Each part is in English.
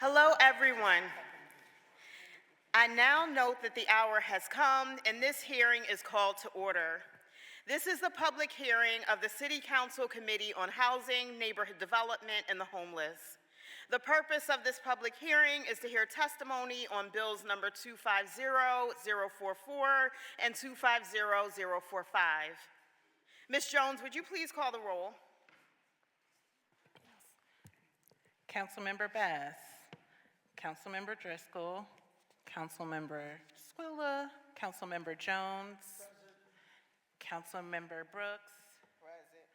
Hello, everyone. I now note that the hour has come and this hearing is called to order. This is the public hearing of the City Council Committee on Housing, Neighborhood Development, and the Homeless. The purpose of this public hearing is to hear testimony on bills number 250044 and 250045. Ms. Jones, would you please call the roll? Councilmember Bass, Councilmember Driscoll, Councilmember Phila, Councilmember Jones, Councilmember Brooks, Present.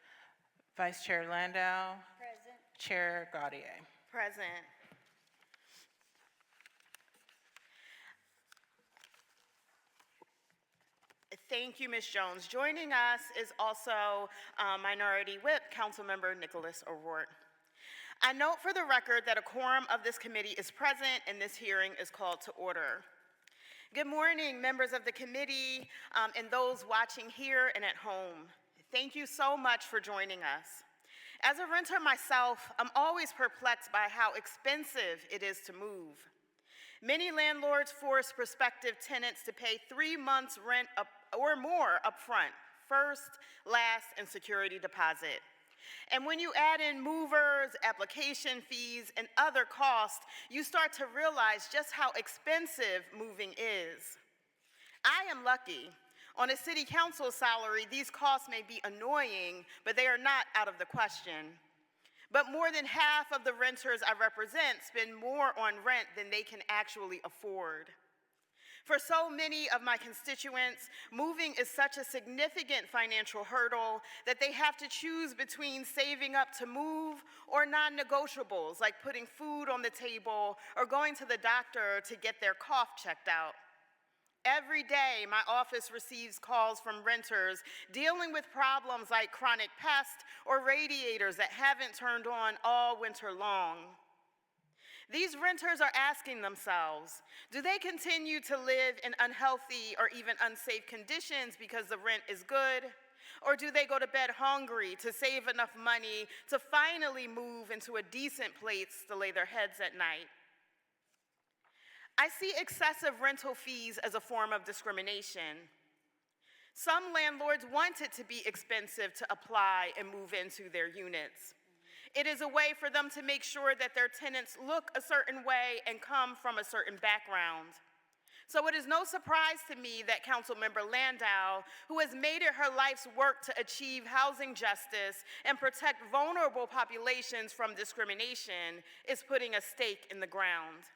Vice Chair Landau, Present. Chair Gaudier. Present. Thank you, Ms. Jones. Joining us is also Minority Whip, Councilmember Nicholas O'Rourke. I note for the record that a quorum of this committee is present and this hearing is called to order. Good morning, members of the committee and those watching here and at home. Thank you so much for joining us. As a renter myself, I'm always perplexed by how expensive it is to move. Many landlords force prospective tenants to pay 3 months' rent or more upfront, first, last, and security deposit. And when you add in movers, application fees, and other costs, you start to realize just how expensive moving is. I am lucky. On a city council salary, these costs may be annoying, but they are not out of the question. But more than half of the renters I represent spend more on rent than they can actually afford. For so many of my constituents, moving is such a significant financial hurdle that they have to choose between saving up to move or non-negotiables like putting food on the table or going to the doctor to get their cough checked out. Every day, my office receives calls from renters dealing with problems like chronic pests or radiators that haven't turned on all winter long. These renters are asking themselves, do they continue to live in unhealthy or even unsafe conditions because the rent is good? Or do they go to bed hungry to save enough money to finally move into a decent place to lay their heads at night? I see excessive rental fees as a form of discrimination. Some landlords want it to be expensive to apply and move into their units. It is a way for them to make sure that their tenants look a certain way and come from a certain background. So it is no surprise to me that Councilmember Landau, who has made it her life's work to achieve housing justice and protect vulnerable populations from discrimination, is putting a stake in the ground.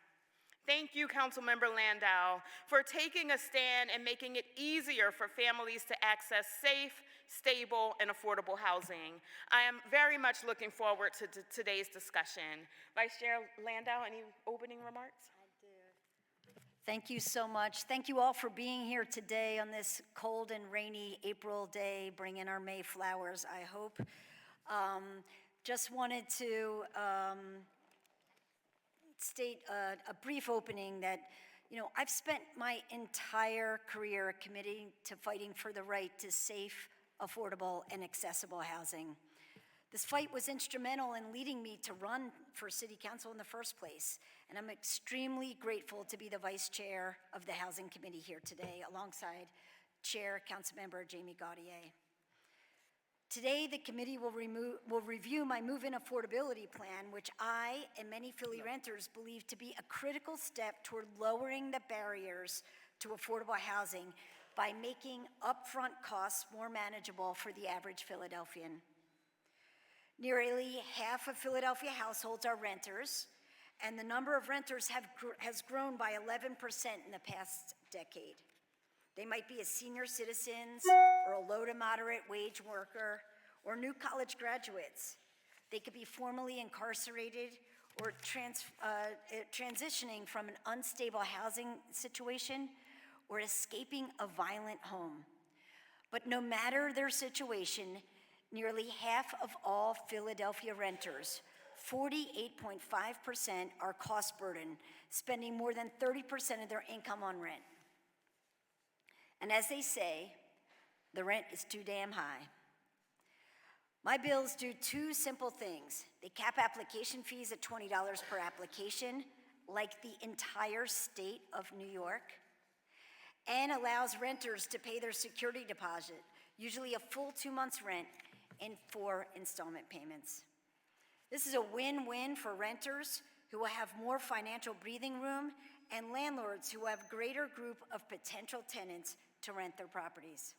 Thank you, Councilmember Landau, for taking a stand and making it easier for families to access safe, stable, and affordable housing. I am very much looking forward to today's discussion. Vice Chair Landau, any opening remarks? I do. Thank you so much. Thank you all for being here today on this cold and rainy April day, bringing our May flowers, I hope. Just wanted to state a brief opening that, I've spent my entire career committing to fighting for the right to safe, affordable, and accessible housing. This fight was instrumental in leading me to run for city council in the first place, and I'm extremely grateful to be the vice chair of the Housing Committee here today, alongside Chair Councilmember Jamie Gaudier. Today, the committee will review my move-in affordability plan, which I and many Philly renters believe to be a critical step toward lowering the barriers to affordable housing by making upfront costs more manageable for the average Philadelphian. Nearly half of Philadelphia households are renters, and the number of renters has grown by 11% in the past decade. They might be senior citizens or a low to moderate wage worker or new college graduates. They could be formerly incarcerated or transitioning from an unstable housing situation or escaping a violent home. But no matter their situation, nearly half of all Philadelphia renters, 48.5%, are cost burdened, spending more than 30% of their income on rent. And as they say, the rent is too damn high. My bills do two simple things. They cap application fees at $20 per application, like the entire state of New York, and allows renters to pay their security deposit, usually a full 2 months' rent, in 4 installment payments. This is a win-win for renters who will have more financial breathing room and landlords who have a greater group of potential tenants to rent their properties.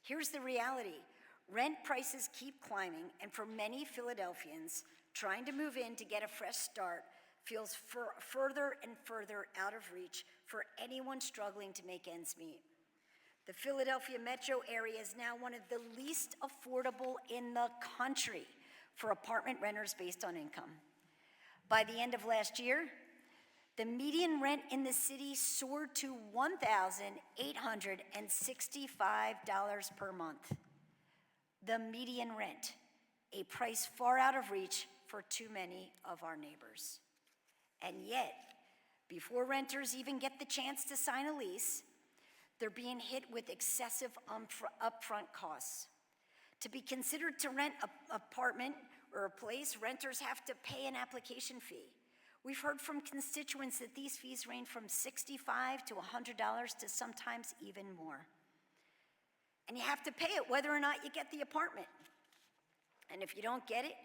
Here's the reality. Rent prices keep climbing, and for many Philadelphians, trying to move in to get a fresh start feels further and further out of reach for anyone struggling to make ends meet. The Philadelphia metro area is now one of the least affordable in the country for apartment renters based on income. By the end of last year, the median rent in the city soared to $1,865 per month. The median rent, a price far out of reach for too many of our neighbors. And yet, before renters even get the chance to sign a lease, they're being hit with excessive upfront costs. To be considered to rent an apartment or a place, renters have to pay an application fee. We've heard from constituents that these fees range from $65 to $100 to sometimes even more. And you have to pay it whether or not you get the apartment. And if you don't get it,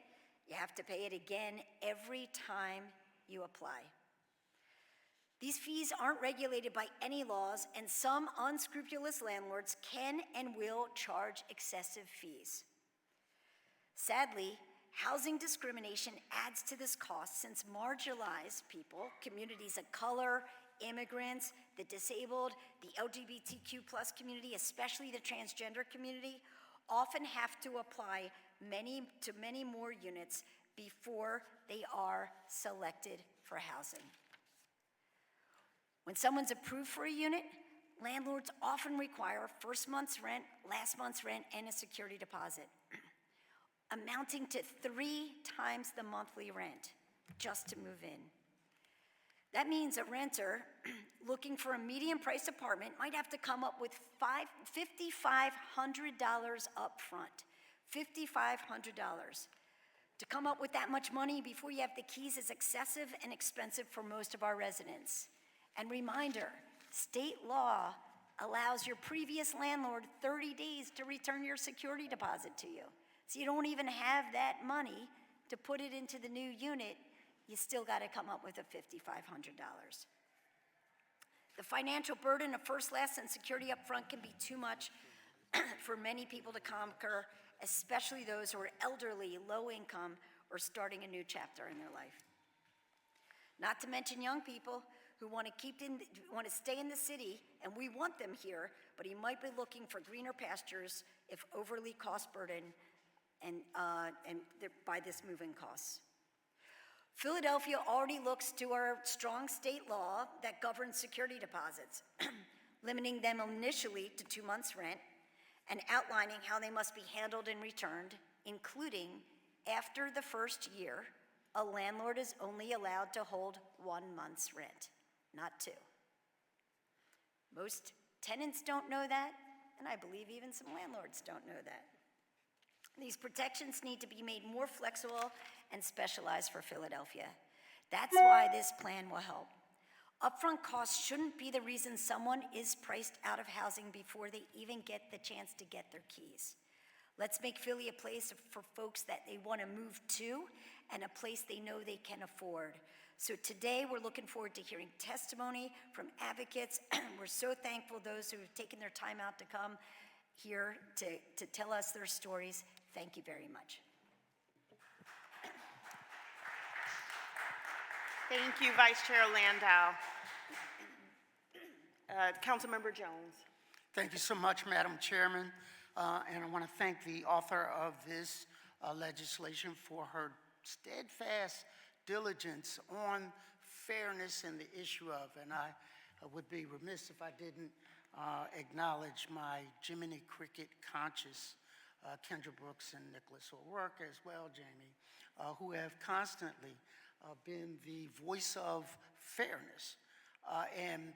you have to pay it again every time you apply. These fees aren't regulated by any laws, and some unscrupulous landlords can and will charge excessive fees. Sadly, housing discrimination adds to this cost since marginalized people, communities of color, immigrants, the disabled, the LGBTQ+ community, especially the transgender community, often have to apply to many more units before they are selected for housing. When someone's approved for a unit, landlords often require first month's rent, last month's rent, and a security deposit, amounting to 3 times the monthly rent just to move in. That means a renter looking for a median-priced apartment might have to come up with $5,500 up front. $5,500. To come up with that much money before you have the keys is excessive and expensive for most of our residents. And reminder, state law allows your previous landlord 30 days to return your security deposit to you. So you don't even have that money to put it into the new unit, you still got to come up with a $5,500. The financial burden of first, last, and security up front can be too much for many people to conquer, especially those who are elderly, low income, or starting a new chapter in their life. Not to mention young people who want to stay in the city, and we want them here, but he might be looking for greener pastures if overly cost burdened by this moving costs. Philadelphia already looks to our strong state law that governs security deposits, limiting them initially to 2 months' rent and outlining how they must be handled and returned, including after the first year, a landlord is only allowed to hold 1 month's rent, not 2. Most tenants don't know that, and I believe even some landlords don't know that. These protections need to be made more flexible and specialized for Philadelphia. That's why this plan will help. Upfront costs shouldn't be the reason someone is priced out of housing before they even get the chance to get their keys. Let's make Philly a place for folks that they want to move to and a place they know they can afford. So today we're looking forward to hearing testimony from advocates. We're so thankful those who have taken their time out to come here to tell us their stories. Thank you very much. Thank you, Vice Chair Landau. Councilmember Jones. Thank you so much, Madam Chairman. And I want to thank the author of this legislation for her steadfast diligence on fairness and the issue of, and I would be remiss if I didn't acknowledge my Jiminy Cricket conscious Kendra Brooks and Nicholas O'Rourke as well, Jamie, who have constantly been the voice of fairness. And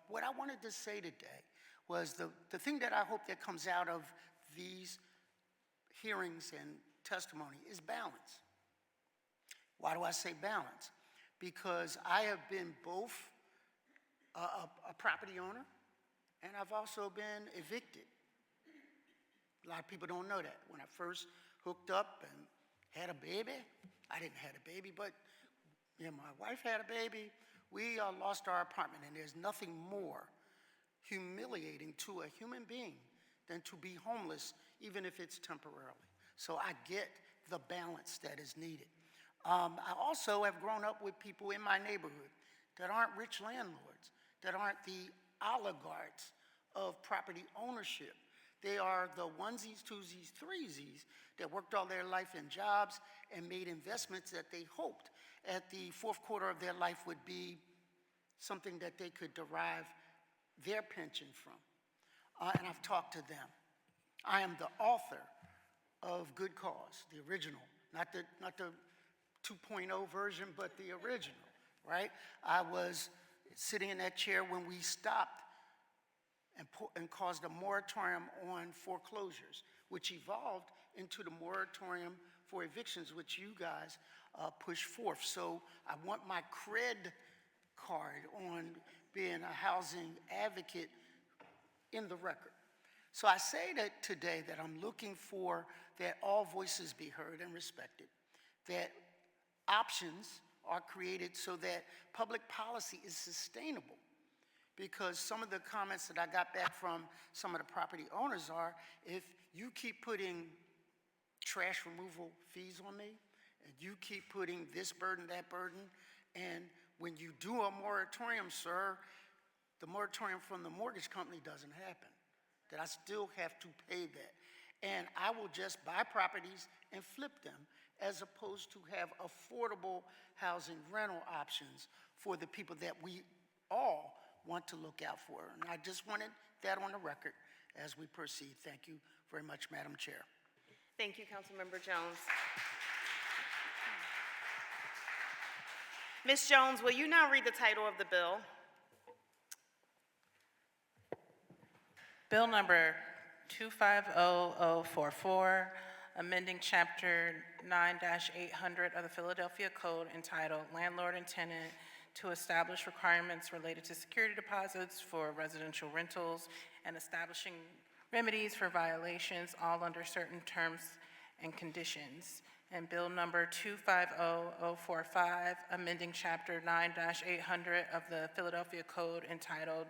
what I wanted to say today was the thing that I hope that comes out of these hearings and testimony is balance. Why do I say balance? because I have been both a property owner and I've also been evicted. A lot of people don't know that. When I first hooked up and had a baby, I didn't have a baby, but my wife had a baby. We lost our apartment, and there's nothing more humiliating to a human being than to be homeless, even if it's temporarily. So I get the balance that is needed. I also have grown up with people in my neighborhood that aren't rich landlords, that aren't the oligarchs of property ownership. They are the onesies, twosies, threesies that worked all their life in jobs and made investments that they hoped at the fourth quarter of their life would be something that they could derive their pension from. And I've talked to them. I am the author of Good Cause, the original, not the 2.0 version, but the original, right? I was sitting in that chair when we stopped and caused a moratorium on foreclosures, which evolved into the moratorium for evictions, which you guys pushed forth. So I want my cred card on being a housing advocate in the record. So I say that today that I'm looking for that all voices be heard and respected, that options are created so that public policy is sustainable. Because some of the comments that I got back from some of the property owners are, if you keep putting trash removal fees on me, and you keep putting this burden, that burden, and when you do a moratorium, sir, the moratorium from the mortgage company doesn't happen, that I still have to pay that. And I will just buy properties and flip them, as opposed to have affordable housing rental options for the people that we all want to look out for. And I just wanted that on the record as we proceed. Thank you very much, Madam Chair. Thank you, Councilmember Jones. Ms. Jones, will you now read the title of the bill? Bill number 250044, amending Chapter 9-800 of the Philadelphia Code entitled Landlord and Tenant to establish requirements related to security deposits for residential rentals and establishing remedies for violations, all under certain terms and conditions. And Bill number 250045, amending Chapter 9-800 of the Philadelphia Code entitled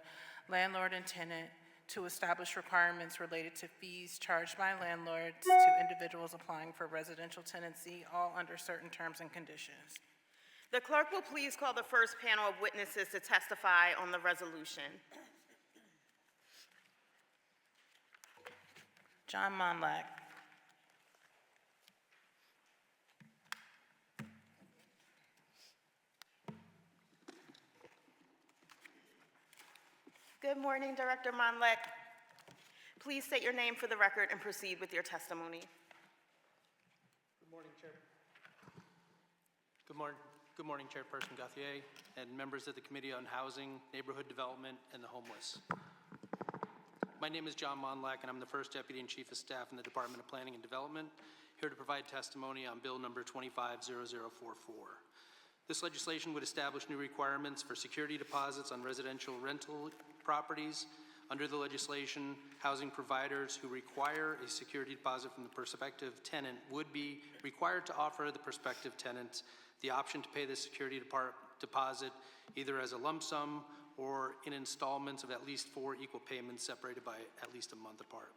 Landlord and Tenant to establish requirements related to fees charged by landlords to individuals applying for residential tenancy, all under certain terms and conditions. The clerk will please call the first panel of witnesses to testify on the resolution. John Monlack. Good morning, Director Monlek. Please state your name for the record and proceed with your testimony. Good morning, Chair. Good morning, Chairperson Gauthier and members of the Committee on Housing, Neighborhood Development, and the Homeless. My name is John Monlack, and I'm the First Deputy and Chief of Staff in the Department of Planning and Development, here to provide testimony on Bill number 250044. This legislation would establish new requirements for security deposits on residential rental properties. Under the legislation, housing providers who require a security deposit from the prospective tenant would be required to offer the prospective tenant the option to pay the security deposit either as a lump sum or in installments of at least 4 equal payments separated by at least a month apart,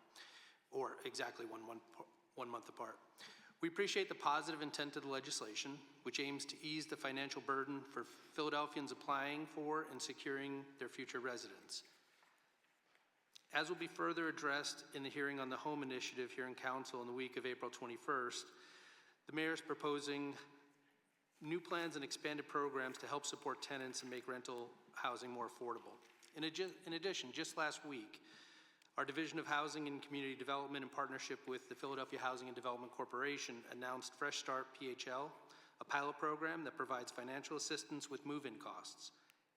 or exactly one month apart. We appreciate the positive intent of the legislation, which aims to ease the financial burden for Philadelphians applying for and securing their future residence. As will be further addressed in the hearing on the home initiative here in Council in the week of April 21st, the Mayor is proposing new plans and expanded programs to help support tenants and make rental housing more affordable. In addition, just last week, our Division of Housing and Community Development, in partnership with the Philadelphia Housing and Development Corporation, announced Fresh Start PHL, a pilot program that provides financial assistance with move-in costs.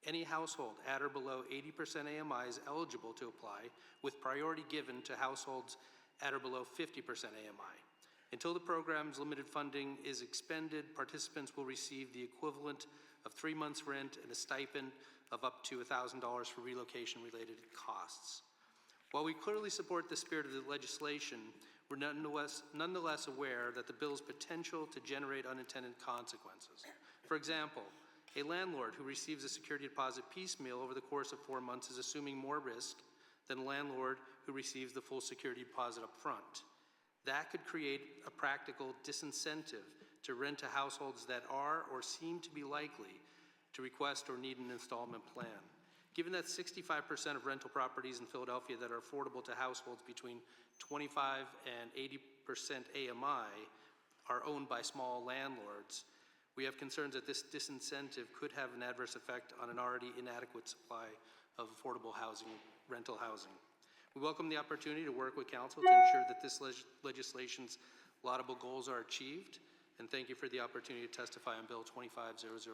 Any household at or below 80% AMI is eligible to apply, with priority given to households at or below 50% AMI. Until the program's limited funding is expended, participants will receive the equivalent of 3 months' rent and a stipend of up to $1,000 for relocation-related costs. While we clearly support the spirit of the legislation, we're nonetheless aware that the bill's potential to generate unintended consequences. For example, a landlord who receives a security deposit piecemeal over the course of 4 months is assuming more risk than a landlord who receives the full security deposit up front. That could create a practical disincentive to rent to households that are or seem to be likely to request or need an installment plan. Given that 65% of rental properties in Philadelphia that are affordable to households between 25 and 80% AMI are owned by small landlords, we have concerns that this disincentive could have an adverse effect on an already inadequate supply of affordable housing, rental housing. We welcome the opportunity to work with council to ensure that this legislation's laudable goals are achieved, and thank you for the opportunity to testify on Bill 250044.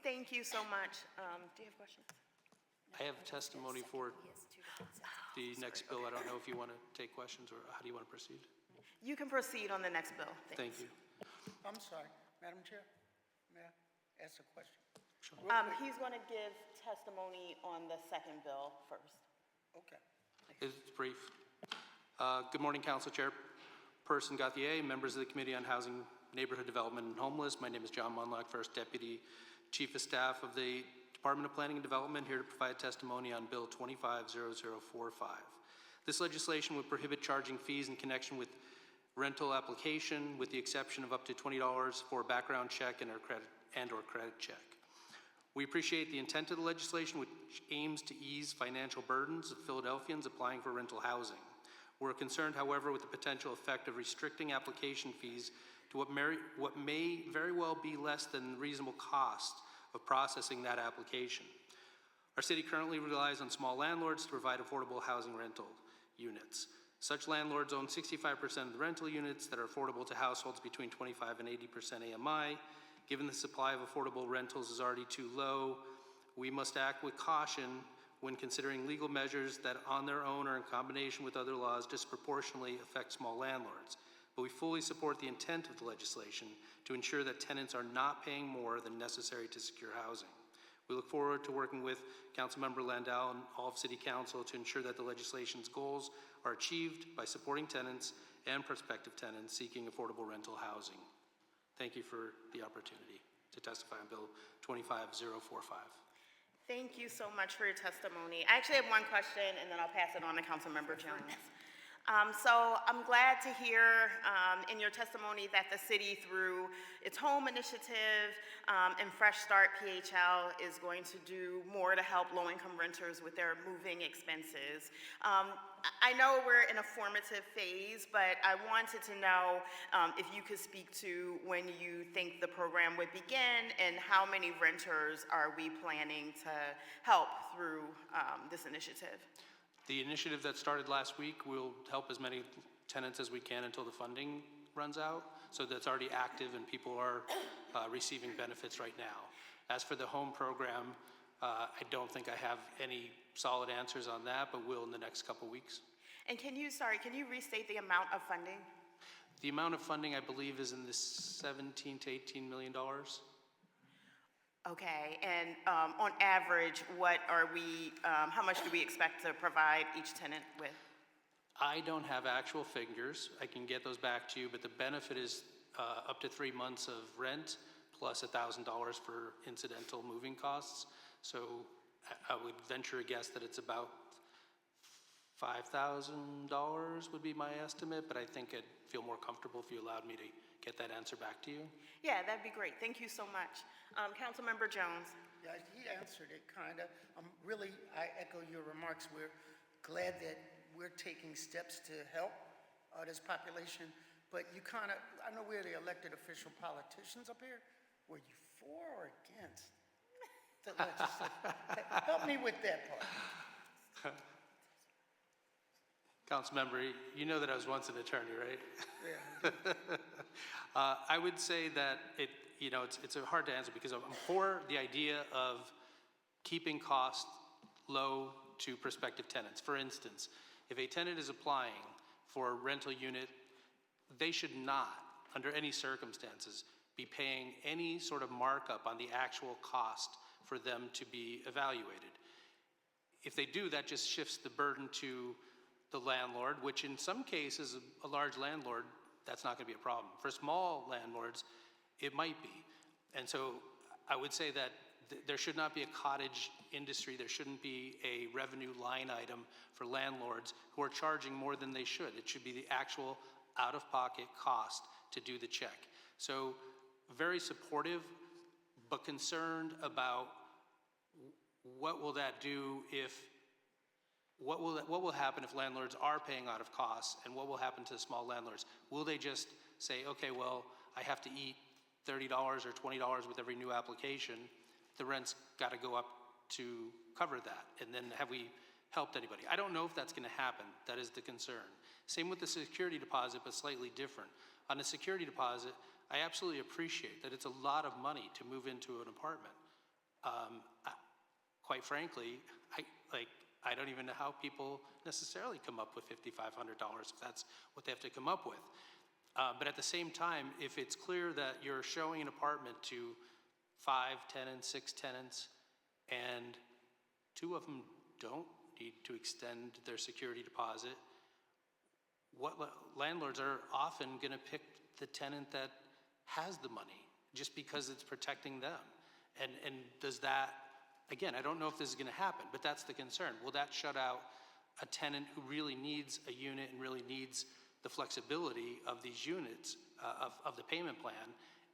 Thank you so much. Do you have questions? I have testimony for the next bill. I don't know if you want to take questions, or how do you want to proceed? You can proceed on the next bill. Thank you. I'm sorry, Madam Chair, may I ask a question? Sure. He's going to give testimony on the second bill first. Okay. It's brief. Good morning, Council Chairperson Gauthier, members of the Committee on Housing, Neighborhood Development, and Homeless. My name is John Munlock, First Deputy Chief of Staff of the Department of Planning and Development, here to provide testimony on Bill 250045. This legislation would prohibit charging fees in connection with rental application, with the exception of up to $20 for a background check and or credit check. We appreciate the intent of the legislation, which aims to ease financial burdens of Philadelphians applying for rental housing. We're concerned, however, with the potential effect of restricting application fees to what may very well be less than the reasonable cost of processing that application. Our city currently relies on small landlords to provide affordable housing rental units. Such landlords own 65% of the rental units that are affordable to households between 25 and 80% AMI. Given the supply of affordable rentals is already too low, we must act with caution when considering legal measures that on their own or in combination with other laws disproportionately affect small landlords. But we fully support the intent of the legislation to ensure that tenants are not paying more than necessary to secure housing. We look forward to working with Councilmember Landau and all of City Council to ensure that the legislation's goals are achieved by supporting tenants and prospective tenants seeking affordable rental housing. Thank you for the opportunity to testify on Bill 25045. Thank you so much for your testimony. I actually have one question, and then I'll pass it on to Councilmember Jones. So I'm glad to hear in your testimony that the city, through its home initiative and Fresh Start PHL, is going to do more to help low-income renters with their moving expenses. I know we're in a formative phase, but I wanted to know if you could speak to when you think the program would begin and how many renters are we planning to help through this initiative? The initiative that started last week will help as many tenants as we can until the funding runs out. So that's already active and people are receiving benefits right now. As for the home program, I don't think I have any solid answers on that, but will in the next couple weeks. And can you restate the amount of funding? The amount of funding, I believe, is in the $17 to $18 million. Okay, and on average, how much do we expect to provide each tenant with? I don't have actual figures. I can get those back to you, but the benefit is up to 3 months of rent plus $1,000 for incidental moving costs. So I would venture a guess that it's about $5,000 would be my estimate, but I think I'd feel more comfortable if you allowed me to get that answer back to you. Yeah, that'd be great. Thank you so much. Councilmember Jones. Yeah, he answered it kind of. I echo your remarks. We're glad that we're taking steps to help this population, but I know we're the elected official politicians up here. Were you for or against the legislation? Help me with that part. Councilmember, you know that I was once an attorney, right? Yeah. I would say that it's hard to answer because I'm for the idea of keeping costs low to prospective tenants. For instance, If a tenant is applying for a rental unit, they should not, under any circumstances, be paying any sort of markup on the actual cost for them to be evaluated. If they do, that just shifts the burden to the landlord, which in some cases, a large landlord, that's not going to be a problem. For small landlords, it might be. And so I would say that there should not be a cottage industry. There shouldn't be a revenue line item for landlords who are charging more than they should. It should be the actual out-of-pocket cost to do the check. So very supportive, but concerned about what will that do if, what will happen if landlords are paying out of costs, and what will happen to the small landlords? Will they just say, okay, well, I have to eat $30 or $20 with every new application, the rent's got to go up to cover that, and then have we helped anybody? I don't know if that's going to happen. That is the concern. Same with the security deposit, but slightly different. On the security deposit, I absolutely appreciate that it's a lot of money to move into an apartment. Quite frankly, I don't even know how people necessarily come up with $5,500 if that's what they have to come up with. But at the same time, if it's clear that you're showing an apartment to 5 tenants, 6 tenants, and 2 of them don't need to extend their security deposit, landlords are often going to pick the tenant that has the money just because it's protecting them. And does that, again, I don't know if this is going to happen, but that's the concern. Will that shut out a tenant who really needs a unit and really needs the flexibility of these units, of the payment plan,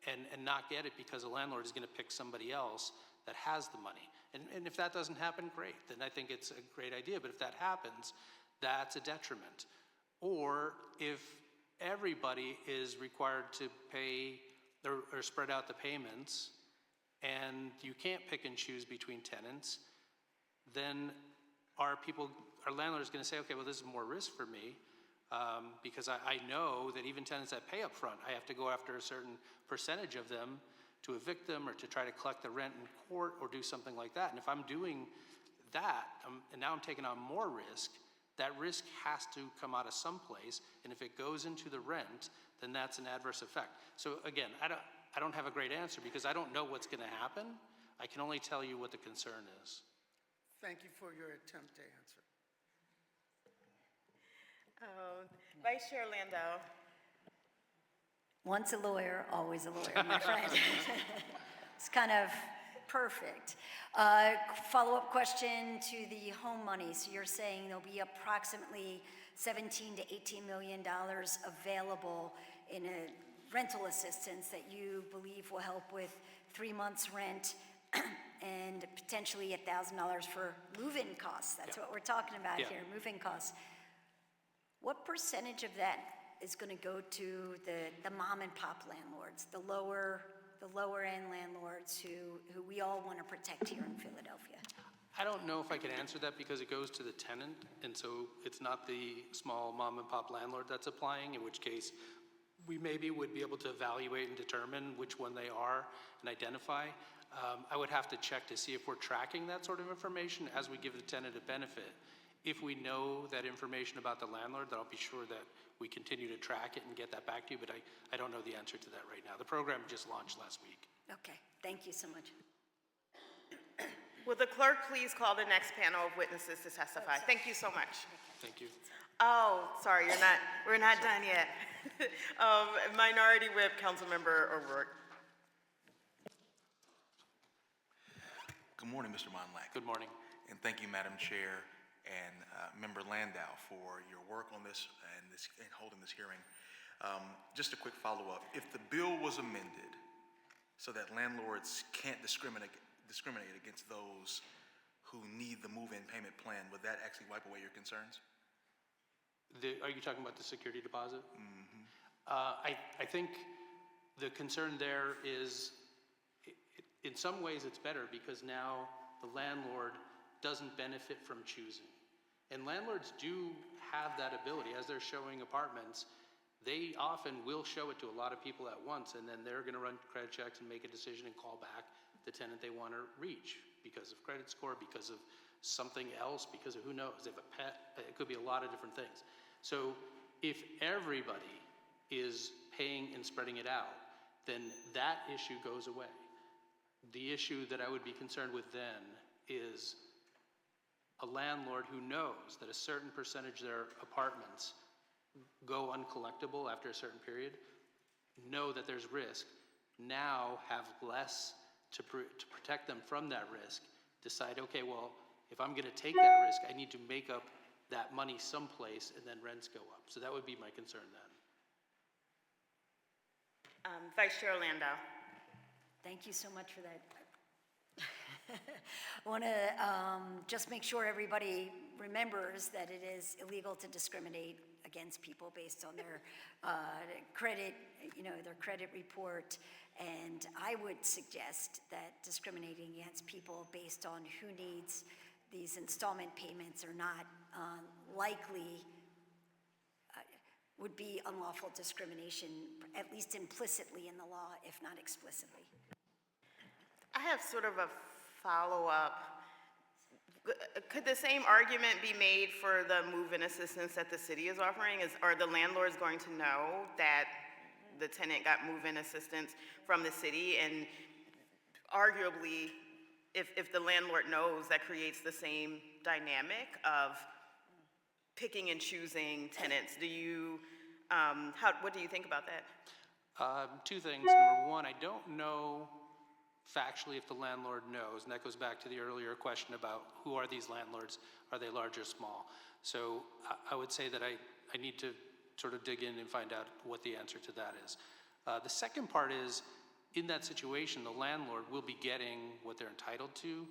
and not get it because a landlord is going to pick somebody else that has the money? And if that doesn't happen, great. Then I think it's a great idea. But if that happens, that's a detriment. Or if everybody is required to pay or spread out the payments, and you can't pick and choose between tenants, then are landlords going to say, okay, well, this is more risk for me, because I know that even tenants that pay up front, I have to go after a certain percentage of them to evict them or to try to collect the rent in court or do something like that. And if I'm doing that, and now I'm taking on more risk, that risk has to come out of someplace, and if it goes into the rent, then that's an adverse effect. So again, I don't have a great answer because I don't know what's going to happen. I can only tell you what the concern is. Thank you for your attempt to answer. Vice Chair Landau. Once a lawyer, always a lawyer, my friend. It's kind of perfect. Follow-up question to the home money. So you're saying there'll be approximately $17 to $18 million available in a rental assistance that you believe will help with 3 months rent and potentially $1,000 for move-in costs. That's what we're talking about here, move-in costs. What percentage of that is going to go to the mom and pop landlords, the lower end landlords who we all want to protect here in Philadelphia? I don't know if I can answer that because it goes to the tenant, and so it's not the small mom and pop landlord that's applying, in which case we maybe would be able to evaluate and determine which one they are and identify. I would have to check to see if we're tracking that sort of information as we give the tenant a benefit. If we know that information about the landlord, then I'll be sure that we continue to track it and get that back to you, but I don't know the answer to that right now. The program just launched last week. Okay, thank you so much. Will the clerk please call the next panel of witnesses to testify? Thank you so much. Thank you. Oh, sorry, we're not done yet. Minority Whip, Councilmember O'Rourke. Good morning, Mr. Monlack. Good morning. And thank you, Madam Chair and Member Landau, for your work on this and holding this hearing. Just a quick follow-up. If the bill was amended so that landlords can't discriminate against those who need the move-in payment plan, would that actually wipe away your concerns? Are you talking about the security deposit? Mm-hmm. I think the concern there is, in some ways it's better because now the landlord doesn't benefit from choosing. And landlords do have that ability. As they're showing apartments, they often will show it to a lot of people at once, and then they're going to run credit checks and make a decision and call back the tenant they want to reach because of credit score, because of something else because of who knows, they have a pet, it could be a lot of different things. So if everybody is paying and spreading it out, then that issue goes away. The issue that I would be concerned with then is a landlord who knows that a certain percentage of their apartments go uncollectible after a certain period, know that there's risk, now have less to protect them from that risk, decide, okay, well, if I'm gonna take that risk, I need to make up that money someplace and then rents go up. So that would be my concern then. Vice Chair Landau. Thank you so much for that. I want to just make sure everybody remembers that it is illegal to discriminate against people based on their credit, their credit report. And I would suggest that discriminating against people based on who needs these installment payments or not likely would be unlawful discrimination, at least implicitly in the law, if not explicitly. I have sort of a follow-up. Could the same argument be made for the move-in assistance that the city is offering? Are the landlords going to know that the tenant got move-in assistance from the city? And arguably, if the landlord knows, that creates the same dynamic of picking and choosing tenants. What do you think about that? Two things. Number one, I don't know factually if the landlord knows, and that goes back to the earlier question about who are these landlords, are they large or small? So I would say that I need to sort of dig in and find out what the answer to that is. The second part is, in that situation, the landlord will be getting what they're entitled to,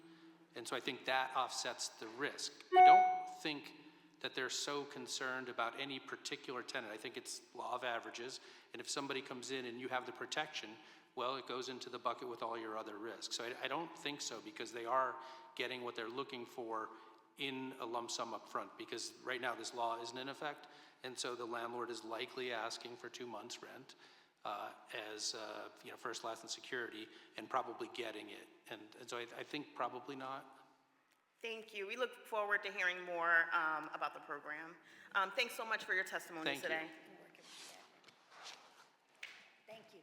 and so I think that offsets the risk. I don't think that they're so concerned about any particular tenant. I think it's law of averages, and if somebody comes in and you have the protection, well, it goes into the bucket with all your other risks. So I don't think so, because they are getting what they're looking for in a lump sum up front, because right now this law isn't in effect, and so the landlord is likely asking for 2 months' rent as first, last, and security, and probably getting it. And so I think probably not. Thank you. We look forward to hearing more about the program. Thanks so much for your testimony Thank you. today. Thank you.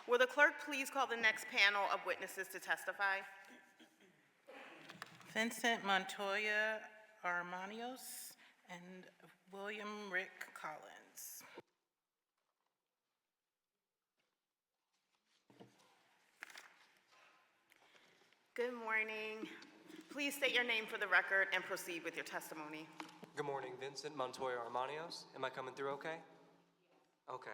Will the clerk please call the next panel of witnesses to testify? Vincent Montoya Armanios and William Rick Collins. Good morning. Please state your name for the record and proceed with your testimony. Good morning, Vincent Montoya Armanios. Am I coming through okay? Okay.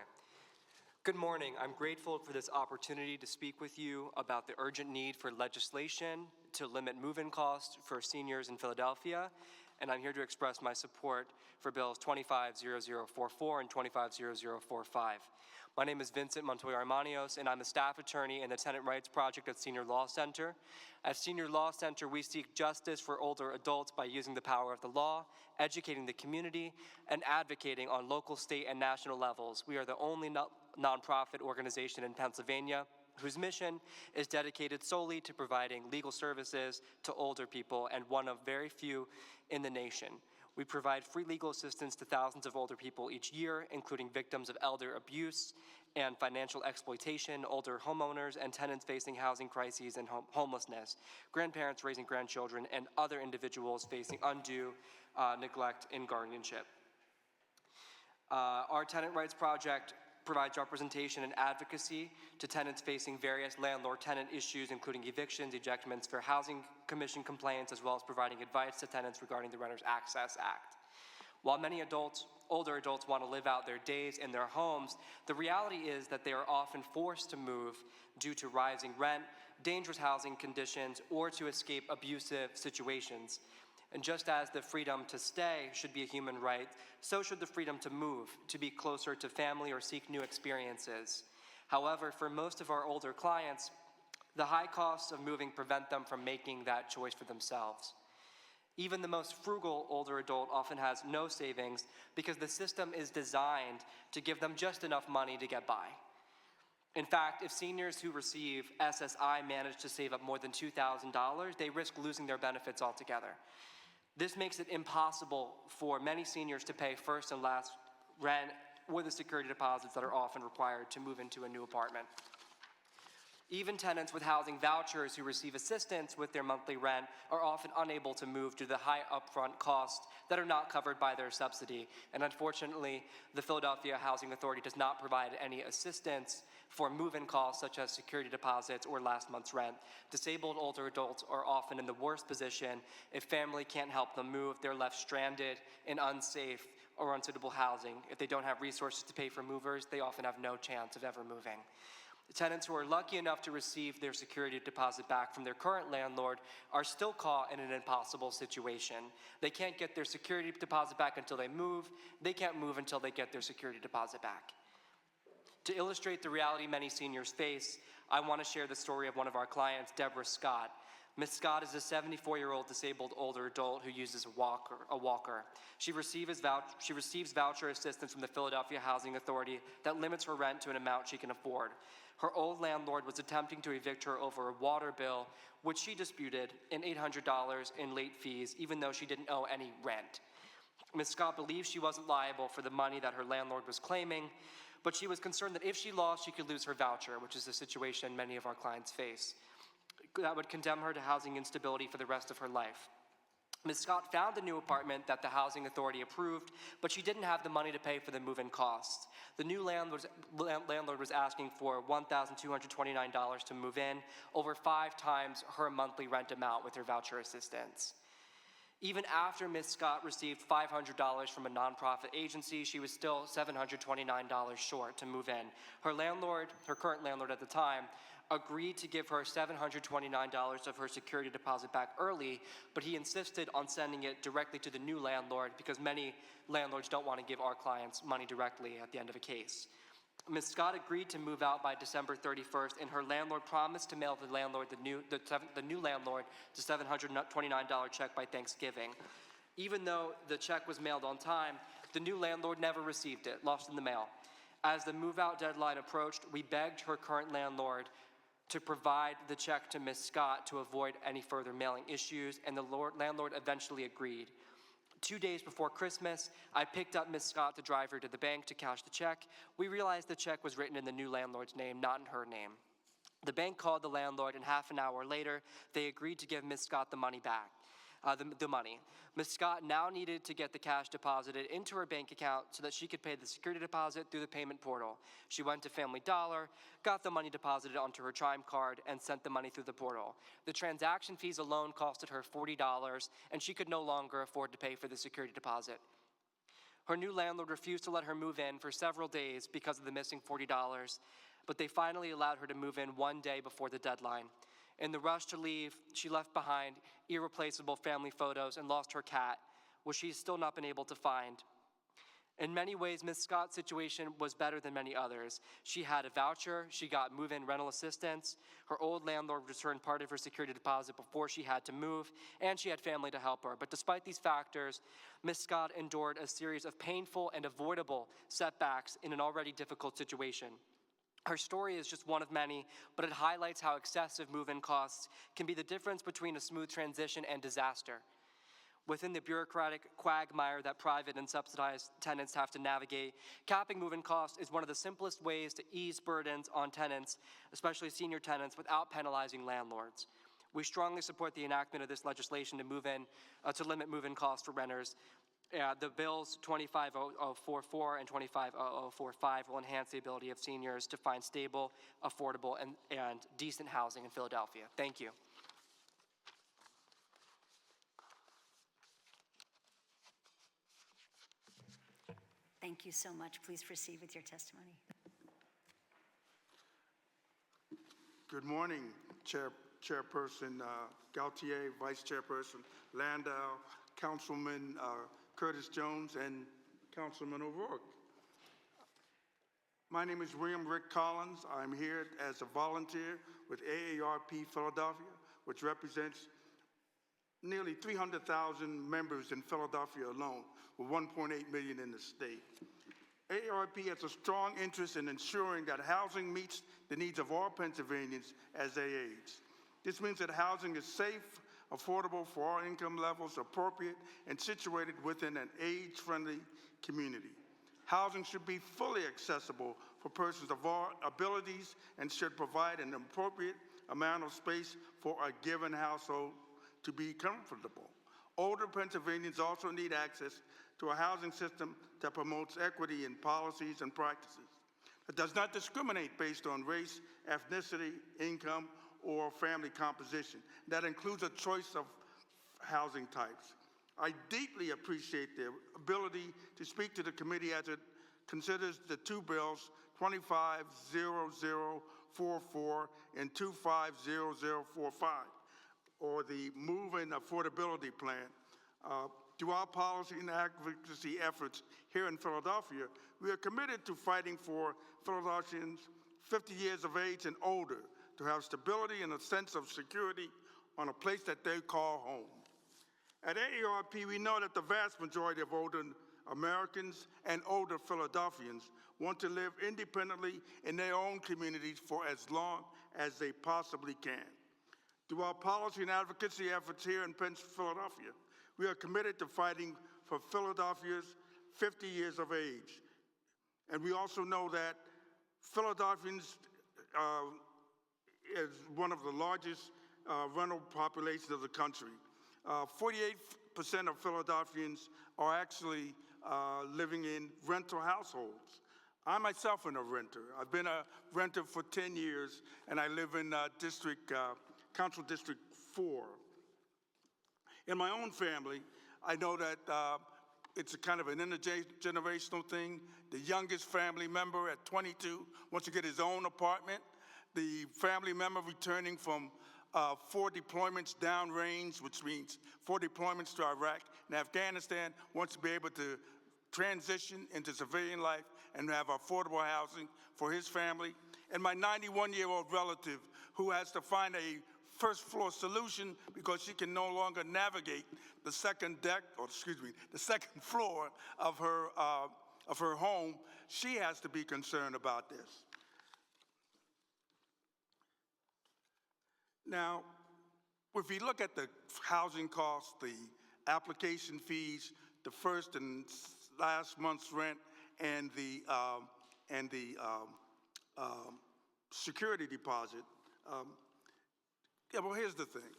Good morning. I'm grateful for this opportunity to speak with you about the urgent need for legislation to limit move-in costs for seniors in Philadelphia, and I'm here to express my support for Bills 250044 and 250045. My name is Vincent Montoya Armanios, and I'm a staff attorney in the Tenant Rights Project at Senior Law Center. At Senior Law Center, we seek justice for older adults by using the power of the law, educating the community, and advocating on local, state, and national levels. We are the only nonprofit organization in Pennsylvania whose mission is dedicated solely to providing legal services to older people, and one of very few in the nation. We provide free legal assistance to thousands of older people each year, including victims of elder abuse and financial exploitation, older homeowners and tenants facing housing crises and homelessness, grandparents raising grandchildren, and other individuals facing undue neglect in guardianship. Our Tenant Rights Project provides representation and advocacy to tenants facing various landlord-tenant issues, including evictions, ejectments, Fair Housing Commission complaints, as well as providing advice to tenants regarding the Renters Access Act. While many older adults want to live out their days in their homes, the reality is that they are often forced to move due to rising rent, dangerous housing conditions, or to escape abusive situations. And just as the freedom to stay should be a human right, so should the freedom to move, to be closer to family or seek new experiences. However, for most of our older clients, the high costs of moving prevent them from making that choice for themselves. Even the most frugal older adult often has no savings because the system is designed to give them just enough money to get by. In fact, if seniors who receive SSI manage to save up more than $2,000, they risk losing their benefits altogether. This makes it impossible for many seniors to pay first and last rent or the security deposits that are often required to move into a new apartment. Even tenants with housing vouchers who receive assistance with their monthly rent are often unable to move due to the high upfront costs that are not covered by their subsidy. And unfortunately, the Philadelphia Housing Authority does not provide any assistance for move-in costs such as security deposits or last month's rent. Disabled older adults are often in the worst position. If family can't help them move, they're left stranded in unsafe or unsuitable housing. If they don't have resources to pay for movers, they often have no chance of ever moving. Tenants who are lucky enough to receive their security deposit back from their current landlord are still caught in an impossible situation. They can't get their security deposit back until they move. They can't move until they get their security deposit back. To illustrate the reality many seniors face, I want to share the story of one of our clients, Deborah Scott. Ms. Scott is a 74-year-old disabled older adult who uses a walker. She receives voucher assistance from the Philadelphia Housing Authority that limits her rent to an amount she can afford. Her old landlord was attempting to evict her over a water bill, which she disputed, and $800 in late fees, even though she didn't owe any rent. Ms. Scott believes she wasn't liable for the money that her landlord was claiming, but she was concerned that if she lost, she could lose her voucher, which is the situation many of our clients face. That would condemn her to housing instability for the rest of her life. Ms. Scott found a new apartment that the Housing Authority approved, but she didn't have the money to pay for the move-in costs. The new landlord was asking for $1,229 to move in, over 5 times her monthly rent amount with her voucher assistance. Even after Ms. Scott received $500 from a nonprofit agency, she was still $729 short to move in. Her current landlord at the time, agreed to give her $729 of her security deposit back early, but he insisted on sending it directly to the new landlord because many landlords don't want to give our clients money directly at the end of a case. Ms. Scott agreed to move out by December 31st, and her landlord promised to mail the new landlord the $729 check by Thanksgiving. Even though the check was mailed on time, the new landlord never received it, lost in the mail. As the move-out deadline approached, we begged her current landlord to provide the check to Ms. Scott to avoid any further mailing issues, and the landlord eventually agreed. 2 days before Christmas, I picked up Ms. Scott to drive her to the bank to cash the check. We realized the check was written in the new landlord's name, not in her name. The bank called the landlord, and half an hour later, they agreed to give Ms. Scott the money back. The money. Ms. Scott now needed to get the cash deposited into her bank account so that she could pay the security deposit through the payment portal. She went to Family Dollar, got the money deposited onto her Chime card, and sent the money through the portal. The transaction fees alone costed her $40, and she could no longer afford to pay for the security deposit. Her new landlord refused to let her move in for several days because of the missing $40, but they finally allowed her to move in 1 day before the deadline. In the rush to leave, she left behind irreplaceable family photos and lost her cat, which she's still not been able to find. In many ways, Ms. Scott's situation was better than many others. She had a voucher, she got move-in rental assistance, her old landlord returned part of her security deposit before she had to move, and she had family to help her. But despite these factors, Ms. Scott endured a series of painful and avoidable setbacks in an already difficult situation. Her story is just one of many, but it highlights how excessive move-in costs can be the difference between a smooth transition and disaster. Within the bureaucratic quagmire that private and subsidized tenants have to navigate, capping move-in costs is one of the simplest ways to ease burdens on tenants, especially senior tenants, without penalizing landlords. We strongly support the enactment of this legislation to limit move-in costs for renters. The bills 25044 and 25045 will enhance the ability of seniors to find stable, affordable, and decent housing in Philadelphia. Thank you. Thank you so much. Please proceed with your testimony. Good morning, Chairperson Gautier, Vice Chairperson Landau, Councilman Curtis Jones, and Councilman O'Rourke. My name is William Rick Collins. I'm here as a volunteer with AARP Philadelphia, which represents nearly 300,000 members in Philadelphia alone, with 1.8 million in the state. AARP has a strong interest in ensuring that housing meets the needs of all Pennsylvanians as they age. This means that housing is safe, affordable for all income levels, appropriate, and situated within an age-friendly community. Housing should be fully accessible for persons of all abilities and should provide an appropriate amount of space for a given household to be comfortable. Older Pennsylvanians also need access to a housing system that promotes equity in policies and practices. It does not discriminate based on race, ethnicity, income, or family composition. That includes a choice of housing types. I deeply appreciate their ability to speak to the committee as it considers the two bills, 250044 and 250045, or the Move-In Affordability Plan. Through our policy and advocacy efforts here in Philadelphia, we are committed to fighting for Philadelphians 50 years of age and older to have stability and a sense of security on a place that they call home. At AARP, we know that the vast majority of older Americans and older Philadelphians want to live independently in their own communities for as long as they possibly can. Through our policy and advocacy efforts here in Philadelphia, we are committed to fighting for Philadelphia's 50 years of age. And we also know that Philadelphians is one of the largest rental populations of the country. 48% of Philadelphians are actually living in rental households. I myself am a renter. I've been a renter for 10 years, and I live in Council District 4. In my own family, I know that it's a kind of an intergenerational thing. The youngest family member at 22 wants to get his own apartment. The family member returning from 4 deployments downrange, which means 4 deployments to Iraq and Afghanistan, wants to be able to transition into civilian life and have affordable housing for his family. And my 91-year-old relative who has to find a first floor solution because she can no longer navigate the second floor of her home. She has to be concerned about this. Now, if we look at the housing costs, the application fees, the first and last month's rent, and the security deposit, well, here's the thing.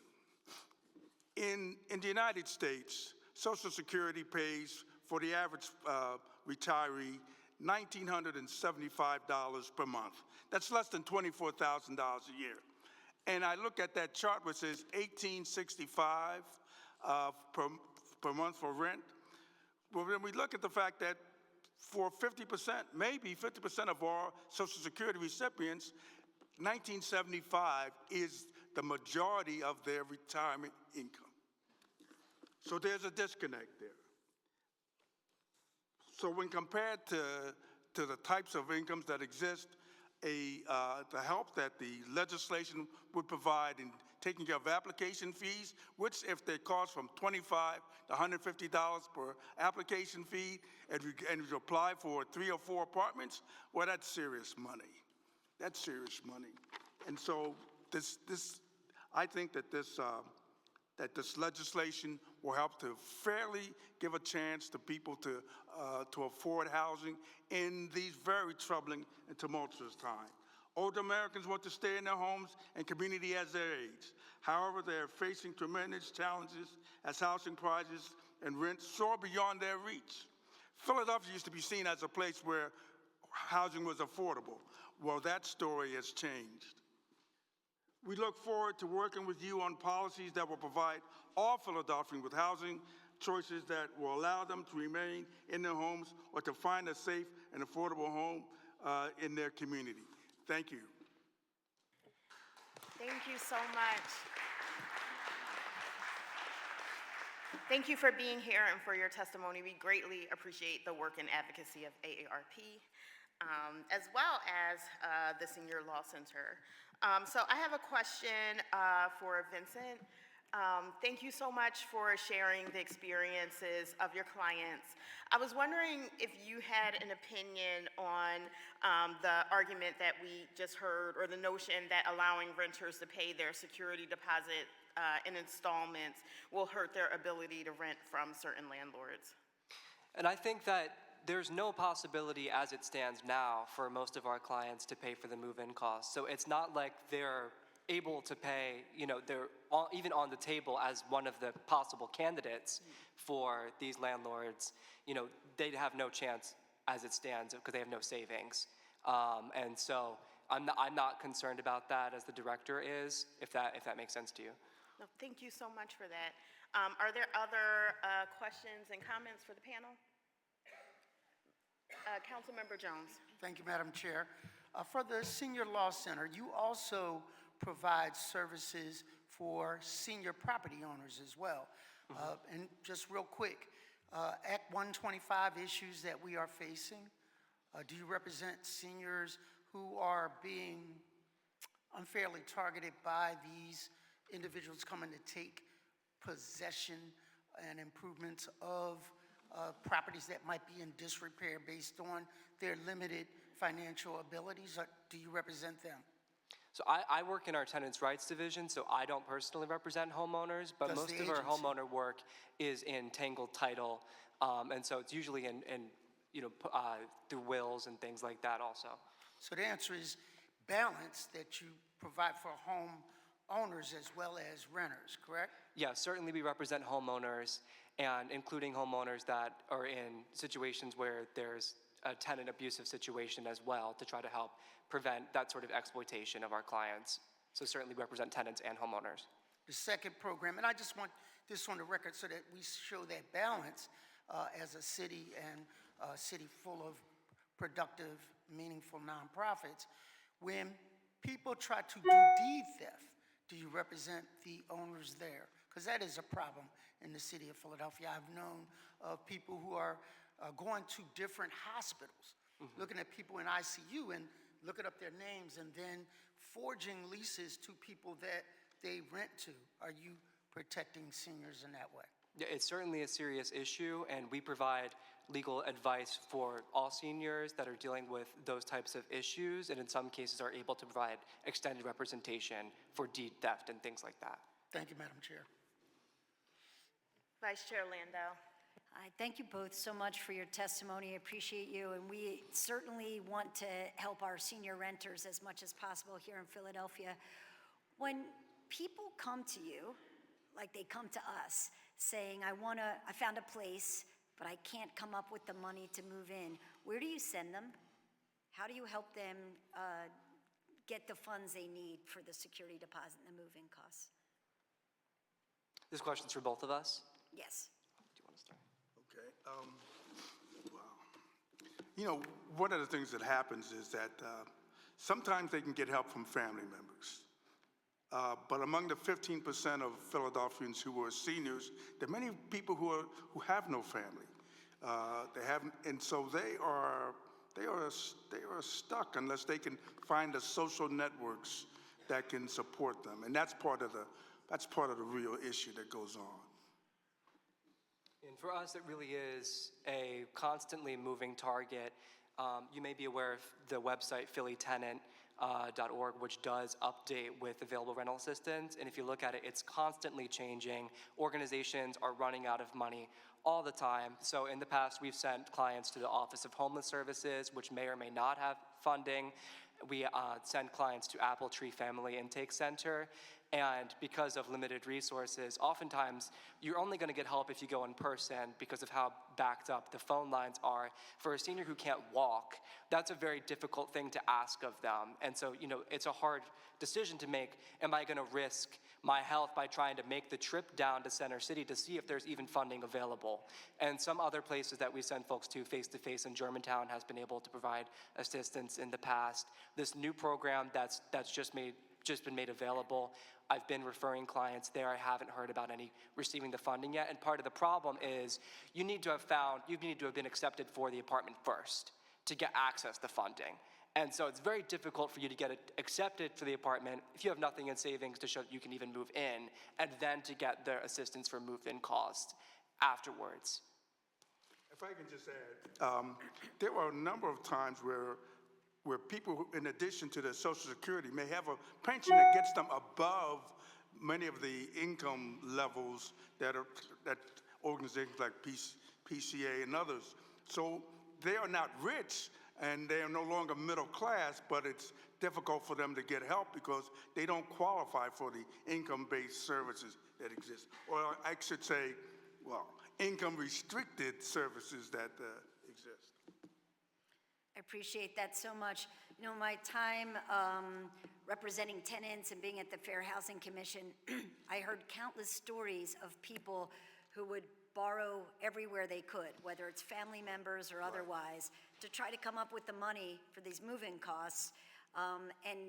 In the United States, Social Security pays for the average retiree $1,975 per month. That's less than $24,000 a year. And I look at that chart which says $1,865 per month for rent. Well, then we look at the fact that for 50%, maybe 50% of our Social Security recipients, $1,975 is the majority of their retirement income. So there's a disconnect there. So when compared to the types of incomes that exist, the help that the legislation would provide in taking care of application fees, which if they cost from $25 to $150 per application fee, and you apply for 3 or 4 apartments, well, that's serious money. That's serious money. And so I think that this legislation will help to fairly give a chance to people to afford housing in these very troubling and tumultuous times. Older Americans want to stay in their homes and community as they age. However, they are facing tremendous challenges as housing prices and rents soar beyond their reach. Philadelphia used to be seen as a place where housing was affordable. Well, that story has changed. We look forward to working with you on policies that will provide all Philadelphians with housing choices that will allow them to remain in their homes or to find a safe and affordable home in their community. Thank you. Thank you so much. Thank you for being here and for your testimony. We greatly appreciate the work and advocacy of AARP, as well as the Senior Law Center. So I have a question for Vincent. Thank you so much for sharing the experiences of your clients. I was wondering if you had an opinion on the argument that we just heard, or the notion that allowing renters to pay their security deposit in installments will hurt their ability to rent from certain landlords. And I think that there's no possibility as it stands now for most of our clients to pay for the move-in costs. So it's not like they're able to pay, they're even on the table as one of the possible candidates for these landlords. They'd have no chance as it stands because they have no savings. And so I'm not concerned about that as the director is, if that makes sense to you. No, thank you so much for that. Are there other questions and comments for the panel? Councilmember Jones. Thank you, Madam Chair. For the Senior Law Center, you also provide services for senior property owners as well. And just real quick, Act 125 issues that we are facing, do you represent seniors who are being unfairly targeted by these individuals coming to take possession and improvements of properties that might be in disrepair based on their limited financial abilities? Or do you represent them? So I work in our tenants' rights division, so I don't personally represent homeowners, but most of our homeowner work is in tangled title, and so it's usually in through wills and things like that also. So the answer is balance, that you provide for home owners as well as renters, correct? Yeah, certainly we represent homeowners, and including homeowners that are in situations where there's a tenant abusive situation as well, to try to help prevent that sort of exploitation of our clients. So certainly we represent tenants and homeowners. The second program, and I just want this on the record so that we show that balance as a city, and a city full of productive, meaningful nonprofits. When people try to do deed theft, do you represent the owners there? Because that is a problem in the city of Philadelphia. I've known of people who are going to different hospitals, looking at people in ICU and looking up their names and then forging leases to people that they rent to. Are you protecting seniors in that way? Yeah, it's certainly a serious issue, and we provide legal advice for all seniors that are dealing with those types of issues, and in some cases are able to provide extended representation for deed theft and things like that. Thank you, Madam Chair. Vice Chair Landau. I thank you both so much for your testimony. I appreciate you, and we certainly want to help our senior renters as much as possible here in Philadelphia. When people come to you, like they come to us, saying, I found a place, but I can't come up with the money to move in, where do you send them? How do you help them get the funds they need for the security deposit and the move-in costs? This question's for both of us. Yes. Do you want to start? Okay. Wow. One of the things that happens is that sometimes they can get help from family members. But among the 15% of Philadelphians who are seniors, there are many people who have no family. And so they are stuck unless they can find the social networks that can support them, and that's part of the real issue that goes on. And for us, it really is a constantly moving target. You may be aware of the website phillytenant.org, which does update with available rental assistance. And if you look at it, it's constantly changing. Organizations are running out of money all the time. So in the past, we've sent clients to the Office of Homeless Services, which may or may not have funding. We send clients to Apple Tree Family Intake Center. And because of limited resources, oftentimes you're only going to get help if you go in person because of how backed up the phone lines are. For a senior who can't walk, that's a very difficult thing to ask of them. And so, it's a hard decision to make. Am I going to risk my health by trying to make the trip down to Center City to see if there's even funding available? And some other places that we send folks to face-to-face in Germantown has been able to provide assistance in the past. This new program that's just been made available, I've been referring clients there. I haven't heard about any receiving the funding yet. And part of the problem is you need to have been accepted for the apartment first to get access to funding. And so it's very difficult for you to get accepted for the apartment if you have nothing in savings to show that you can even move in, and then to get the assistance for move-in costs afterwards. If I can just add, there were a number of times where people, in addition to their Social Security, may have a pension that gets them above many of the income levels that organizations like PCA and others. So they are not rich and they are no longer middle class, but it's difficult for them to get help because they don't qualify for the income-based services that exist. Or I should say, well, income-restricted services that exist. I appreciate that so much. You know, my time representing tenants and being at the Fair Housing Commission, I heard countless stories of people who would borrow everywhere they could, whether it's family members or otherwise, to try to come up with the money for these move-in costs, and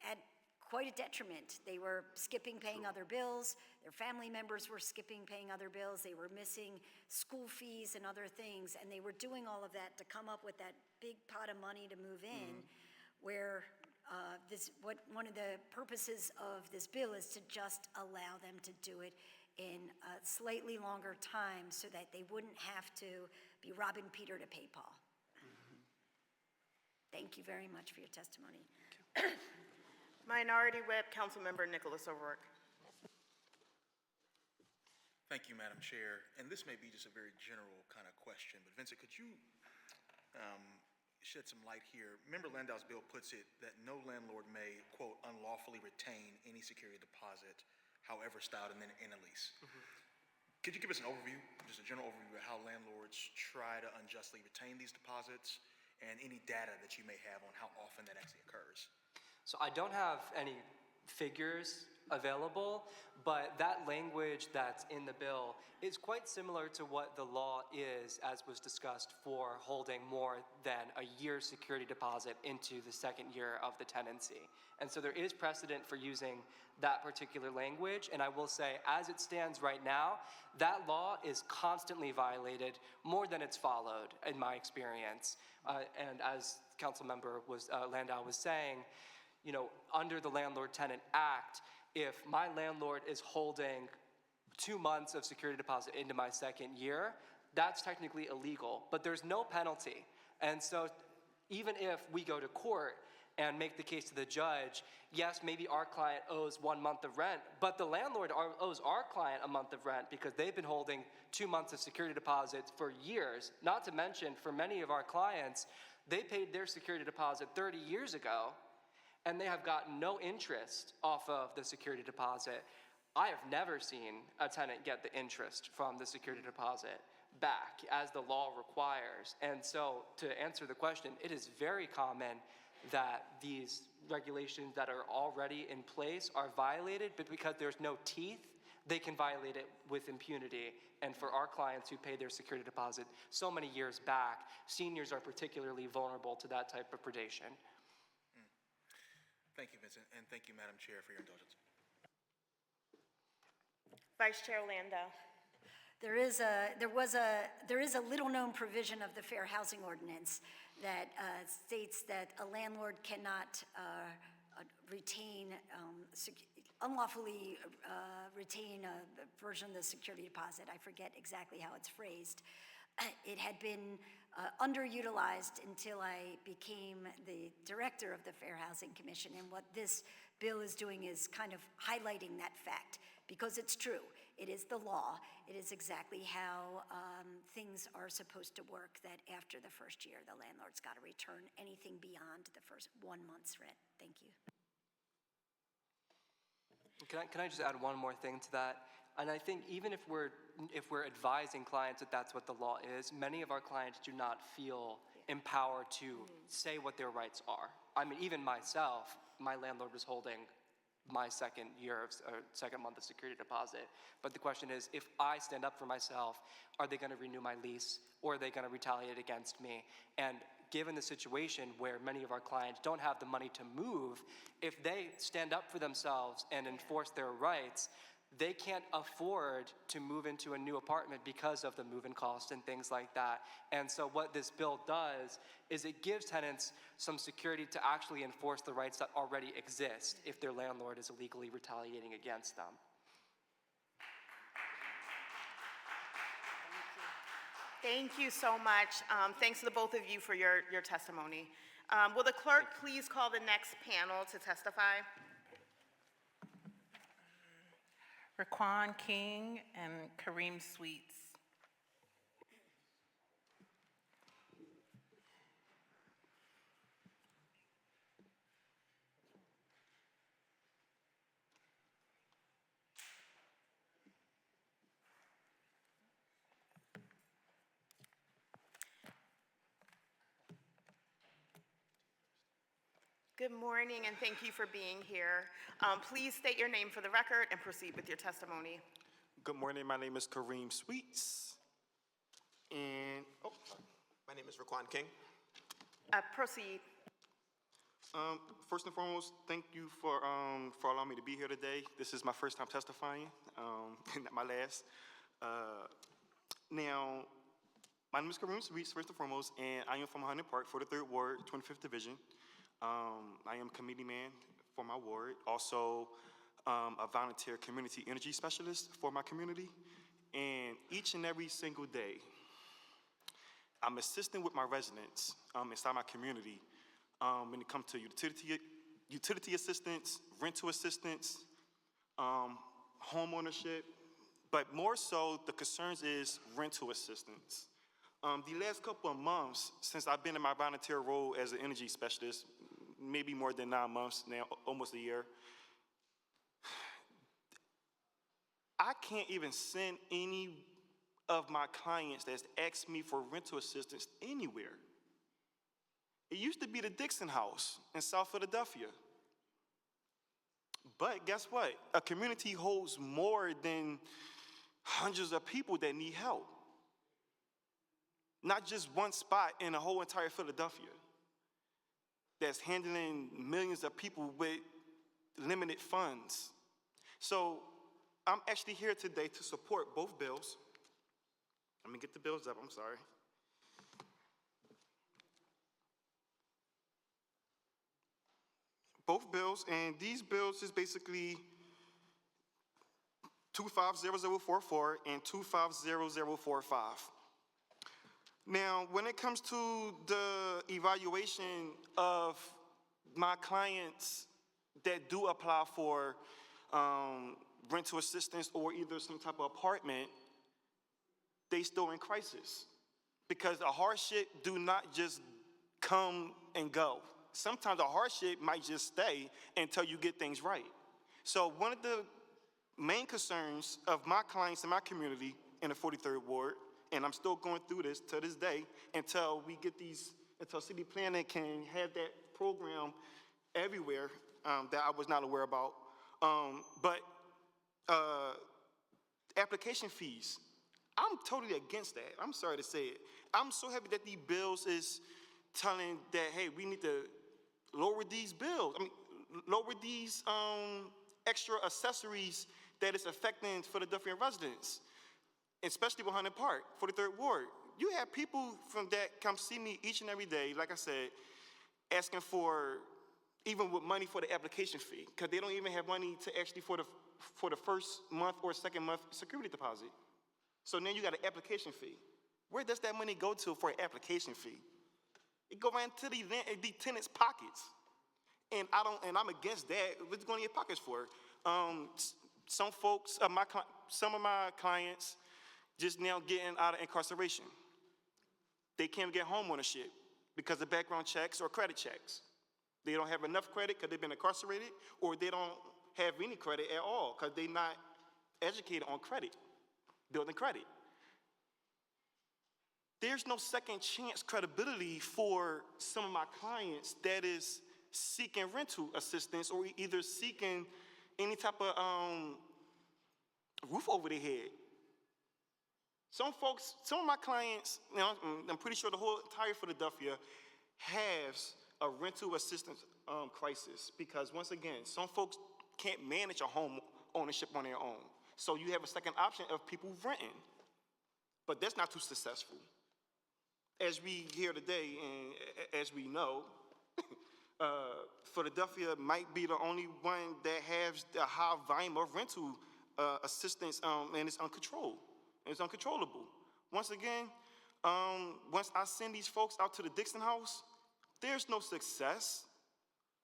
at quite a detriment. They were skipping paying other bills. Their family members were skipping paying other bills. They were missing school fees and other things, and they were doing all of that to come up with that big pot of money to move in, where one of the purposes of this bill is to just allow them to do it in a slightly longer time so that they wouldn't have to be robbing Peter to pay Paul. Thank you very much for your testimony. Minority Whip, Councilmember Nicholas O'Rourke. Thank you, Madam Chair. And this may be just a very general kind of question, but Vincent, could you shed some light here? Member Landau's bill puts it that no landlord may, quote, unlawfully retain any security deposit, however styled, and then in a lease. Could you give us an overview, just a general overview of how landlords try to unjustly retain these deposits and any data that you may have on how often that actually occurs? So I don't have any figures available, but that language that's in the bill is quite similar to what the law is, as was discussed, for holding more than a year's security deposit into the second year of the tenancy. And so there is precedent for using that particular language, and I will say, as it stands right now, that law is constantly violated more than it's followed, in my experience. And as Councilmember Landau was saying, you know, under the Landlord-Tenant Act, if my landlord is holding 2 months of security deposit into my second year, that's technically illegal, but there's no penalty. And so even if we go to court and make the case to the judge, yes, maybe our client owes 1 month of rent, but the landlord owes our client a month of rent because they've been holding 2 months of security deposits for years. Not to mention, for many of our clients, they paid their security deposit 30 years ago, and they have gotten no interest off of the security deposit. I have never seen a tenant get the interest from the security deposit back, as the law requires. And so, to answer the question, it is very common that these regulations that are already in place are violated, but because there's no teeth, they can violate it with impunity. And for our clients who pay their security deposit so many years back, seniors are particularly vulnerable to that type of predation. Thank you, Vincent, and thank you, Madam Chair, for your indulgence. Vice Chair Landau. There is a little-known provision of the Fair Housing Ordinance that states that a landlord cannot unlawfully retain a version of the security deposit. I forget exactly how it's phrased. It had been underutilized until I became the director of the Fair Housing Commission, and what this bill is doing is kind of highlighting that fact, because it's true. It is the law. It is exactly how things are supposed to work, that after the first year, the landlord's got to return anything beyond the first 1 month's rent. Thank you. Can I just add one more thing to that? And I think even if we're advising clients that that's what the law is, many of our clients do not feel empowered to say what their rights are. I mean, even myself, my landlord was holding my second month of security deposit. But the question is, if I stand up for myself, are they going to renew my lease, or are they going to retaliate against me? And given the situation where many of our clients don't have the money to move, if they stand up for themselves and enforce their rights, they can't afford to move into a new apartment because of the move-in cost and things like that. And so what this bill does is it gives tenants some security to actually enforce the rights that already exist if their landlord is illegally retaliating against them. Thank you so much. Thanks to the both of you for your testimony. Will the clerk please call the next panel to testify? Raquan King and Kareem Sweets. Good morning, and thank you for being here. Please state your name for the record and proceed with your testimony. Good morning, my name is Kareem Sweets. And, my name is Raquan King. Proceed. First and foremost, thank you for allowing me to be here today. This is my first time testifying, not my last. Now, my name is Kareem Sweets, first and foremost, and I am from Hunting Park, 43rd Ward, 25th Division. I am committee man for my ward, also a volunteer community energy specialist for my community. And each and every single day, I'm assisting with my residents inside my community when it comes to utility assistance, rental assistance, home ownership, but more so the concerns is rental assistance. The last couple of months, since I've been in my volunteer role as an energy specialist, maybe more than 9 months now, almost a year, I can't even send any of my clients that's asked me for rental assistance anywhere. It used to be the Dixon House in South Philadelphia. But guess what? A community holds more than hundreds of people that need help. Not just one spot in the whole entire Philadelphia that's handling millions of people with limited funds. So I'm actually here today to support both bills. Let me get the bills up, I'm sorry. Both bills, and these bills is basically 250044 and 250045. Now, when it comes to the evaluation of my clients that do apply for rental assistance or either some type of apartment, they still in crisis because a hardship do not just come and go. Sometimes a hardship might just stay until you get things right. So one of the main concerns of my clients in my community in the 43rd Ward, and I'm still going through this to this day until we get until city planning can have that program everywhere that I was not aware about. But application fees, I'm totally against that. I'm sorry to say it. I'm so happy that these bills is telling that, hey, we need to lower these bills. Lower these extra accessories that is affecting Philadelphia residents, especially with Hunting Park, 43rd Ward. You have people from that come see me each and every day, like I said, asking for, even with money for the application fee, because they don't even have money to actually for the first month or second month security deposit. So then you got an application fee. Where does that money go to for an application fee? It go right into the tenants' pockets. And I'm against that. What's going in your pockets for? Some folks, some of my clients just now getting out of incarceration. They can't get home ownership because of background checks or credit checks. They don't have enough credit because they've been incarcerated, or they don't have any credit at all because they're not educated on credit, building credit. There's no second chance credibility for some of my clients that is seeking rental assistance or either seeking any type of roof over their head. Some folks, some of my clients, I'm pretty sure the whole entire Philadelphia has a rental assistance crisis because once again, some folks can't manage a home ownership on their own. So you have a second option of people renting. But that's not too successful. As we hear today, and as we know, Philadelphia might be the only one that has a high volume of rental assistance, and it's uncontrolled. It's uncontrollable. Once again, once I send these folks out to the Dixon House, there's no success.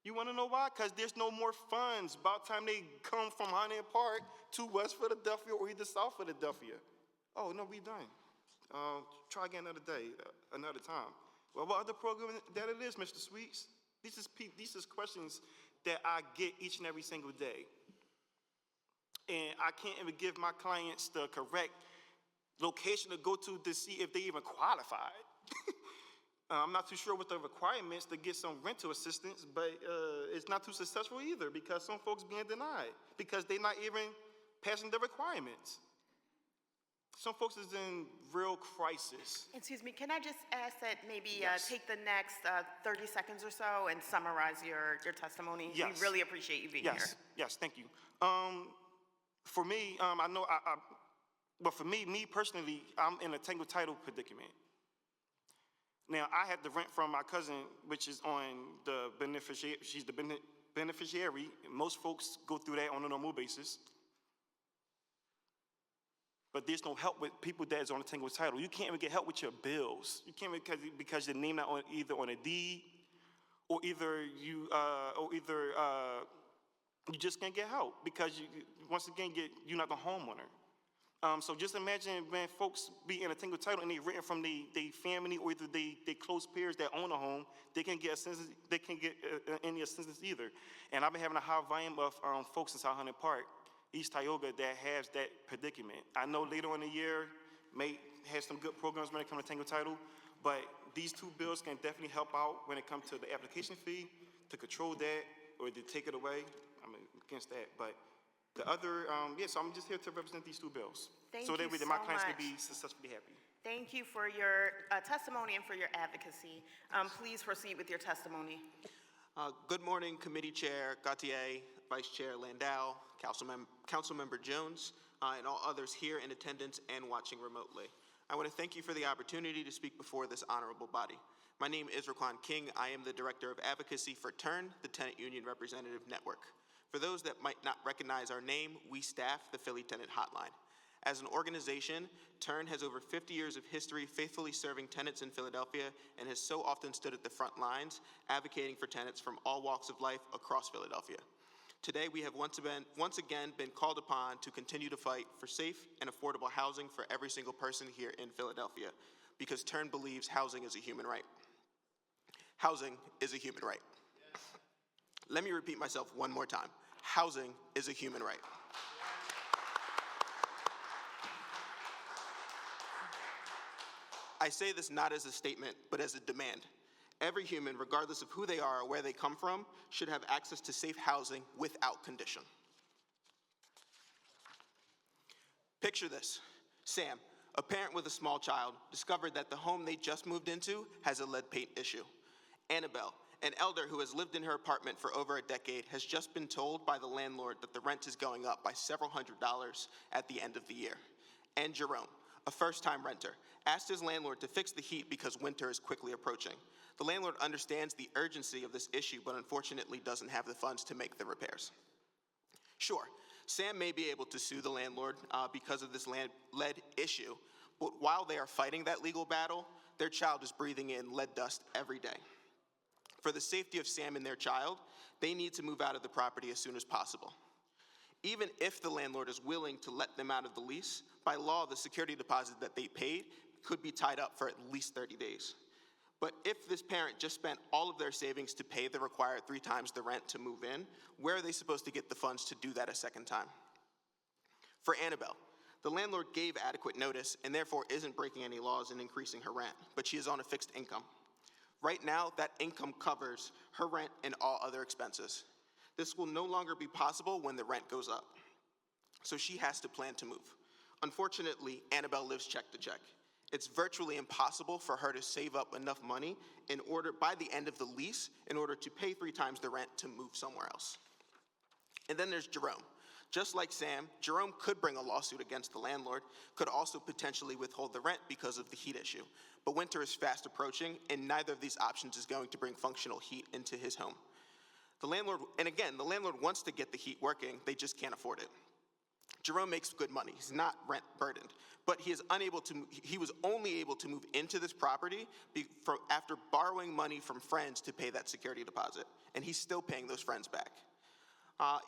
You want to know why? Because there's no more funds by the time they come from Highland Park to West Philadelphia or either South Philadelphia. Oh, no, we done. Try again another day, another time. Well, what other program that it is, Mr. Sweets? These is questions that I get each and every single day. And I can't even give my clients the correct location to go to see if they even qualified. I'm not too sure what the requirements to get some rental assistance, but it's not too successful either because some folks being denied because they're not even passing the requirements. Some folks is in real crisis. Excuse me, can I just ask that maybe Yes. take the next 30 seconds or so and summarize your testimony? Yes. We really appreciate you being here. Yes, thank you. For me, I know but for me personally, I'm in a tangled title predicament. Now, I had to rent from my cousin, which is on the beneficiary. She's the beneficiary. Most folks go through that on a normal basis. But there's no help with people that is on a tangled title. You can't even get help with your bills. You can't because your name not on either on a deed, or either you just can't get help because once again you're not the homeowner. So just imagine when folks be in a tangled title and they written from the family or either they close peers that own a home, they can't get assistance. They can't get any assistance either. And I've been having a high volume of folks in South Highland Park, East Tioga, that has that predicament. I know later in the year may have some good programs when it comes to tangled title, but these two bills can definitely help out when it comes to the application fee, to control that, or to take it away. I'm against that, but the other, so I'm just here to represent these two bills. Thank so you that way so my clients can much. be successfully happy. Thank you for your testimony and for your advocacy. Please proceed with your testimony. Good morning, Committee Chair Gautier, Vice Chair Landau, Councilmember Jones, and all others here in attendance and watching remotely. I want to thank you for the opportunity to speak before this honorable body. My name is Raquan King. I am the Director of Advocacy for TURN, the Tenant Union Representative Network. For those that might not recognize our name, we staff the Philly Tenant Hotline. As an organization, TURN has over 50 years of history faithfully serving tenants in Philadelphia and has so often stood at the front lines, advocating for tenants from all walks of life across Philadelphia. Today, we have once again been called upon to continue to fight for safe and affordable housing for every single person here in Philadelphia, because TURN believes housing is a human right. Housing is a human right. Let me repeat myself one more time. Housing is a human right. I say this not as a statement, but as a demand. Every human, regardless of who they are or where they come from, should have access to safe housing without condition. Picture this. Sam, a parent with a small child, discovered that the home they just moved into has a lead paint issue. Annabelle, an elder who has lived in her apartment for over a decade, has just been told by the landlord that the rent is going up by several $100s at the end of the year. And Jerome, a first-time renter, asked his landlord to fix the heat because winter is quickly approaching. The landlord understands the urgency of this issue, but unfortunately doesn't have the funds to make the repairs. Sure, Sam may be able to sue the landlord because of this lead issue, but while they are fighting that legal battle, their child is breathing in lead dust every day. For the safety of Sam and their child, they need to move out of the property as soon as possible. Even if the landlord is willing to let them out of the lease, by law, the security deposit that they paid could be tied up for at least 30 days. But if this parent just spent all of their savings to pay the required 3 times the rent to move in, where are they supposed to get the funds to do that a second time? For Annabelle, the landlord gave adequate notice and therefore isn't breaking any laws and increasing her rent, but she is on a fixed income. Right now, that income covers her rent and all other expenses. This will no longer be possible when the rent goes up. So she has to plan to move. Unfortunately, Annabelle lives check to check. It's virtually impossible for her to save up enough money by the end of the lease in order to pay 3 times the rent to move somewhere else. And then there's Jerome. Just like Sam, Jerome could bring a lawsuit against the landlord, could also potentially withhold the rent because of the heat issue. But winter is fast approaching, and neither of these options is going to bring functional heat into his home. The landlord wants to get the heat working, they just can't afford it. Jerome makes good money, he's not rent burdened, but he was only able to move into this property after borrowing money from friends to pay that security deposit, and he's still paying those friends back.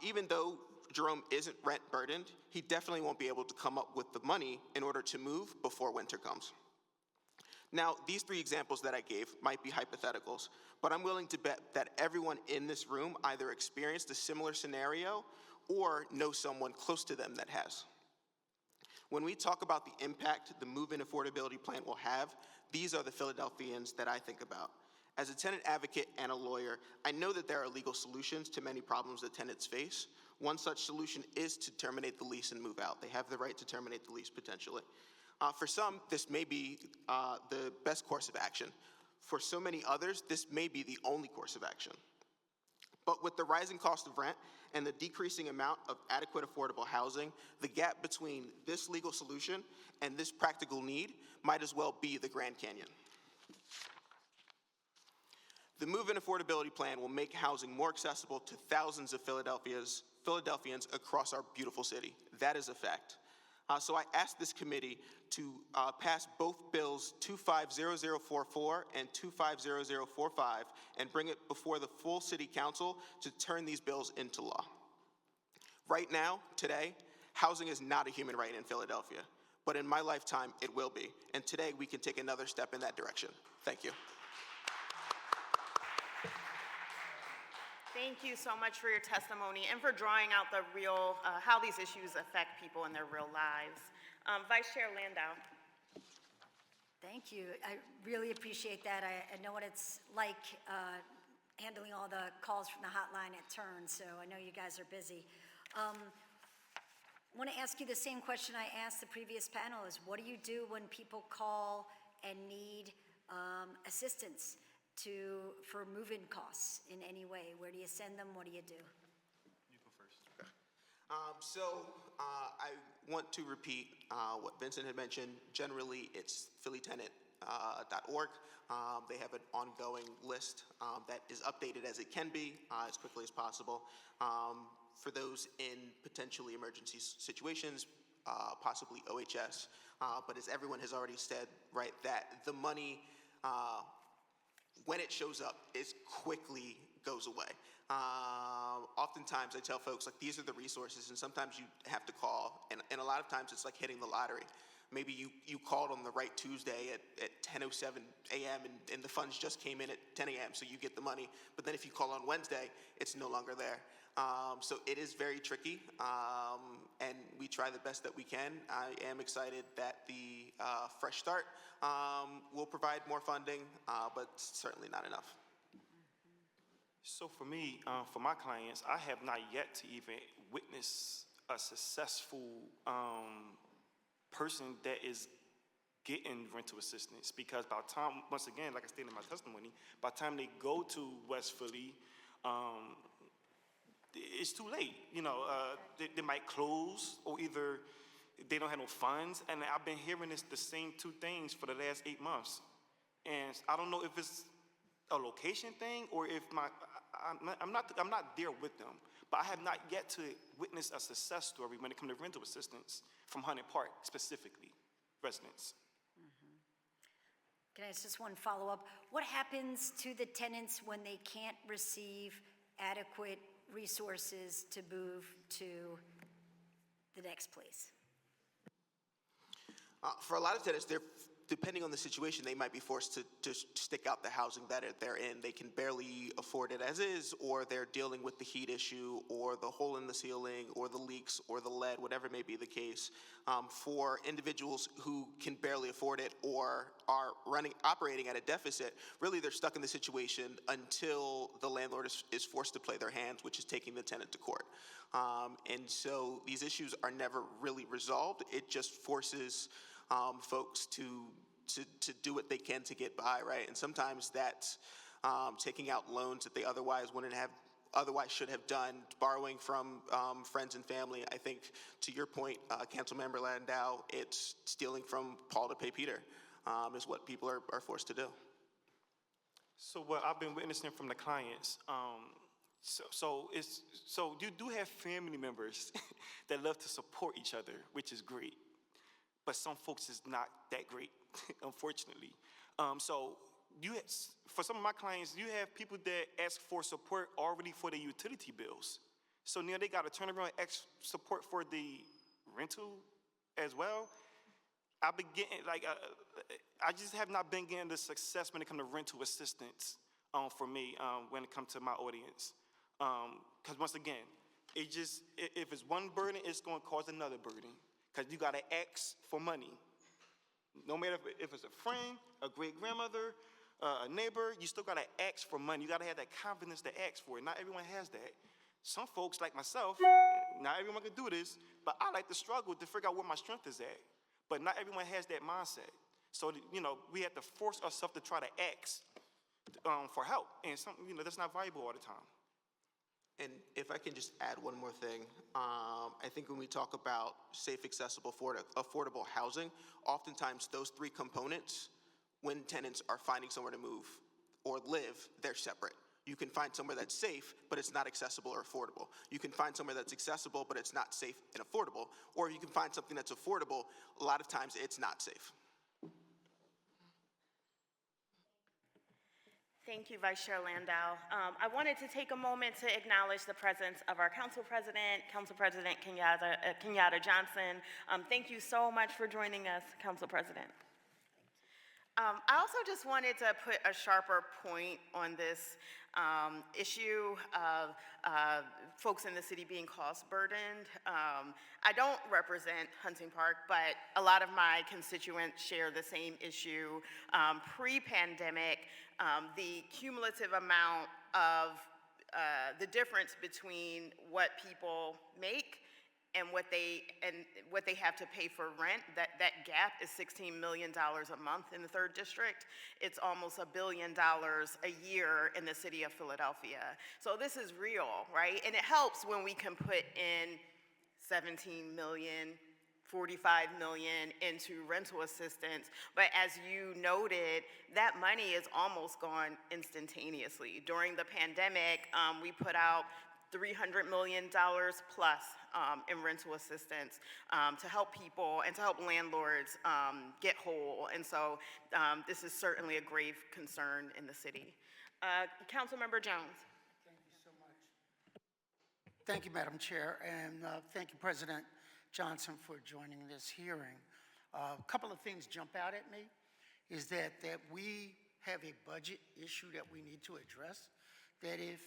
Even though Jerome isn't rent burdened, he definitely won't be able to come up with the money in order to move before winter comes. Now, these 3 examples that I gave might be hypotheticals, but I'm willing to bet that everyone in this room either experienced a similar scenario or know someone close to them that has. When we talk about the impact the move-in affordability plan will have, these are the Philadelphians that I think about. As a tenant advocate and a lawyer, I know that there are legal solutions to many problems that tenants face. One such solution is to terminate the lease and move out. They have the right to terminate the lease potentially. For some, this may be the best course of action. For so many others, this may be the only course of action. But with the rising cost of rent and the decreasing amount of adequate affordable housing, the gap between this legal solution and this practical need might as well be the Grand Canyon. The move-in affordability plan will make housing more accessible to thousands of Philadelphians across our beautiful city. That is a fact. So I asked this committee to pass both bills 250044 and 250045 and bring it before the full city council to turn these bills into law. Right now, today, housing is not a human right in Philadelphia, but in my lifetime, it will be. And today, we can take another step in that direction. Thank you. Thank you so much for your testimony and for drawing out the real, how these issues affect people in their real lives. Vice Chair Landau. Thank you. I really appreciate that. I know what it's like handling all the calls from the hotline at turn, so I know you guys are busy. I want to ask you the same question I asked the previous panel is what do you do when people call and need assistance for move-in costs in any way? Where do you send them? What do you do? You go first. Okay. I want to repeat what Vincent had mentioned. Generally, it's phillytenant.org. They have an ongoing list that is updated as it can be as quickly as possible. For those in potentially emergency situations, possibly OHS. But as everyone has already said, right, that the money, when it shows up, it quickly goes away. Oftentimes I tell folks, like, these are the resources, and sometimes you have to call, and a lot of times it's like hitting the lottery. Maybe you called on the right Tuesday at 10:07 a.m. and the funds just came in at 10 a.m., so you get the money. But then if you call on Wednesday, it's no longer there. So it is very tricky, and we try the best that we can. I am excited that the Fresh Start will provide more funding, but certainly not enough. So for me, for my clients, I have not yet to even witness a successful person that is getting rental assistance, because by the time, once again, like I stated in my testimony, by the time they go to West Philly, it's too late. You know, they might close, or either they don't have no funds. And I've been hearing the same 2 things for the last 8 months. And I don't know if it's a location thing or if I'm not there with them. But I have not yet to witness a success story when it comes to rental assistance from Hunting Park, specifically, residents. Can I ask just one follow-up? What happens to the tenants when they can't receive adequate resources to move to the next place? For a lot of tenants, depending on the situation, they might be forced to stick out the housing that they're in. They can barely afford it as is, or they're dealing with the heat issue, or the hole in the ceiling, or the leaks, or the lead, whatever may be the case. For individuals who can barely afford it or are operating at a deficit, really they're stuck in the situation until the landlord is forced to play their hands, which is taking the tenant to court. And so these issues are never really resolved. It just forces folks to do what they can to get by, right? And sometimes that's taking out loans that they otherwise wouldn't have otherwise should have done, borrowing from friends and family. I think, to your point, Councilmember Landau, it's stealing from Paul to pay Peter, is what people are forced to do. So what I've been witnessing from the clients, so you do have family members that love to support each other, which is great. But some folks is not that great, unfortunately. So for some of my clients, you have people that ask for support already for their utility bills. So now they got to turn around and ask support for the rental as well. I've been getting, I just have not been getting the success when it comes to rental assistance for me when it comes to my audience. Because once again, if it's one burden, it's going to cause another burden. Because you got to ask for money. No matter if it's a friend, a great-grandmother, a neighbor, you still got to ask for money. You got to have that confidence to ask for it. Not everyone has that. Some folks, like myself, not everyone can do this, but I like to struggle to figure out where my strength is at. But not everyone has that mindset. So, we have to force ourselves to try to ask for help. And that's not viable all the time. And if I can just add one more thing, I think when we talk about safe, accessible, affordable housing, oftentimes those three components, when tenants are finding somewhere to move or live, they're separate. You can find somewhere that's safe, but it's not accessible or affordable. You can find somewhere that's accessible, but it's not safe and affordable. Or you can find something that's affordable, a lot of times it's not safe. Thank you, Vice Chair Landau. I wanted to take a moment to acknowledge the presence of our Council President Kenyatta Johnson. Thank you so much for joining us, Council President. I also just wanted to put a sharper point on this issue of folks in the city being cost burdened. I don't represent Hunting Park, but a lot of my constituents share the same issue. Pre-pandemic, the cumulative amount of the difference between what people make and what they have to pay for rent, that gap is $16 million a month in the 3rd District. It's almost $1 billion a year in the city of Philadelphia. So this is real, right? And it helps when we can put in $17 million, $45 million into rental assistance. But as you noted, that money is almost gone instantaneously. During the pandemic, we put out $300 million plus in rental assistance to help people and to help landlords get whole. And so this is certainly a grave concern in the city. Councilmember Jones. Thank you so much. Thank you, Madam Chair, and thank you, President Johnson, for joining this hearing. A couple of things jump out at me is that we have a budget issue that we need to address, that if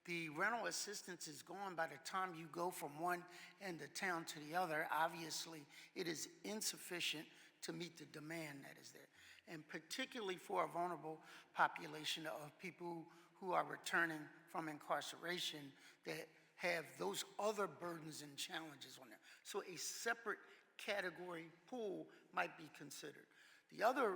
the rental assistance is gone by the time you go from one end of town to the other, obviously it is insufficient to meet the demand that is there. And particularly for a vulnerable population of people who are returning from incarceration that have those other burdens and challenges on them. So a separate category pool might be considered. The other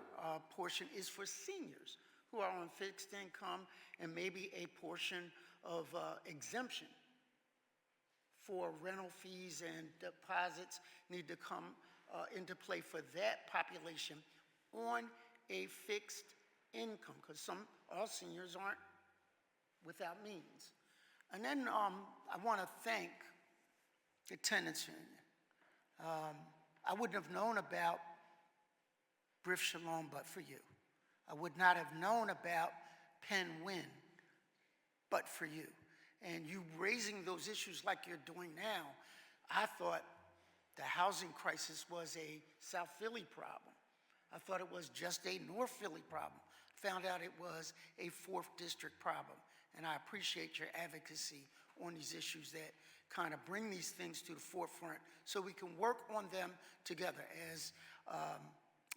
portion is for seniors who are on fixed income, and maybe a portion of exemption for rental fees and deposits need to come into play for that population on a fixed income, because all seniors aren't without means. And then I want to thank the tenants union. I wouldn't have known about Brif Shalom but for you. I would not have known about Penn Win but for you. And you raising those issues like you're doing now, I thought the housing crisis was a South Philly problem. I thought it was just a North Philly problem. Found out it was a 4th District problem. And I appreciate your advocacy on these issues that kind of bring these things to the forefront so we can work on them together. As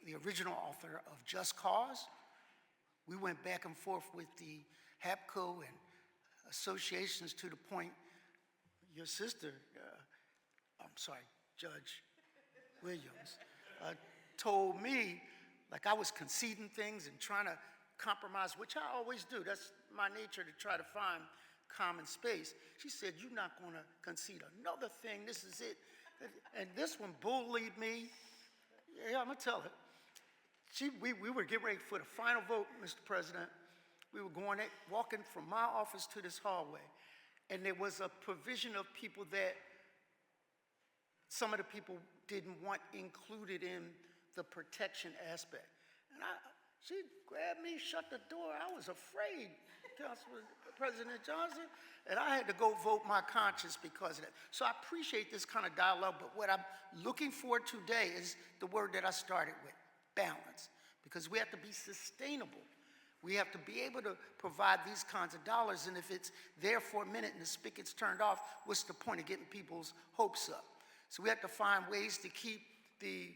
the original author of Just Cause, we went back and forth with the Hapco and associations to the point your sister, Judge Williams, told me like I was conceding things and trying to compromise, which I always do. That's my nature, to try to find common space. She said, "You're not going to concede another thing. This is it." And this one bullied me. Yeah, I'm going to tell her. We were getting ready for the final vote, Mr. President. We were walking from my office to this hallway, and there was a provision of people that some of the people didn't want included in the protection aspect. And she grabbed me, shut the door. I was afraid, Councilman President Johnson, and I had to go vote my conscience because of that. So I appreciate this kind of dialogue, but what I'm looking for today is the word that I started with, balance, because we have to be sustainable. We have to be able to provide these kinds of dollars, and if it's there for a minute and the spigot's turned off, what's the point of getting people's hopes up? So we have to find ways to keep the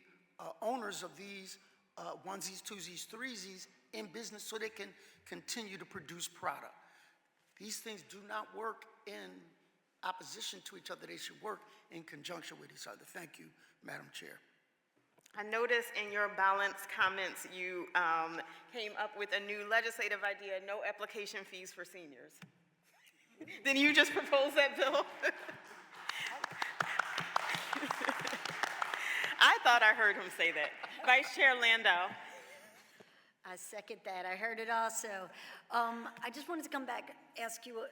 owners of these onesies, twosies, threesies in business so they can continue to produce product. These things do not work in opposition to each other. They should work in conjunction with each other. Thank you, Madam Chair. I noticed in your balanced comments, you came up with a new legislative idea, no application fees for seniors. Didn't you just propose that bill? I thought I heard him say that. Vice Chair Landau. I second that. I heard it also. I just wanted to come back, ask you,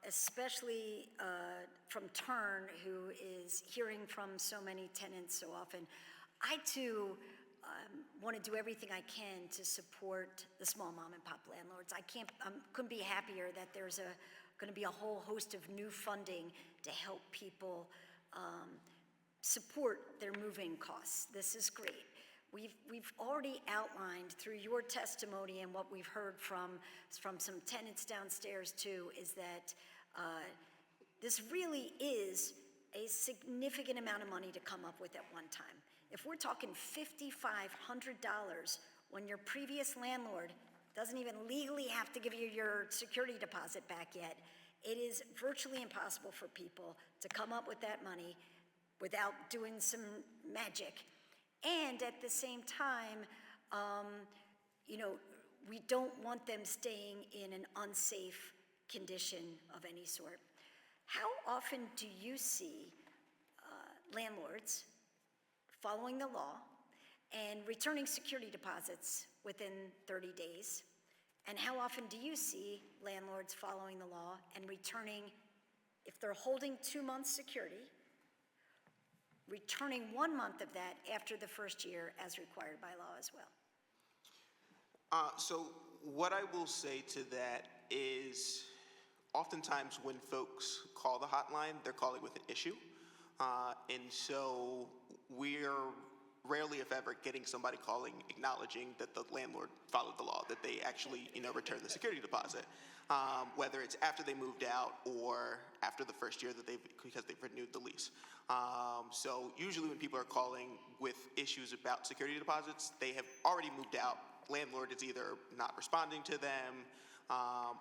especially from Turn, who is hearing from so many tenants so often. I too want to do everything I can to support the small mom and pop landlords. I couldn't be happier that there's going to be a whole host of new funding to help people support their moving costs. This is great. We've already outlined through your testimony and what we've heard from some tenants downstairs too, is that this really is a significant amount of money to come up with at one time. If we're talking $5,500 when your previous landlord doesn't even legally have to give you your security deposit back yet, it is virtually impossible for people to come up with that money without doing some magic. And at the same time, we don't want them staying in an unsafe condition of any sort. How often do you see landlords following the law and returning security deposits within 30 days? And how often do you see landlords following the law and returning, if they're holding 2 months security, returning 1 month of that after the first year as required by law as well? So what I will say to that is oftentimes when folks call the hotline, they're calling with an issue. And so we're rarely, if ever, getting somebody calling acknowledging that the landlord followed the law, that they actually, returned the security deposit, whether it's after they moved out or after the first year because they've renewed the lease. So usually when people are calling with issues about security deposits, they have already moved out. Landlord is either not responding to them,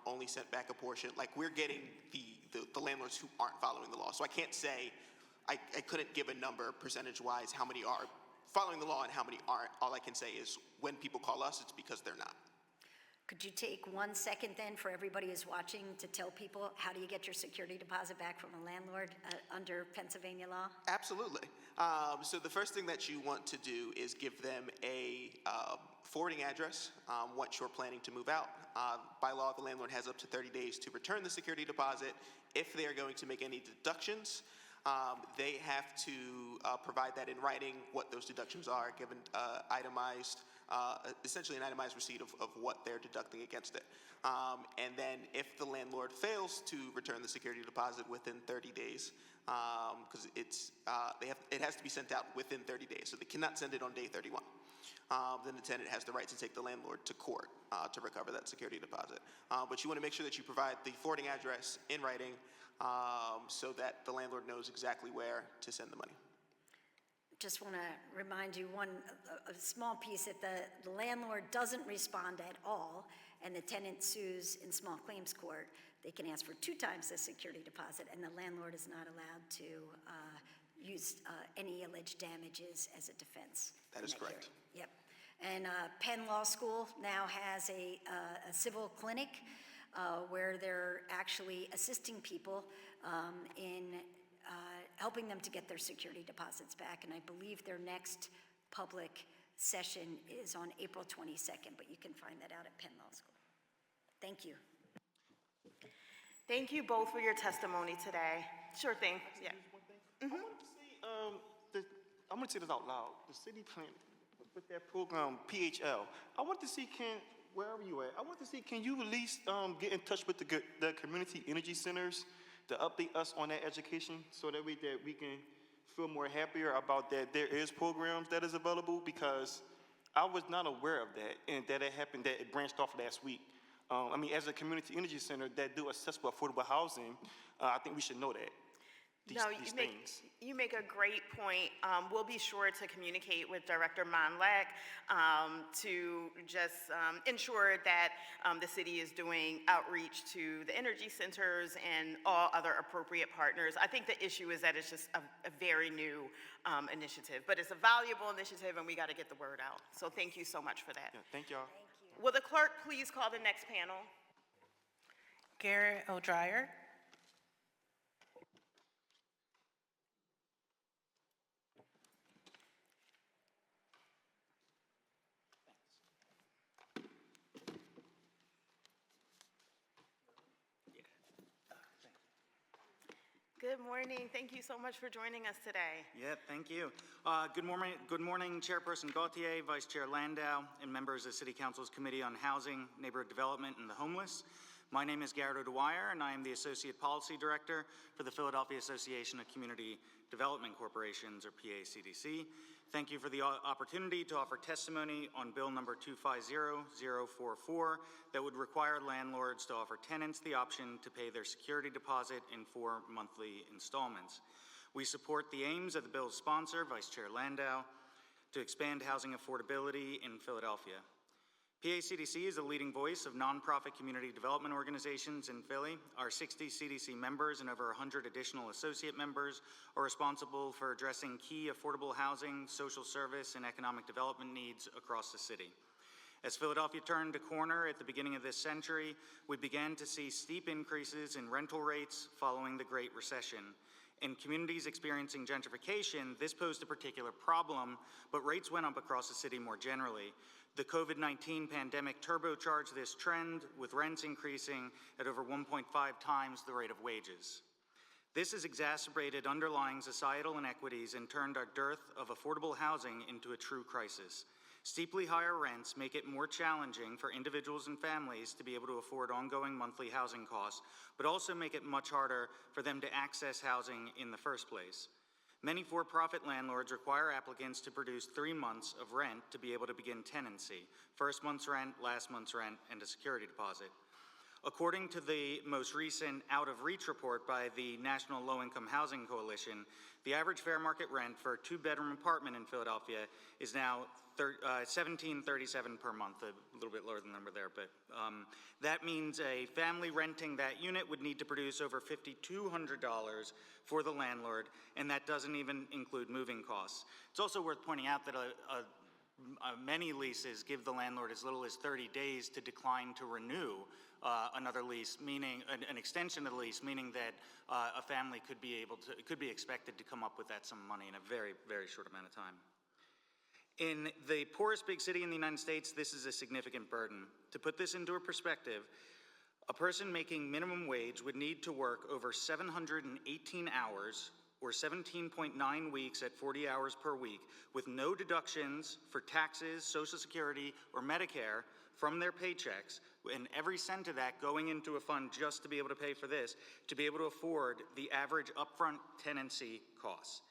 only sent back a portion. Like, we're getting the landlords who aren't following the law. So I can't say, I couldn't give a number percentage-wise how many are following the law and how many aren't. All I can say is when people call us, it's because they're not. Could you take 1 second then for everybody who's watching to tell people how do you get your security deposit back from a landlord under Pennsylvania law? Absolutely. So the first thing that you want to do is give them a forwarding address once you're planning to move out. By law, the landlord has up to 30 days to return the security deposit. If they are going to make any deductions, they have to provide that in writing, what those deductions are, given essentially an itemized receipt of what they're deducting against it. And then if the landlord fails to return the security deposit within 30 days, because it has to be sent out within 30 days, so they cannot send it on day 31. Then the tenant has the right to take the landlord to court to recover that security deposit. But you want to make sure that you provide the forwarding address in writing so that the landlord knows exactly where to send the money. Just want to remind you a small piece, if the landlord doesn't respond at all and the tenant sues in small claims court, they can ask for 2 times the security deposit, and the landlord is not allowed to use any alleged damages as a defense. That is correct. Yep. And Penn Law School now has a civil clinic where they're actually assisting people in helping them to get their security deposits back. And I believe their next public session is on April 22nd, but you can find that out at Penn Law School. Thank you. Thank you both for your testimony today. Sure thing. Yeah. I want to say, I'm going to say this out loud. The city plan with that program, PHL. I want to see, wherever you at, I want to see, can you at least get in touch with the community energy centers to update us on that education so that we can feel more happier about that there is programs that is available, because I was not aware of that, and that it happened, that it branched off last week. I mean, as a community energy center that do accessible affordable housing, I think we should know that. These things. You make a great point. We'll be sure to communicate with Director Monlek to just ensure that the city is doing outreach to the energy centers and all other appropriate partners. I think the issue is that it's just a very new initiative, but it's a valuable initiative and we got to get the word out. So thank you so much for that. Yeah, thank y'all. Will the clerk please call the next panel? Garrett O'Dryer. Good morning. Thank you so much for joining us today. Yeah, thank you. Good morning, Chairperson Gauthier, Vice Chair Landau, and members of City Council's Committee on Housing, Neighborhood Development, and the Homeless. My name is Garrett O'Dwyer, and I am the Associate Policy Director for the Philadelphia Association of Community Development Corporations, or PACDC. Thank you for the opportunity to offer testimony on Bill number 250044 that would require landlords to offer tenants the option to pay their security deposit in 4 monthly installments. We support the aims of the bill's sponsor, Vice Chair Landau, to expand housing affordability in Philadelphia. PACDC is a leading voice of nonprofit community development organizations in Philly. Our 60 CDC members and over 100 additional associate members are responsible for addressing key affordable housing, social service, and economic development needs across the city. As Philadelphia turned a corner at the beginning of this century, we began to see steep increases in rental rates following the Great Recession. In communities experiencing gentrification, this posed a particular problem, but rates went up across the city more generally. The COVID-19 pandemic turbocharged this trend, with rents increasing at over 1.5 times the rate of wages. This has exacerbated underlying societal inequities and turned our dearth of affordable housing into a true crisis. Steeply higher rents make it more challenging for individuals and families to be able to afford ongoing monthly housing costs, but also make it much harder for them to access housing in the first place. Many for-profit landlords require applicants to produce 3 months of rent to be able to begin tenancy: first month's rent, last month's rent, and a security deposit. According to the most recent Out-of-Reach report by the National Low-Income Housing Coalition, the average fair market rent for a 2-bedroom apartment in Philadelphia is now $1,737 per month, a little bit lower than the number there, but that means a family renting that unit would need to produce over $5,200 for the landlord, and that doesn't even include moving costs. It's also worth pointing out that many leases give the landlord as little as 30 days to decline to renew another lease, meaning an extension of the lease, meaning that a family could be expected to come up with that sum of money in a very, very short amount of time. In the poorest big city in the United States, this is a significant burden. To put this into a perspective, a person making minimum wage would need to work over 718 hours, or 17.9 weeks at 40 hours per week, with no deductions for taxes, Social Security, or Medicare from their paychecks, and every cent of that going into a fund just to be able to pay for this, to be able to afford the average upfront tenancy costs.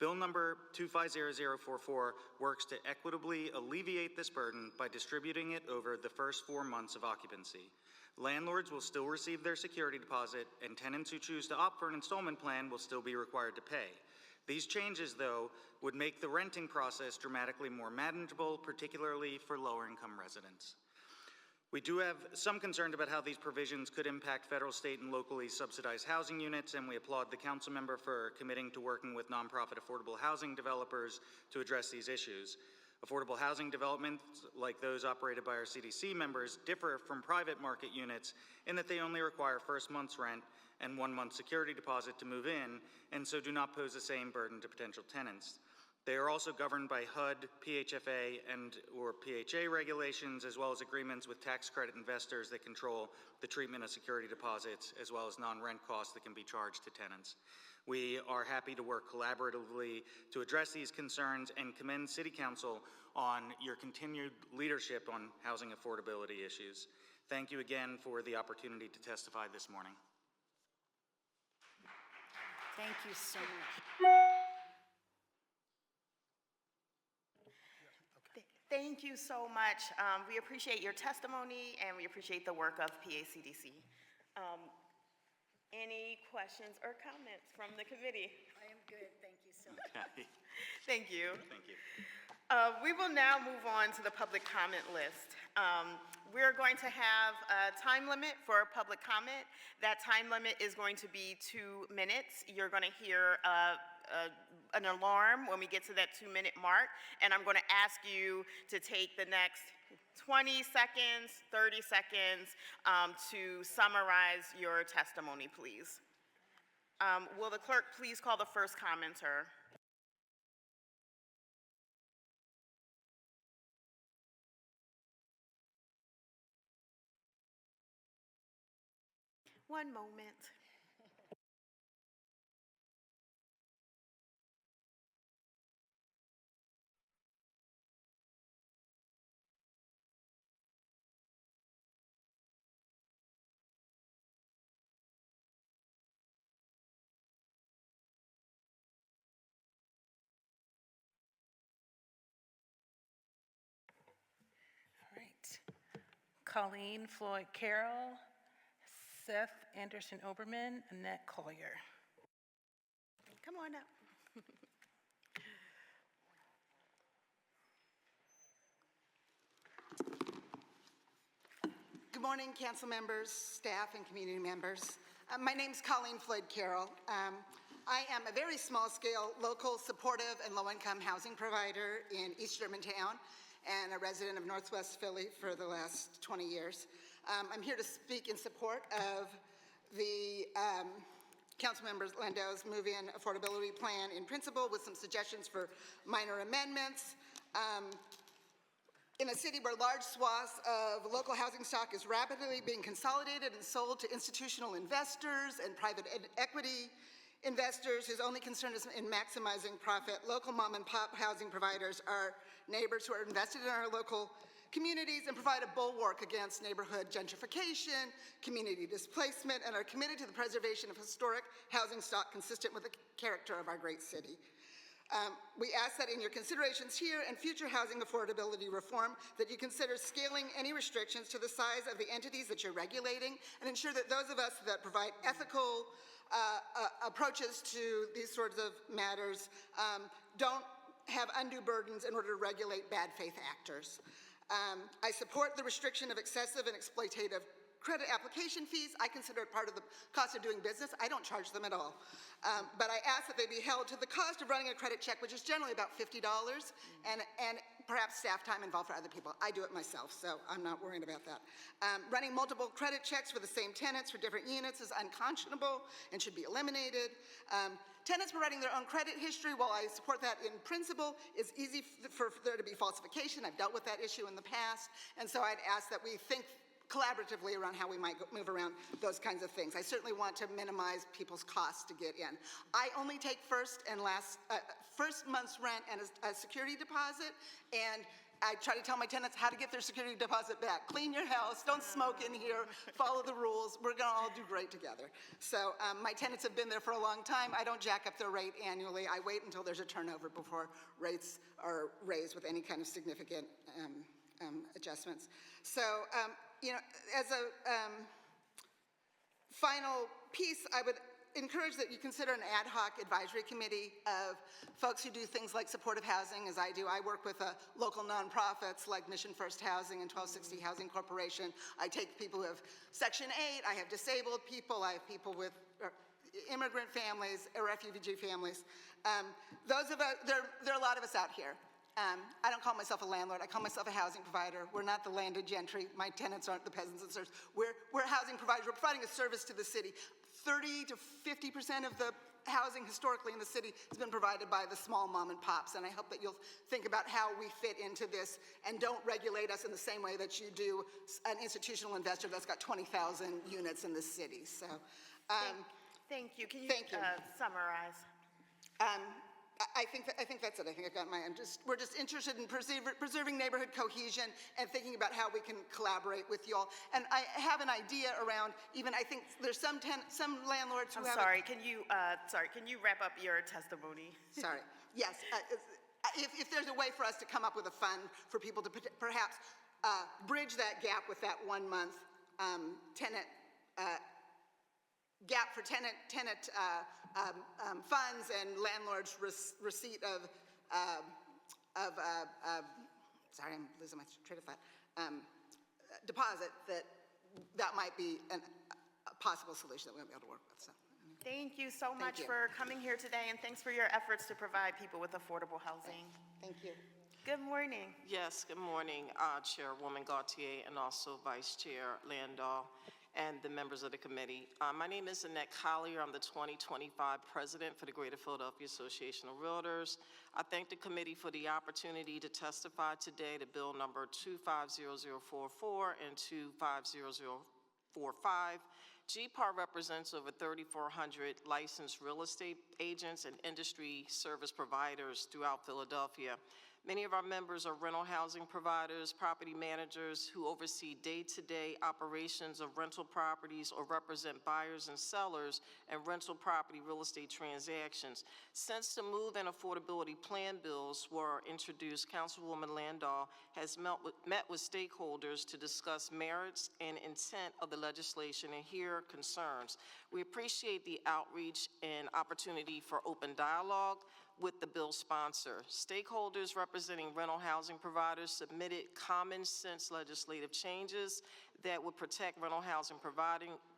Bill number 250044 works to equitably alleviate this burden by distributing it over the first 4 months of occupancy. Landlords will still receive their security deposit, and tenants who choose to opt for an installment plan will still be required to pay. These changes, though, would make the renting process dramatically more manageable, particularly for lower-income residents. We do have some concern about how these provisions could impact federal, state, and locally subsidized housing units, and we applaud the council member for committing to working with nonprofit affordable housing developers to address these issues. Affordable housing developments, like those operated by our CDC members, differ from private market units in that they only require first month's rent and 1 month security deposit to move in, and so do not pose the same burden to potential tenants. They are also governed by HUD, PHFA, and/or PHA regulations, as well as agreements with tax credit investors that control the treatment of security deposits, as well as non-rent costs that can be charged to tenants. We are happy to work collaboratively to address these concerns and commend City Council on your continued leadership on housing affordability issues. Thank you again for the opportunity to testify this morning. Thank you so much. Thank you so much. We appreciate your testimony and we appreciate the work of PACDC. Any questions or comments from the committee? I am good, thank you so much. Thank you. Thank you. We will now move on to the public comment list. We're going to have a time limit for public comment. That time limit is going to be 2 minutes. You're going to hear an alarm when we get to that 2-minute mark, and I'm going to ask you to take the next 20 seconds, 30 seconds to summarize your testimony, please. Will the clerk please call the first commenter? One moment. All right. Colleen Floyd Carroll, Seth Anderson Oberman, Annette Collier. Come on up. Good morning, council members, staff, and community members. My name's Colleen Floyd Carroll. I am a very small-scale, local, supportive, and low-income housing provider in East Germantown and a resident of Northwest Philly for the last 20 years. I'm here to speak in support of the Councilmember Landau's move-in affordability plan in principle with some suggestions for minor amendments. In a city where large swaths of local housing stock is rapidly being consolidated and sold to institutional investors and private equity investors whose only concern is in maximizing profit, local mom and pop housing providers are neighbors who are invested in our local communities and provide a bulwark against neighborhood gentrification, community displacement, and are committed to the preservation of historic housing stock consistent with the character of our great city. We ask that in your considerations here and future housing affordability reform that you consider scaling any restrictions to the size of the entities that you're regulating and ensure that those of us that provide ethical approaches to these sorts of matters don't have undue burdens in order to regulate bad faith actors. I support the restriction of excessive and exploitative credit application fees. I consider it part of the cost of doing business. I don't charge them at all. But I ask that they be held to the cost of running a credit check, which is generally about $50, and perhaps staff time involved for other people. I do it myself, so I'm not worried about that. Running multiple credit checks for the same tenants for different units is unconscionable and should be eliminated. Tenants providing their own credit history, while I support that in principle, is easy for there to be falsification. I've dealt with that issue in the past, and so I'd ask that we think collaboratively around how we might move around those kinds of things. I certainly want to minimize people's costs to get in. I only take first month's rent and a security deposit, and I try to tell my tenants how to get their security deposit back. Clean your house, don't smoke in here, follow the rules. We're gonna all do great together. So my tenants have been there for a long time. I don't jack up their rate annually. I wait until there's a turnover before rates are raised with any kind of significant adjustments. So, you know, as a final piece, I would encourage that you consider an ad hoc advisory committee of folks who do things like supportive housing, as I do. I work with local nonprofits like Mission First Housing and 1260 Housing Corporation. I take people who have Section 8, I have disabled people, I have people with immigrant families, refugee families. There are a lot of us out here. I don't call myself a landlord, I call myself a housing provider. We're not the landed gentry. My tenants aren't the peasants and serfs. We're housing providers. We're providing a service to the city. 30 to 50% of the housing historically in the city has been provided by the small mom and pops, and I hope that you'll think about how we fit into this and don't regulate us in the same way that you do an institutional investor that's got 20,000 units in the city. So, Thank you. Can you, Thank you. Summarize? I think that's it. I think I've got we're just interested in preserving neighborhood cohesion and thinking about how we can collaborate with you all. And I have an idea around even, I think there's some landlords who I'm have. sorry. Can you wrap up your testimony? Sorry. Yes. If there's a way for us to come up with a fund for people to perhaps bridge that gap with that 1 month tenant gap for tenant funds and landlords' receipt of sorry, I'm losing my train of thought, deposit, that might be a possible solution that we might be able to work with. So. Thank you so much you. for coming here today, and thanks for your efforts to provide people with affordable housing. Thank you. Good morning. Yes, good morning, Chairwoman Gautier and also Vice Chair Landau and the members of the committee. My name is Annette Collier. I'm the 2025 President for the Greater Philadelphia Association of Realtors. I thank the committee for the opportunity to testify today to Bill number 250044 and 250045. GPAR represents over 3,400 licensed real estate agents and industry service providers throughout Philadelphia. Many of our members are rental housing providers, property managers who oversee day-to-day operations of rental properties or represent buyers and sellers in rental property real estate transactions. Since the move and affordability plan bills were introduced, Councilwoman Landau has met with stakeholders to discuss merits and intent of the legislation and hear concerns. We appreciate the outreach and opportunity for open dialogue with the bill sponsor. Stakeholders representing rental housing providers submitted common sense legislative changes that would protect rental housing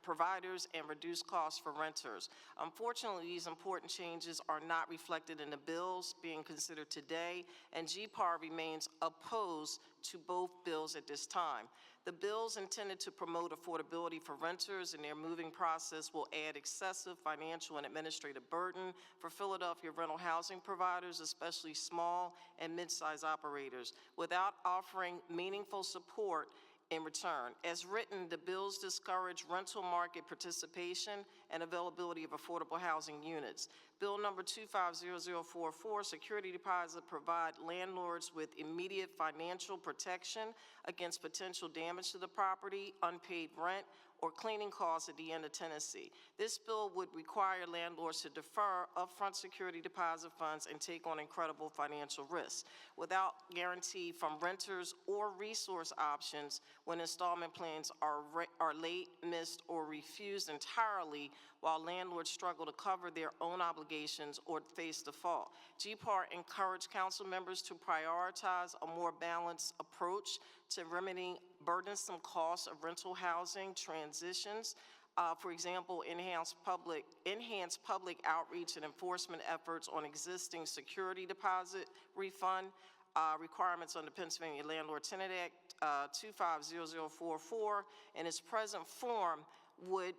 providers and reduce costs for renters. Unfortunately, these important changes are not reflected in the bills being considered today, and GPAR remains opposed to both bills at this time. The bills intended to promote affordability for renters and their moving process will add excessive financial and administrative burden for Philadelphia rental housing providers, especially small and mid-sized operators, without offering meaningful support in return. As written, the bills discourage rental market participation and availability of affordable housing units. Bill number 250044, security deposit, provide landlords with immediate financial protection against potential damage to the property, unpaid rent, or cleaning costs at the end of tenancy. This bill would require landlords to defer upfront security deposit funds and take on incredible financial risks without guarantee from renters or resource options when installment plans are late, missed, or refused entirely, while landlords struggle to cover their own obligations or face default. GPAR encouraged council members to prioritize a more balanced approach to remedying burdensome costs of rental housing transitions. For example, enhanced public outreach and enforcement efforts on existing security deposit refund requirements under Pennsylvania Landlord-Tenant Act 250044 in its present form would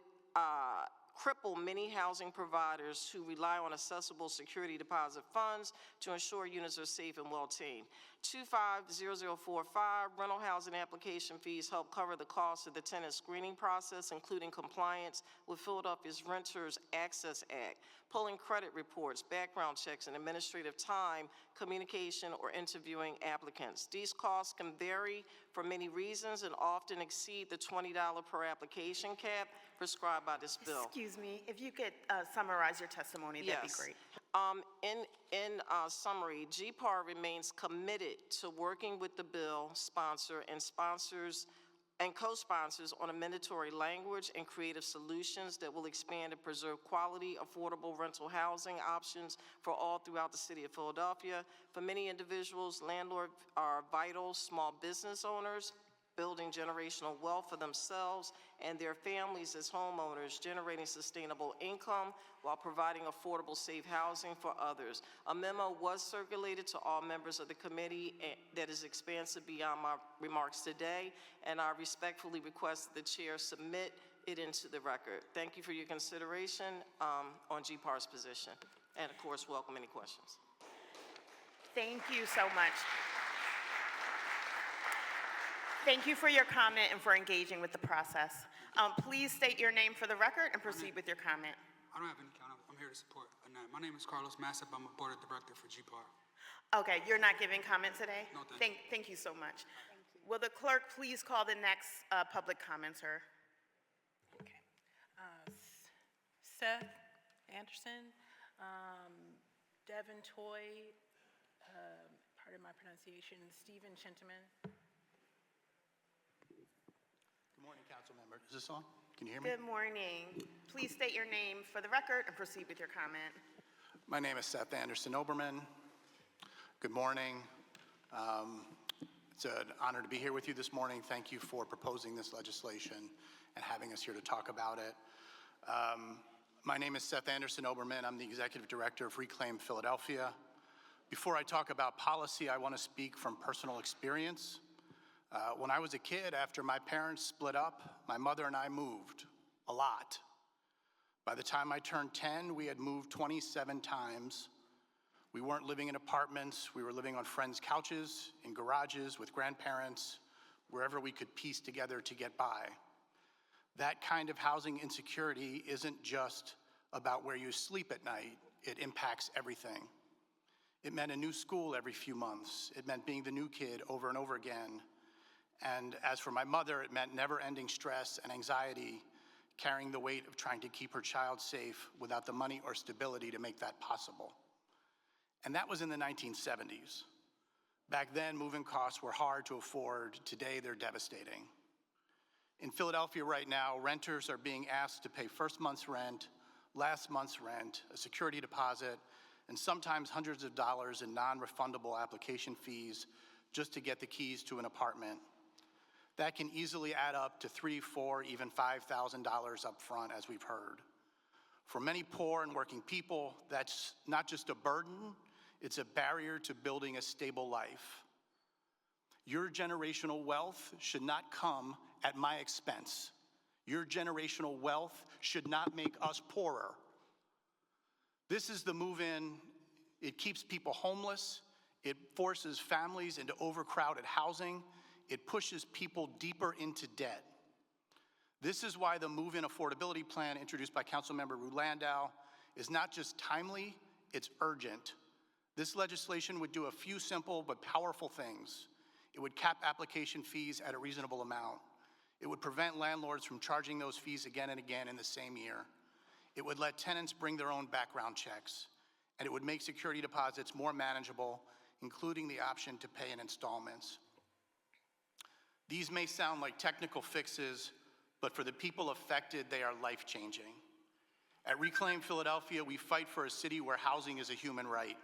cripple many housing providers who rely on accessible security deposit funds to ensure units are safe and well-tamed. 250045, rental housing application fees help cover the cost of the tenant screening process, including compliance with Philadelphia's Renters Access Act, pulling credit reports, background checks, and administrative time, communication, or interviewing applicants. These costs can vary for many reasons and often exceed the $20 per application cap prescribed by this bill. Excuse me, if you could summarize your testimony, that'd be great. In summary, GPAR remains committed to working with the bill sponsor and co-sponsors on a mandatory language and creative solutions that will expand and preserve quality, affordable rental housing options for all throughout the city of Philadelphia. For many individuals, landlords are vital small business owners building generational wealth for themselves and their families as homeowners, generating sustainable income while providing affordable, safe housing for others. A memo was circulated to all members of the committee that is expansive beyond my remarks today, and I respectfully request that the chair submit it into the record. Thank you for your consideration on GPAR's position, and of course, welcome any questions. Thank you so much. Thank you for your comment and for engaging with the process. Please state your name for the record and proceed with your comment. I don't have any comment. I'm here to support Annette. My name is Carlos Massip. I'm a board director for GPAR. Okay, you're not giving comment today? No, thank you so much. Will the clerk please call the next public commenter? Okay. Seth Anderson, Devin Toy, pardon my pronunciation, Stephen Chintaman. Good morning, council member. Is this on? Can you hear me? Good morning. Please state your name for the record and proceed with your comment. My name is Seth Anderson Oberman. Good morning. It's an honor to be here with you this morning. Thank you for proposing this legislation and having us here to talk about it. My name is Seth Anderson Oberman. I'm the executive director of Reclaim Philadelphia. Before I talk about policy, I want to speak from personal experience. When I was a kid, after my parents split up, my mother and I moved a lot. By the time I turned 10, we had moved 27 times. We weren't living in apartments. We were living on friends' couches, in garages, with grandparents, wherever we could piece together to get by. That kind of housing insecurity isn't just about where you sleep at night. It impacts everything. It meant a new school every few months. It meant being the new kid over and over again. And as for my mother, it meant never-ending stress and anxiety, carrying the weight of trying to keep her child safe without the money or stability to make that possible. And that was in the 1970s. Back then, moving costs were hard to afford. Today, they're devastating. In Philadelphia right now, renters are being asked to pay first month's rent, last month's rent, a security deposit, and sometimes hundreds of dollars in non-refundable application fees just to get the keys to an apartment. That can easily add up to $3,000, $4,000, even $5,000 up front, as we've heard. For many poor and working people, that's not just a burden, it's a barrier to building a stable life. Your generational wealth should not come at my expense. Your generational wealth should not make us poorer. This is the move-in. It keeps people homeless. It forces families into overcrowded housing. It pushes people deeper into debt. This is why the move-in affordability plan introduced by Councilmember Ruud Landau is not just timely, it's urgent. This legislation would do a few simple but powerful things. It would cap application fees at a reasonable amount. It would prevent landlords from charging those fees again and again in the same year. It would let tenants bring their own background checks. And it would make security deposits more manageable, including the option to pay in installments. These may sound like technical fixes, but for the people affected, they are life-changing. At Reclaim Philadelphia, we fight for a city where housing is a human right,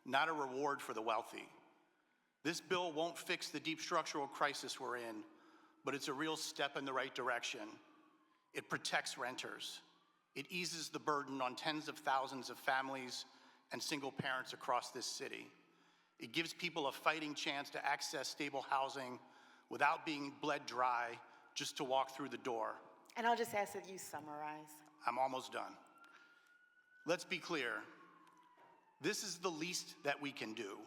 not a reward for the wealthy. This bill won't fix the deep structural crisis we're in, but it's a real step in the right direction. It protects renters. It eases the burden on tens of thousands of families and single parents across this city. It gives people a fighting chance to access stable housing without being bled dry just to walk through the door. And I'll just ask that you summarize. I'm almost done. Let's be clear. This is the least that we can do,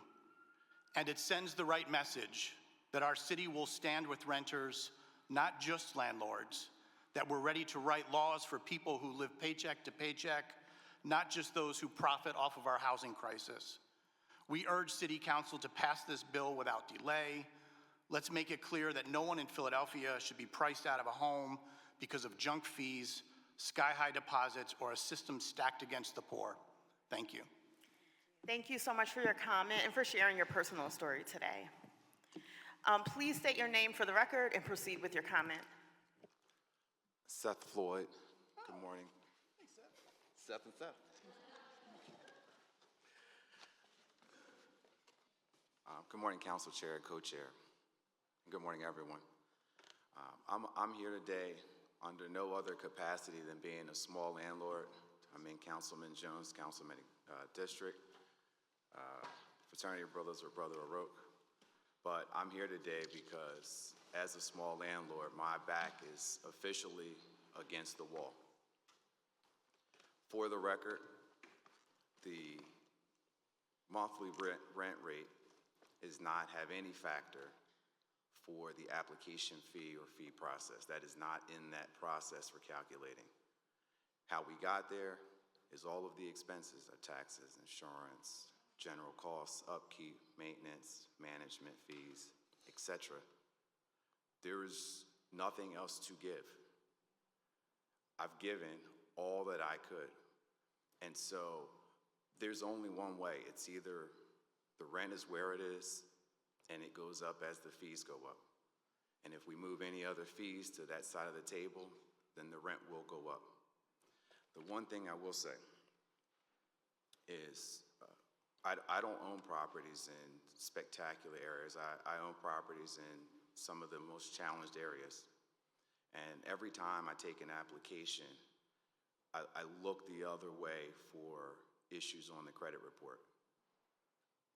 and it sends the right message that our city will stand with renters, not just landlords, that we're ready to write laws for people who live paycheck to paycheck, not just those who profit off of our housing crisis. We urge City Council to pass this bill without delay. Let's make it clear that no one in Philadelphia should be priced out of a home because of junk fees, sky-high deposits, or a system stacked against the poor. Thank you. Thank you so much for your comment and for sharing your personal story today. Please state your name for the record and proceed with your comment. Seth Floyd. Good morning. Hey, Seth. Seth and Seth. Good morning, Council Chair and Co-Chair. Good morning, everyone. I'm here today under no other capacity than being a small landlord. I'm in Councilman Jones' Councilman District, fraternity of brothers or brother O'Rourke. But I'm here today because as a small landlord, my back is officially against the wall. For the record, the monthly rent rate does not have any factor for the application fee or fee process. That is not in that process for calculating. How we got there is all of the expenses, taxes, insurance, general costs, upkeep, maintenance, management fees, etc. There is nothing else to give. I've given all that I could. And so there's only one way. It's either the rent is where it is and it goes up as the fees go up. And if we move any other fees to that side of the table, then the rent will go up. The one thing I will say is I don't own properties in spectacular areas. I own properties in some of the most challenged areas. And every time I take an application, I look the other way for issues on the credit report.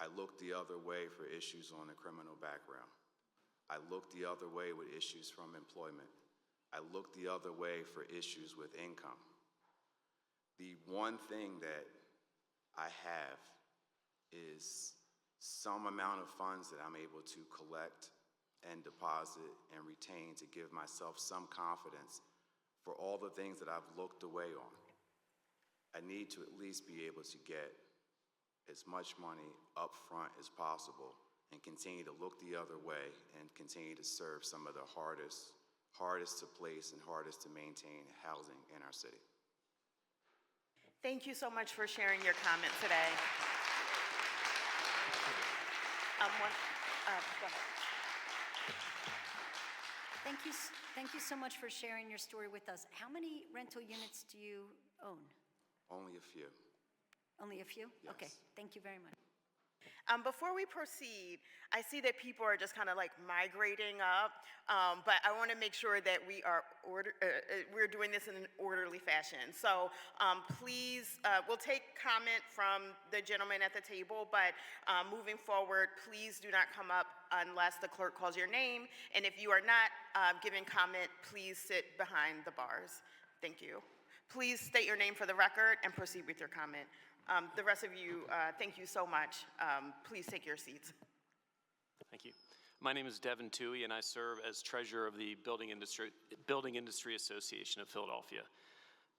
I look the other way for issues on the criminal background. I look the other way with issues from employment. I look the other way for issues with income. The one thing that I have is some amount of funds that I'm able to collect and deposit and retain to give myself some confidence for all the things that I've looked away on. I need to at least be able to get as much money up front as possible and continue to look the other way and continue to serve some of the hardest to place and hardest to maintain housing in our city. Thank you so much for sharing your comment today. Go ahead. Thank you so much for sharing your story with us. How many rental units do you own? Only a few. Only a few? Yes. Okay, thank you very much. Before we proceed, I see that people are just kind of like migrating up, but I want to make sure that we're doing this in an orderly fashion. So please, we'll take comment from the gentleman at the table, but moving forward, please do not come up unless the clerk calls your name. And if you are not giving comment, please sit behind the bars. Thank you. Please state your name for the record and proceed with your comment. The rest of you, thank you so much. Please take your seats. Thank you. My name is Devin Toohey, and I serve as treasurer of the Building Industry Association of Philadelphia.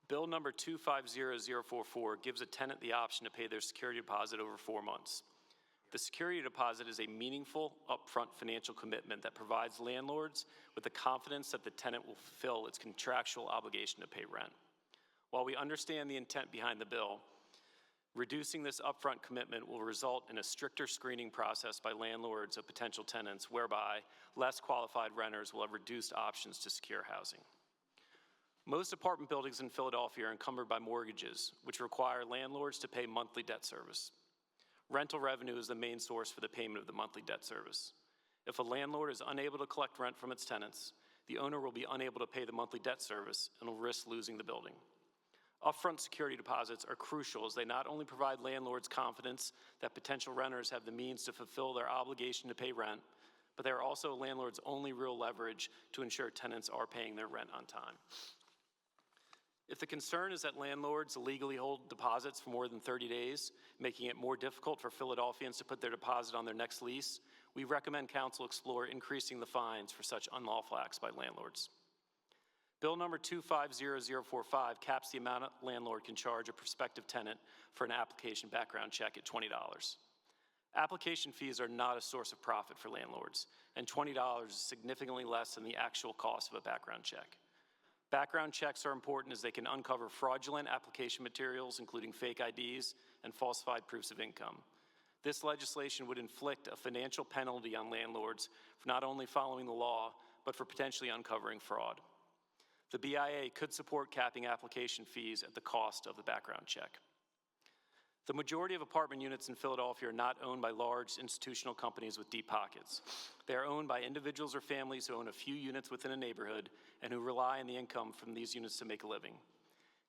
Bill number 250044 gives a tenant the option to pay their security deposit over 4 months. The security deposit is a meaningful, upfront financial commitment that provides landlords with the confidence that the tenant will fulfill its contractual obligation to pay rent. While we understand the intent behind the bill, reducing this upfront commitment will result in a stricter screening process by landlords of potential tenants, whereby less qualified renters will have reduced options to secure housing. Most apartment buildings in Philadelphia are encumbered by mortgages, which require landlords to pay monthly debt service. Rental revenue is the main source for the payment of the monthly debt service. If a landlord is unable to collect rent from its tenants, the owner will be unable to pay the monthly debt service and will risk losing the building. Upfront security deposits are crucial as they not only provide landlords confidence that potential renters have the means to fulfill their obligation to pay rent, but they are also a landlord's only real leverage to ensure tenants are paying their rent on time. If the concern is that landlords illegally hold deposits for more than 30 days, making it more difficult for Philadelphians to put their deposit on their next lease, we recommend council explore increasing the fines for such unlawful acts by landlords. Bill number 250045 caps the amount a landlord can charge a prospective tenant for an application background check at $20. Application fees are not a source of profit for landlords, and $20 is significantly less than the actual cost of a background check. Background checks are important as they can uncover fraudulent application materials, including fake IDs and falsified proofs of income. This legislation would inflict a financial penalty on landlords for not only following the law, but for potentially uncovering fraud. The BIA could support capping application fees at the cost of the background check. The majority of apartment units in Philadelphia are not owned by large institutional companies with deep pockets. They are owned by individuals or families who own a few units within a neighborhood and who rely on the income from these units to make a living.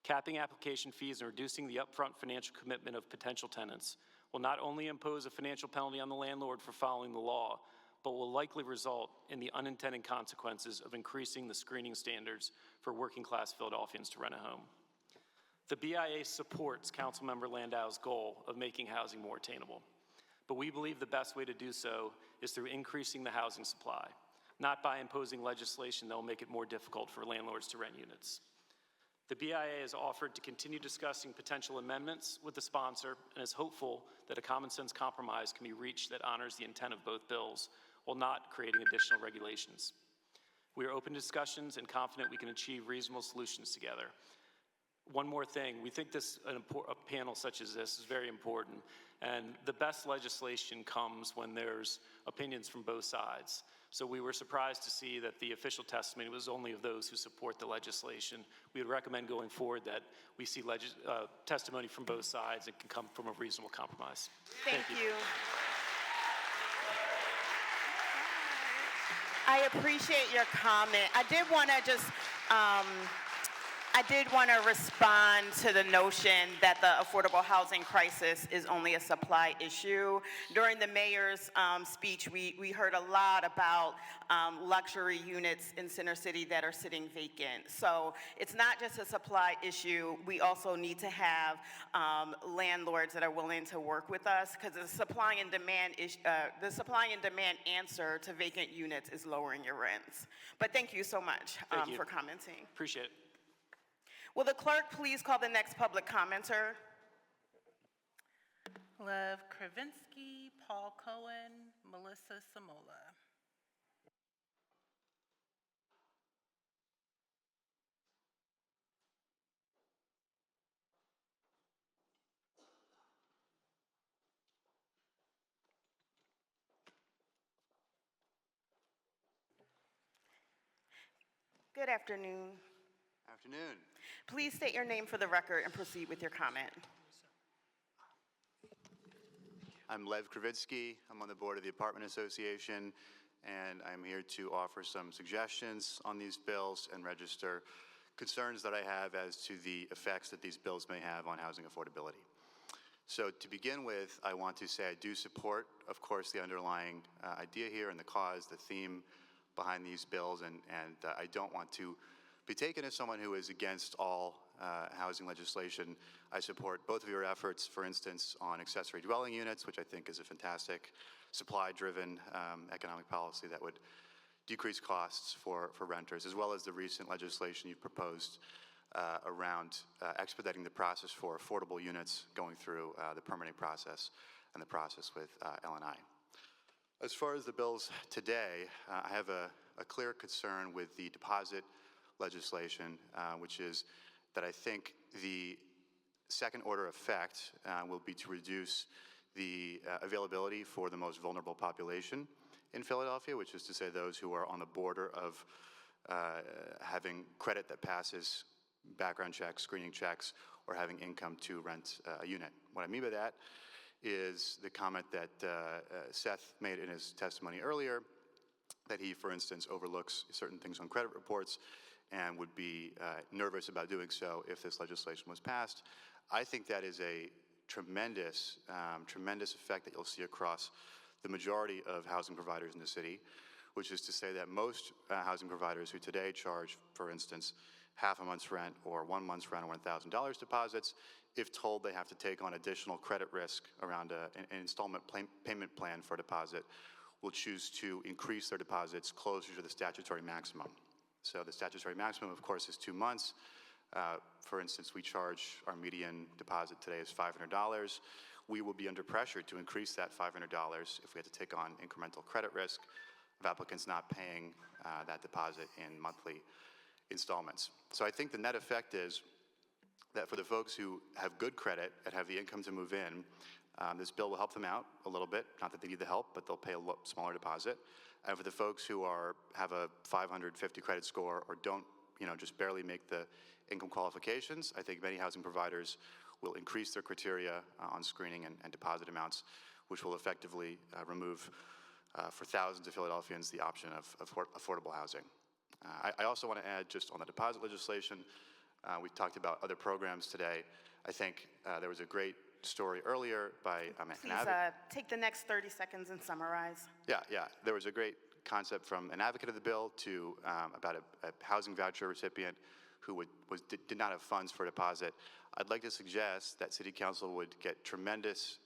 Capping application fees and reducing the upfront financial commitment of potential tenants will not only impose a financial penalty on the landlord for following the law, but will likely result in the unintended consequences of increasing the screening standards for working-class Philadelphians to rent a home. The BIA supports Councilmember Landau's goal of making housing more attainable, but we believe the best way to do so is through increasing the housing supply, not by imposing legislation that will make it more difficult for landlords to rent units. The BIA has offered to continue discussing potential amendments with the sponsor and is hopeful that a common-sense compromise can be reached that honors the intent of both bills while not creating additional regulations. We are open to discussions and confident we can achieve reasonable solutions together. One more thing, we think a panel such as this is very important, and the best legislation comes when there's opinions from both sides. So we were surprised to see that the official testimony was only of those who support the legislation. We would recommend going forward that we see testimony from both sides and can come from a reasonable compromise. Thank you. I appreciate your comment. I did want to respond to the notion that the affordable housing crisis is only a supply issue. During the mayor's speech, we heard a lot about luxury units in Center City that are sitting vacant. So it's not just a supply issue. We also need to have landlords that are willing to work with us, because the supply and demand answer to vacant units is lowering your rents. But thank you so much for commenting. Appreciate it. Will the clerk please call the next public commenter? Lev Kravinsky, Paul Cohen, Melissa Samola. Good afternoon. Afternoon. Please state your name for the record and proceed with your comment. I'm Lev Kravitsky. I'm on the board of the Apartment Association, and I'm here to offer some suggestions on these bills and register concerns that I have as to the effects that these bills may have on housing affordability. So to begin with, I want to say I do support, of course, the underlying idea here and the cause, the theme behind these bills, and I don't want to be taken as someone who is against all housing legislation. I support both of your efforts, for instance, on accessory dwelling units, which I think is a fantastic supply-driven economic policy that would decrease costs for renters, as well as the recent legislation you've proposed around expediting the process for affordable units, going through the permitting process and the process with L&I. As far as the bills today, I have a clear concern with the deposit legislation, which is that I think the second order effect will be to reduce the availability for the most vulnerable population in Philadelphia, which is to say those who are on the border of having credit that passes background checks, screening checks, or having income to rent a unit. What I mean by that is the comment that Seth made in his testimony earlier, that he, for instance, overlooks certain things on credit reports and would be nervous about doing so if this legislation was passed. I think that is a tremendous effect that you'll see across the majority of housing providers in the city, which is to say that most housing providers who today charge, for instance, half a month's rent or 1 month's rent or $1,000 deposits, if told they have to take on additional credit risk around an installment payment plan for a deposit, will choose to increase their deposits closer to the statutory maximum. So the statutory maximum, of course, is 2 months. For instance, we charge our median deposit today is $500. We will be under pressure to increase that $500 if we had to take on incremental credit risk of applicants not paying that deposit in monthly installments. So I think the net effect is that for the folks who have good credit and have the income to move in, this bill will help them out a little bit. Not that they need the help, but they'll pay a smaller deposit. And for the folks who have a 550 credit score or don't, just barely make the income qualifications, I think many housing providers will increase their criteria on screening and deposit amounts, which will effectively remove for thousands of Philadelphians the option of affordable housing. I also want to add, just on the deposit legislation, we talked about other programs today. I think there was a great story earlier by an Please take the next 30 seconds and summarize. Yeah. There was a great concept from an advocate of the bill to about a housing voucher recipient who did not have funds for a deposit. I'd like to suggest that City Council would get tremendous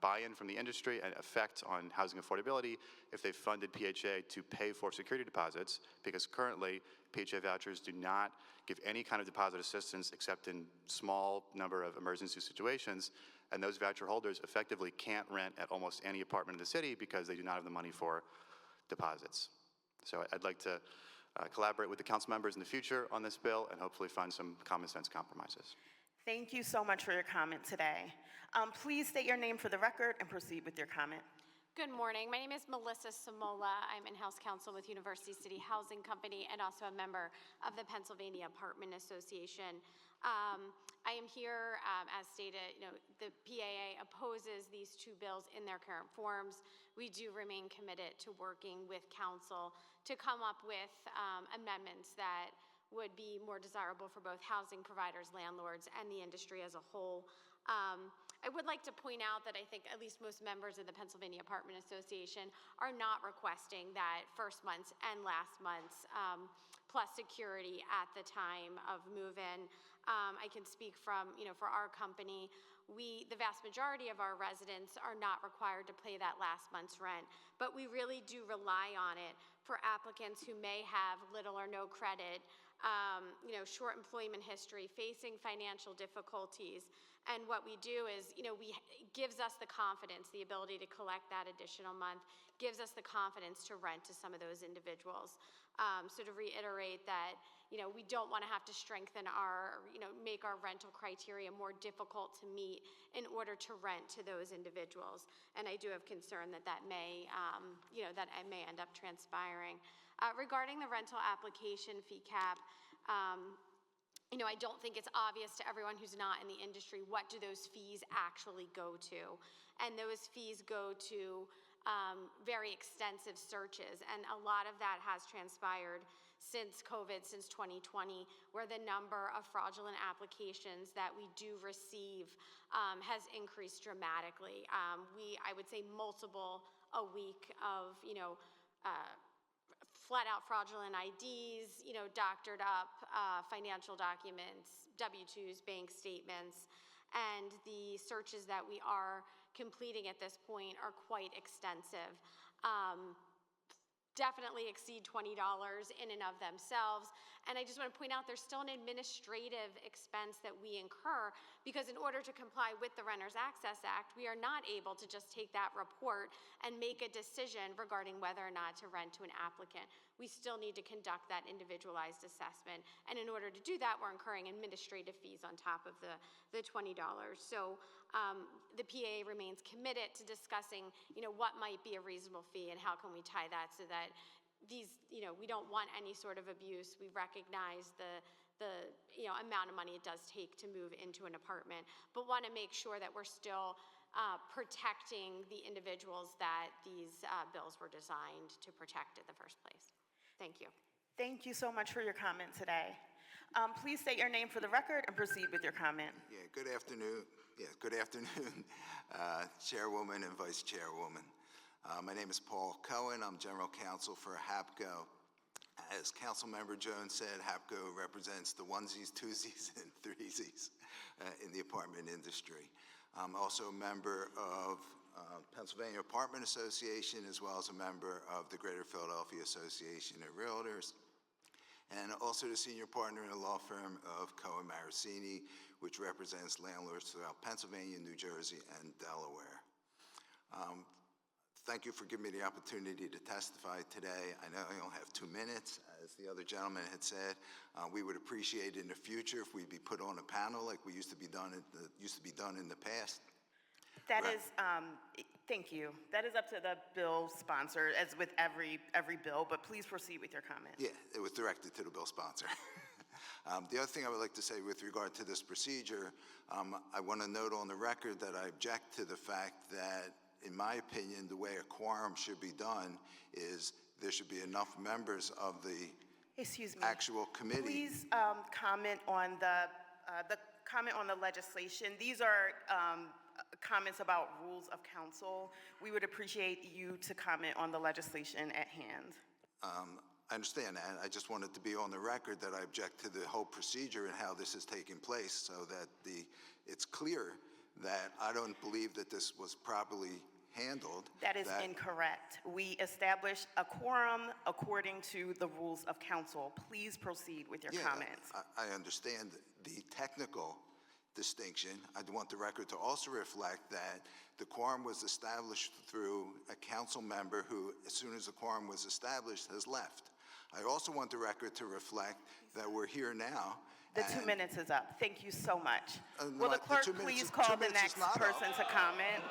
buy-in from the industry and effect on housing affordability if they funded PHA to pay for security deposits, because currently PHA vouchers do not give any kind of deposit assistance except in small number of emergency situations, and those voucher holders effectively can't rent at almost any apartment in the city because they do not have the money for deposits. So I'd like to collaborate with the council members in the future on this bill and hopefully find some common sense compromises. Thank you so much for your comment today. Please state your name for the record and proceed with your comment. Good morning. My name is Melissa Samola. I'm in-house counsel with University City Housing Company and also a member of the Pennsylvania Apartment Association. I am here, as stated, the PAA opposes these two bills in their current forms. We do remain committed to working with council to come up with amendments that would be more desirable for both housing providers, landlords, and the industry as a whole. I would like to point out that I think at least most members of the Pennsylvania Apartment Association are not requesting that first month's and last month's plus security at the time of move-in. I can speak from, for our company, the vast majority of our residents are not required to pay that last month's rent, but we really do rely on it for applicants who may have little or no credit, short employment history, facing financial difficulties. And what we do is, it gives us the confidence, the ability to collect that additional month, gives us the confidence to rent to some of those individuals. So to reiterate that, we don't want to have to strengthen make our rental criteria more difficult to meet in order to rent to those individuals. And I do have concern that that may end up transpiring. Regarding the rental application fee cap, I don't think it's obvious to everyone who's not in the industry what do those fees actually go to. And those fees go to very extensive searches, and a lot of that has transpired since COVID, since 2020, where the number of fraudulent applications that we do receive has increased dramatically. I would say multiple a week of, flat-out fraudulent IDs, doctored up financial documents, W-2s, bank statements, and the searches that we are completing at this point are quite extensive. Definitely exceed $20 in and of themselves. And I just want to point out there's still an administrative expense that we incur because in order to comply with the Renters Access Act, we are not able to just take that report and make a decision regarding whether or not to rent to an applicant. We still need to conduct that individualized assessment. And in order to do that, we're incurring administrative fees on top of the $20. So the PAA remains committed to discussing, what might be a reasonable fee and how can we tie that so that these, we don't want any sort of abuse. We recognize the amount of money it does take to move into an apartment, but want to make sure that we're still protecting the individuals that these bills were designed to protect in the first place. Thank you. Thank you so much for your comment today. Please state your name for the record and proceed with your comment. Yeah, good afternoon. Chairwoman and Vice Chairwoman. My name is Paul Cohen. I'm General Counsel for Hapco. As Councilmember Jones said, Hapco represents the onesies, twosies, and threesies in the apartment industry. I'm also a member of Pennsylvania Apartment Association, as well as a member of the Greater Philadelphia Association of Realtors, and also the senior partner in a law firm of Cohen Marasini, which represents landlords throughout Pennsylvania, New Jersey, and Delaware. Thank you for giving me the opportunity to testify today. I know I only have 2 minutes, as the other gentleman had said. We would appreciate in the future if we'd be put on a panel like we used to be done in the past. That is, thank you. That is up to the bill sponsor, as with every bill, but please proceed with your comment. Yeah, it was directed to the bill sponsor. The other thing I would like to say with regard to this procedure, I want to note on the record that I object to the fact that, in my opinion, the way a quorum should be done is there should be enough members of the actual committee. Please comment on the comment on the legislation. These are comments about rules of council. We would appreciate you to comment on the legislation at hand. I understand that. I just wanted to be on the record that I object to the whole procedure and how this is taking place, so that it's clear that I don't believe that this was properly handled. That is incorrect. We established a quorum according to the rules of council. Please proceed with your comments. I understand the technical distinction. I want the record to also reflect that the quorum was established through a council member who, as soon as the quorum was established, has left. I also want the record to reflect that we're here now. The 2 minutes is up. Thank you so much. Will the clerk please call the next person to comment?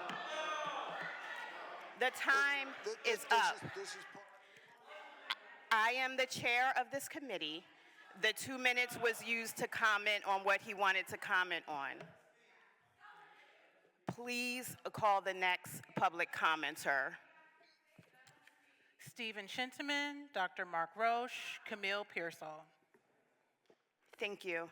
The time is up. I am the chair of this committee. The 2 minutes was used to comment on what he wanted to comment on. Please call the next public commenter. Stephen Shintaman, Dr. Mark Roche, Camille Pearsall. Thank you.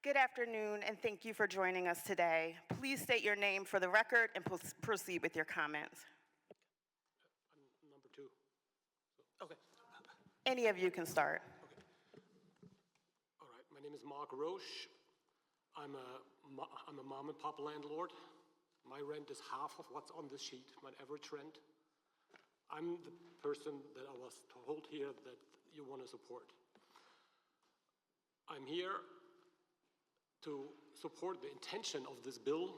Good afternoon, and thank you for joining us today. Please state your name for the record and proceed with your comments. I'm number 2. Okay. Any of you can start. All right. My name is Mark Roche. I'm a mom and pop landlord. My rent is half of what's on this sheet, my average rent. I'm the person that I was told here that you want to support. I'm here to support the intention of this bill,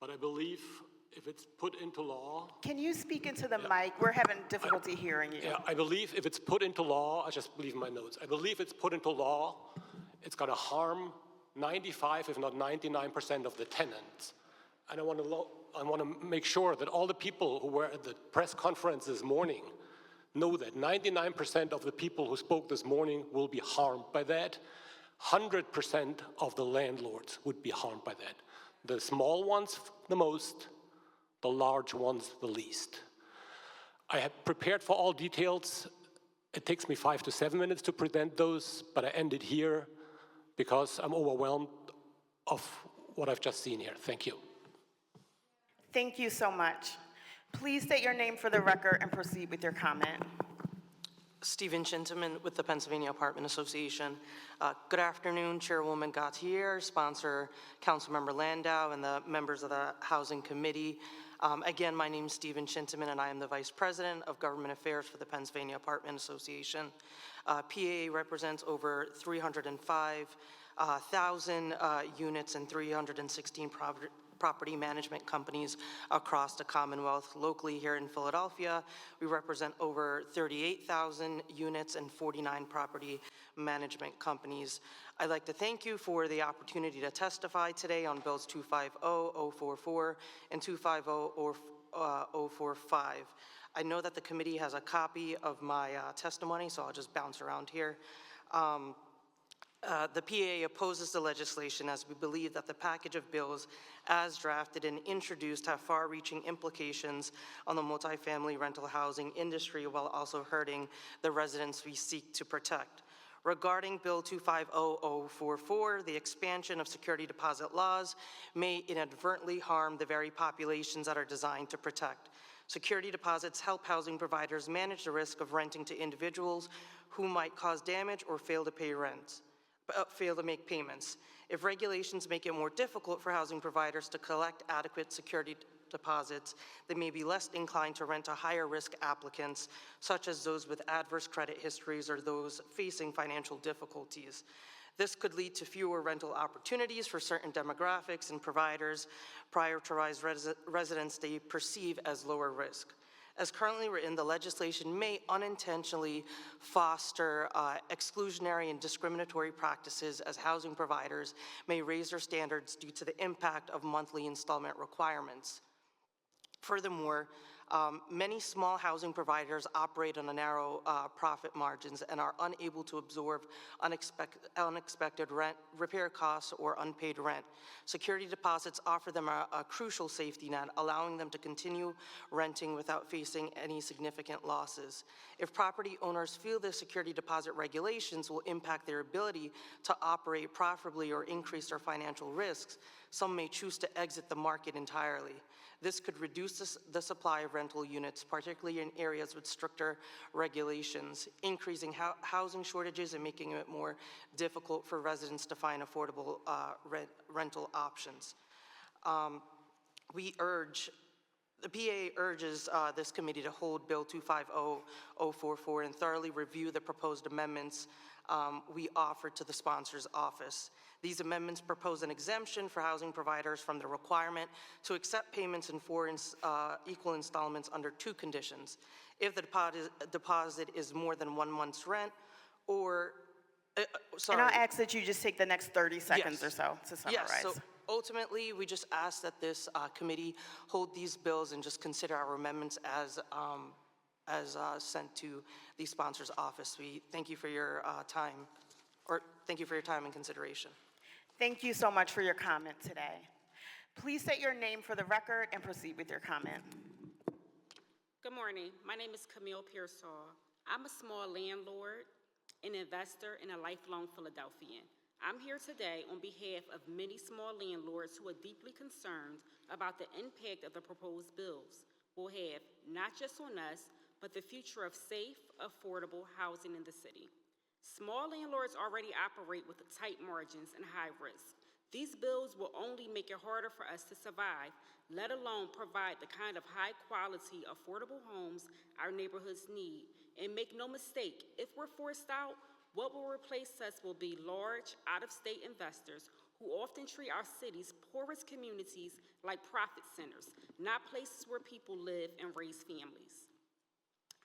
but I believe if it's put into law... Can you speak into the mic? We're having difficulty hearing you. Yeah, I believe if it's put into law, I just believe my notes. I believe it's put into law, it's going to harm 95, if not 99% of the tenants. And I want to make sure that all the people who were at the press conference this morning know that 99% of the people who spoke this morning will be harmed by that. 100% of the landlords would be harmed by that. The small ones the most, the large ones the least. I have prepared for all details. It takes me 5 to 7 minutes to present those, but I ended here because I'm overwhelmed of what I've just seen here. Thank you. Thank you so much. Please state your name for the record and proceed with your comment. Stephen Shintaman with the Pennsylvania Apartment Association. Good afternoon, Chairwoman Gautier, sponsor Councilmember Landau, and the members of the Housing Committee. Again, my name is Stephen Shintaman, and I am the Vice President of Government Affairs for the Pennsylvania Apartment Association. PAA represents over 305,000 units and 316 property management companies across the Commonwealth. Locally here in Philadelphia, we represent over 38,000 units and 49 property management companies. I'd like to thank you for the opportunity to testify today on Bills 250-044 and 250-045. I know that the committee has a copy of my testimony, so I'll just bounce around here. The PAA opposes the legislation as we believe that the package of bills as drafted and introduced have far-reaching implications on the multifamily rental housing industry while also hurting the residents we seek to protect. Regarding Bill 250-044, the expansion of security deposit laws may inadvertently harm the very populations that are designed to protect. Security deposits help housing providers manage the risk of renting to individuals who might cause damage or fail to pay rent. Fail to make payments. If regulations make it more difficult for housing providers to collect adequate security deposits, they may be less inclined to rent to higher risk applicants, such as those with adverse credit histories or those facing financial difficulties. This could lead to fewer rental opportunities for certain demographics and providers, prioritize residents they perceive as lower risk. As currently written, the legislation may unintentionally foster exclusionary and discriminatory practices as housing providers may raise their standards due to the impact of monthly installment requirements. Furthermore, many small housing providers operate on a narrow profit margins and are unable to absorb unexpected rent, repair costs, or unpaid rent. Security deposits offer them a crucial safety net, allowing them to continue renting without facing any significant losses. If property owners feel the security deposit regulations will impact their ability to operate profitably or increase their financial risks, some may choose to exit the market entirely. This could reduce the supply of rental units, particularly in areas with stricter regulations, increasing housing shortages and making it more difficult for residents to find affordable rental options. The PA urges this committee to hold Bill 250044 and thoroughly review the proposed amendments we offered to the sponsor's office. These amendments propose an exemption for housing providers from the requirement to accept payments in four equal installments under two conditions. If the deposit is more than 1 month's rent, or, sorry. And I'll ask that you just take the next 30 seconds or so to summarize. Yes, so ultimately, we just ask that this committee hold these bills and just consider our amendments as sent to the sponsor's office. We thank you for your time, or thank you for your time and consideration. Thank you so much for your comment today. Please state your name for the record and proceed with your comment. Good morning. My name is Camille Pearsall. I'm a small landlord, an investor, and a lifelong Philadelphian. I'm here today on behalf of many small landlords who are deeply concerned about the impact of the proposed bills will have, not just on us, but the future of safe, affordable housing in the city. Small landlords already operate with tight margins and high risk. These bills will only make it harder for us to survive, let alone provide the kind of high-quality, affordable homes our neighborhoods need. And make no mistake, if we're forced out, what will replace us will be large, out-of-state investors who often treat our city's poorest communities like profit centers, not places where people live and raise families.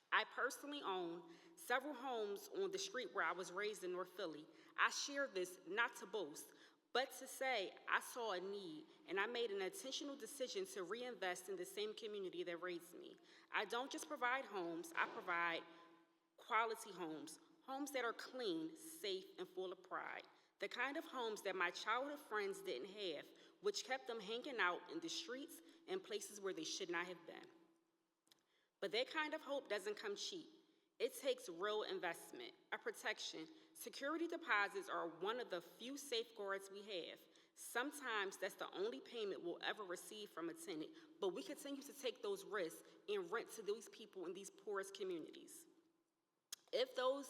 I personally own several homes on the street where I was raised in North Philly. I share this not to boast, but to say I saw a need and I made an intentional decision to reinvest in the same community that raised me. I don't just provide homes, I provide quality homes, homes that are clean, safe, and full of pride. The kind of homes that my childhood friends didn't have, which kept them hanging out in the streets and places where they should not have been. But that kind of hope doesn't come cheap. It takes real investment, a protection. Security deposits are one of the few safeguards we have. Sometimes that's the only payment we'll ever receive from a tenant, but we continue to take those risks and rent to these people in these poorest communities. If those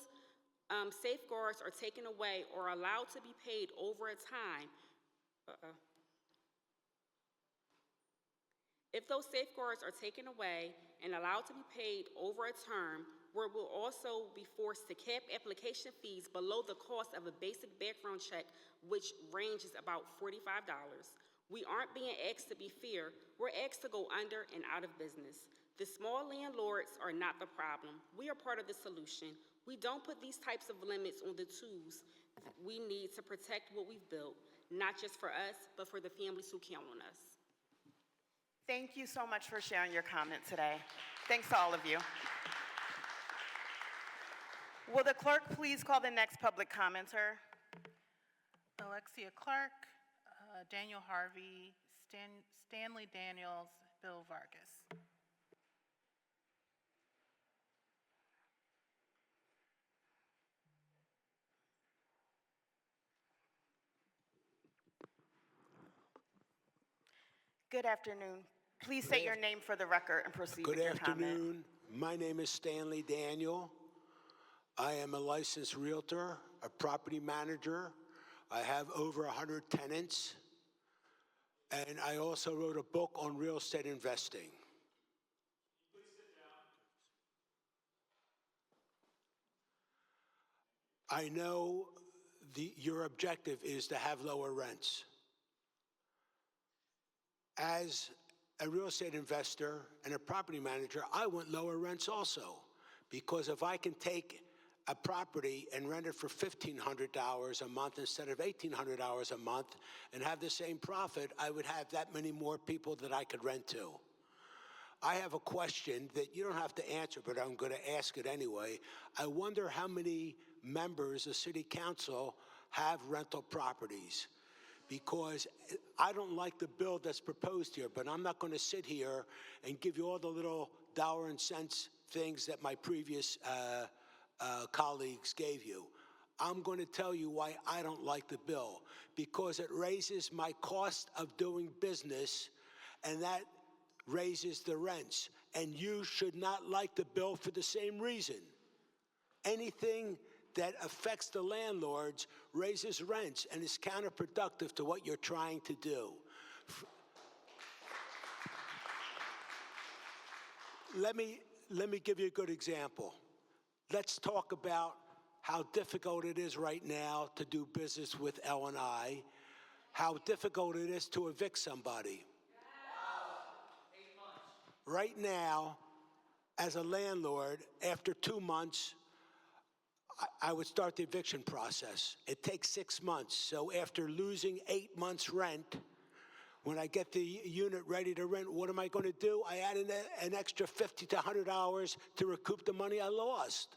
safeguards are taken away or allowed to be paid over a time, if those safeguards are taken away and allowed to be paid over a term, where we'll also be forced to cap application fees below the cost of a basic background check, which ranges about $45. We aren't being asked to be fair, we're asked to go under and out of business. The small landlords are not the problem. We are part of the solution. We don't put these types of limits on the tools we need to protect what we've built, not just for us, but for the families who count on us. Thank you so much for sharing your comment today. Thanks to all of you. Will the clerk please call the next public commenter? Alexia Clark, Daniel Harvey, Stanley Daniels, Bill Vargas. Good afternoon. Please state your name for the record and proceed with your comment. Good afternoon. My name is Stanley Daniel. I am a licensed realtor, a property manager. I have over 100 tenants. And I also wrote a book on real estate investing. Please sit down. I know your objective is to have lower rents. As a real estate investor and a property manager, I want lower rents also. Because if I can take a property and rent it for $1,500 a month instead of $1,800 a month and have the same profit, I would have that many more people that I could rent to. I have a question that you don't have to answer, but I'm going to ask it anyway. I wonder how many members of City Council have rental properties, because I don't like the bill that's proposed here, but I'm not going to sit here and give you all the little dollar and cents things that my previous colleagues gave you. I'm going to tell you why I don't like the bill, because it raises my cost of doing business, and that raises the rents, and you should not like the bill for the same reason. Anything that affects the landlords raises rents and is counterproductive to what you're trying to do. Let me give you a good example. Let's talk about how difficult it is right now to do business with L&I, how difficult it is to evict somebody. Right now, as a landlord, after 2 months, I would start the eviction process. It takes 6 months. So after losing 8 months' rent, when I get the unit ready to rent, what am I going to do? I add an extra $50 to $100 to recoup the money I lost.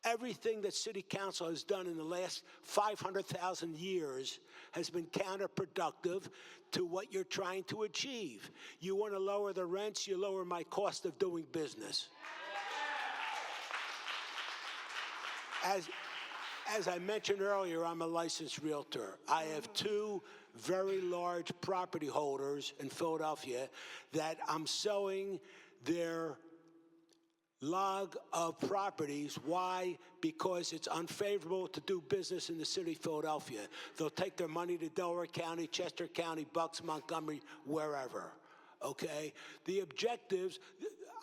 Everything that City Council has done in the last 500,000 years has been counterproductive to what you're trying to achieve. You want to lower the rents, you lower my cost of doing business. As I mentioned earlier, I'm a licensed realtor. I have 2 very large property holders in Philadelphia that I'm selling their log of properties. Why? Because it's unfavorable to do business in the city of Philadelphia. They'll take their money to Delaware County, Chester County, Bucks, Montgomery, wherever. Okay? The objectives,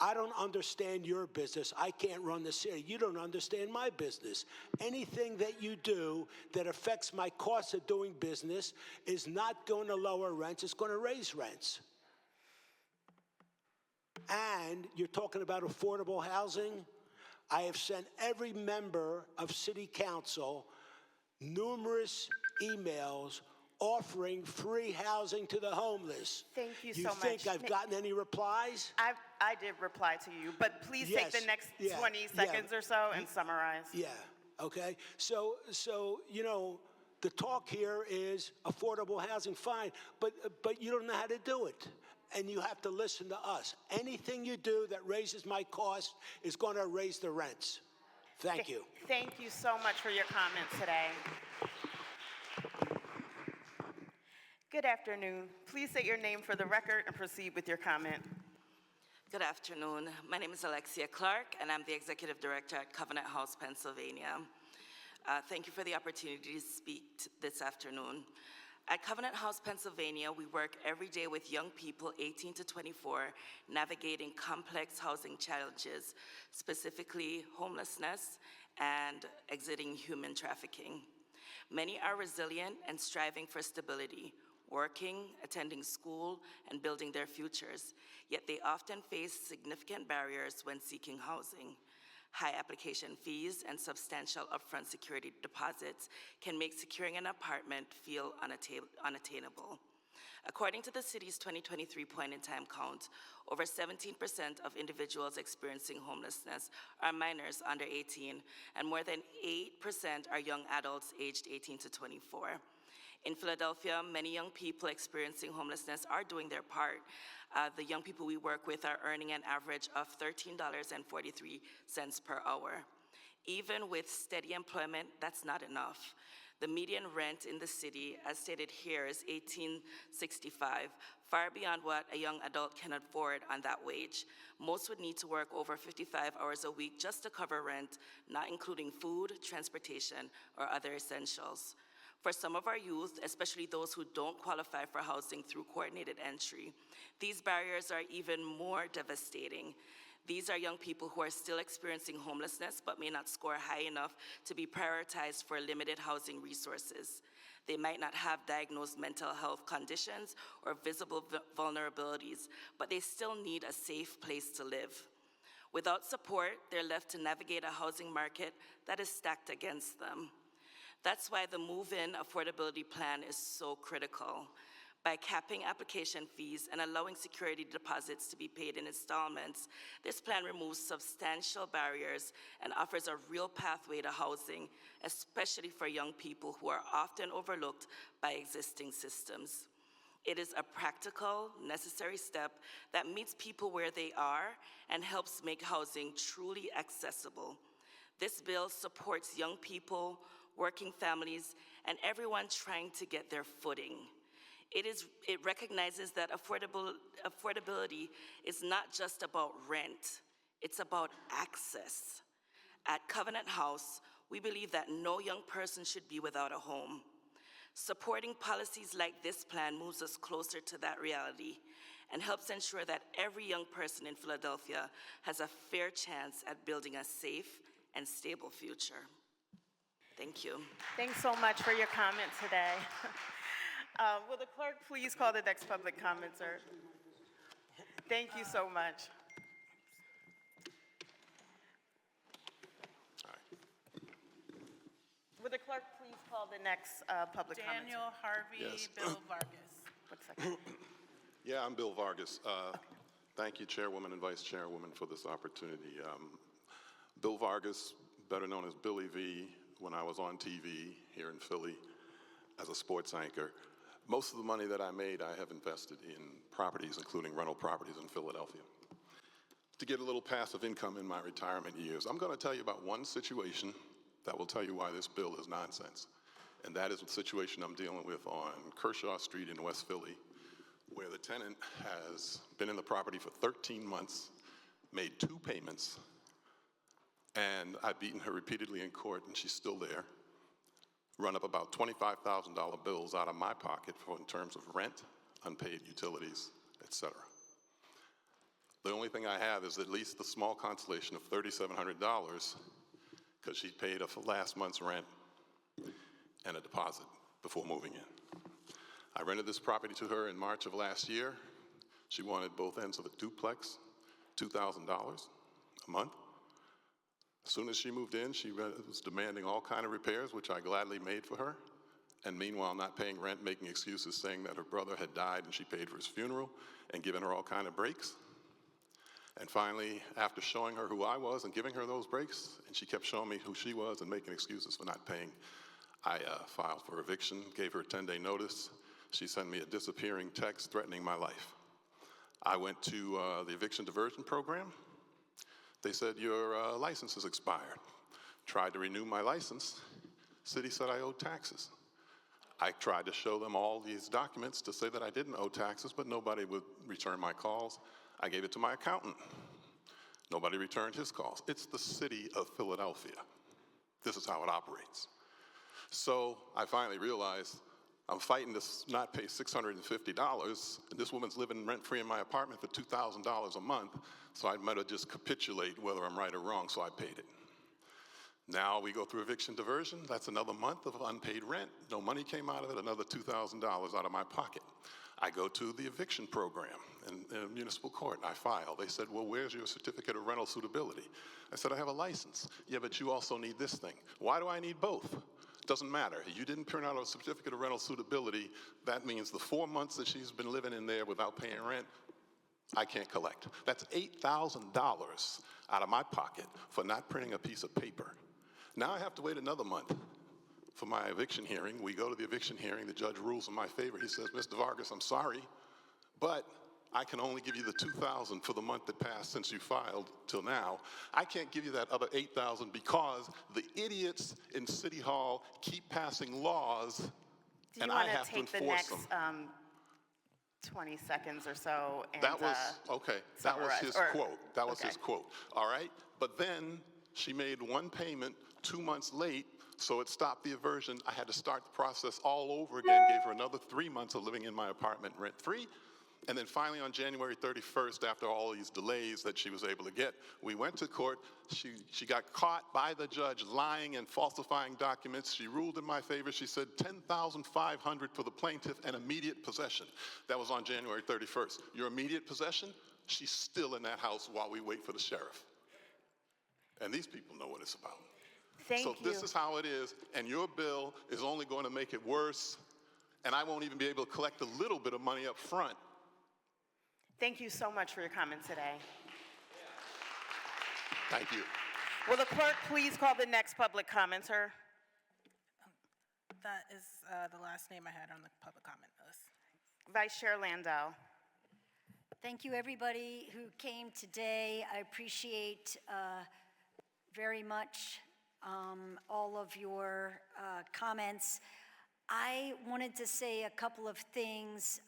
I don't understand your business. I can't run the city. You don't understand my business. Anything that you do that affects my cost of doing business is not going to lower rents, it's going to raise rents. And you're talking about affordable housing. I have sent every member of City Council numerous emails offering free housing to the homeless. Thank you so much. You think I've gotten any replies? I did reply to you, but please take the next 20 seconds or so and summarize. Yeah, okay. So you know, the talk here is affordable housing, fine, but you don't know how to do it. And you have to listen to us. Anything you do that raises my cost is going to raise the rents. Thank you. Thank you so much for your comments today. Good afternoon. Please state your name for the record and proceed with your comment. Good afternoon. My name is Alexia Clark, and I'm the Executive Director at Covenant House, Pennsylvania. Thank you for the opportunity to speak this afternoon. At Covenant House, Pennsylvania, we work every day with young people 18 to 24 navigating complex housing challenges, specifically homelessness and exiting human trafficking. Many are resilient and striving for stability, working, attending school, and building their futures, yet they often face significant barriers when seeking housing. High application fees and substantial upfront security deposits can make securing an apartment feel unattainable. According to the city's 2023 point-in-time count, over 17% of individuals experiencing homelessness are minors under 18, and more than 8% are young adults aged 18 to 24. In Philadelphia, many young people experiencing homelessness are doing their part. The young people we work with are earning an average of $13.43 per hour. Even with steady employment, that's not enough. The median rent in the city, as stated here, is $18.65, far beyond what a young adult can afford on that wage. Most would need to work over 55 hours a week just to cover rent, not including food, transportation, or other essentials. For some of our youth, especially those who don't qualify for housing through coordinated entry, these barriers are even more devastating. These are young people who are still experiencing homelessness but may not score high enough to be prioritized for limited housing resources. They might not have diagnosed mental health conditions or visible vulnerabilities, but they still need a safe place to live. Without support, they're left to navigate a housing market that is stacked against them. That's why the move-in affordability plan is so critical. By capping application fees and allowing security deposits to be paid in installments, this plan removes substantial barriers and offers a real pathway to housing, especially for young people who are often overlooked by existing systems. It is a practical, necessary step that meets people where they are and helps make housing truly accessible. This bill supports young people, working families, and everyone trying to get their footing. It recognizes that affordability is not just about rent, it's about access. At Covenant House, we believe that no young person should be without a home. Supporting policies like this plan moves us closer to that reality and helps ensure that every young person in Philadelphia has a fair chance at building a safe and stable future. Thank you. Thanks so much for your comment today. Will the clerk please call the next public commenter? Thank you so much. Will the clerk please call the next public commenter? Daniel Harvey, Yes. Bill Vargas. 1 second. Yeah, I'm Bill Vargas. Thank you, Chairwoman and Vice Chairwoman, for this opportunity. Bill Vargas, better known as Billy V, when I was on TV here in Philly as a sports anchor. Most of the money that I made, I have invested in properties, including rental properties in Philadelphia, to get a little passive income in my retirement years. I'm going to tell you about one situation that will tell you why this bill is nonsense. And that is the situation I'm dealing with on Kershaw Street in West Philly, where the tenant has been in the property for 13 months, made 2 payments, and I've beaten her repeatedly in court, and she's still there. Run up about $25,000 bills out of my pocket in terms of rent, unpaid utilities, etc. The only thing I have is at least the small consolation of $3,700 because she paid last month's rent and a deposit before moving in. I rented this property to her in March of last year. She wanted both ends of a duplex, $2,000 a month. As soon as she moved in, she was demanding all kinds of repairs, which I gladly made for her, and meanwhile not paying rent, making excuses, saying that her brother had died and she paid for his funeral, and giving her all kinds of breaks. And finally, after showing her who I was and giving her those breaks, and she kept showing me who she was and making excuses for not paying, I filed for eviction, gave her a 10-day notice. She sent me a disappearing text threatening my life. I went to the eviction diversion program. They said, your license is expired. Tried to renew my license. City said I owed taxes. I tried to show them all these documents to say that I didn't owe taxes, but nobody would return my calls. I gave it to my accountant. Nobody returned his calls. It's the city of Philadelphia. This is how it operates. So I finally realized I'm fighting to not pay $650, and this woman's living rent-free in my apartment for $2,000 a month, so I might have just capitulate whether I'm right or wrong, so I paid it. Now we go through eviction diversion. That's another month of unpaid rent. No money came out of it, another $2,000 out of my pocket. I go to the eviction program in municipal court. I file. They said, well, where's your certificate of rental suitability? I said, I have a license. Yeah, but you also need this thing. Why do I need both? Doesn't matter. You didn't print out a certificate of rental suitability. That means the 4 months that she's been living in there without paying rent, I can't collect. That's $8,000 out of my pocket for not printing a piece of paper. Now I have to wait another month for my eviction hearing. We go to the eviction hearing. The judge rules in my favor. He says, Mr. Vargas, I'm sorry, but I can only give you the $2,000 for the month that passed since you filed till now. I can't give you that other $8,000 because the idiots in City Hall keep passing laws, and I have to enforce them. Do you want to take the next 20 seconds or so and that was, okay, that was his quote. That was okay. his quote, all right? But then she made one payment 2 months late, so it stopped the aversion. I had to start the process all over again, gave her another 3 months of living in my apartment rent-free. And then finally on January 31st, after all these delays that she was able to get, we went to court. She got caught by the judge lying and falsifying documents. She ruled in my favor. She said $10,500 for the plaintiff and immediate possession. That was on January 31st. Your immediate possession? She's still in that house while we wait for the sheriff. And these people know what it's about. Thank you. So this is how it is, and your bill is only going to make it worse, and I won't even be able to collect a little bit of money up front. Thank you so much for your comments today. Thank you. Will the clerk please call the next public commenter? That is the last name I had on the public comment list. Vice Chair Landau. Thank you, everybody who came today. I appreciate very much all of your comments. I wanted to say a couple of things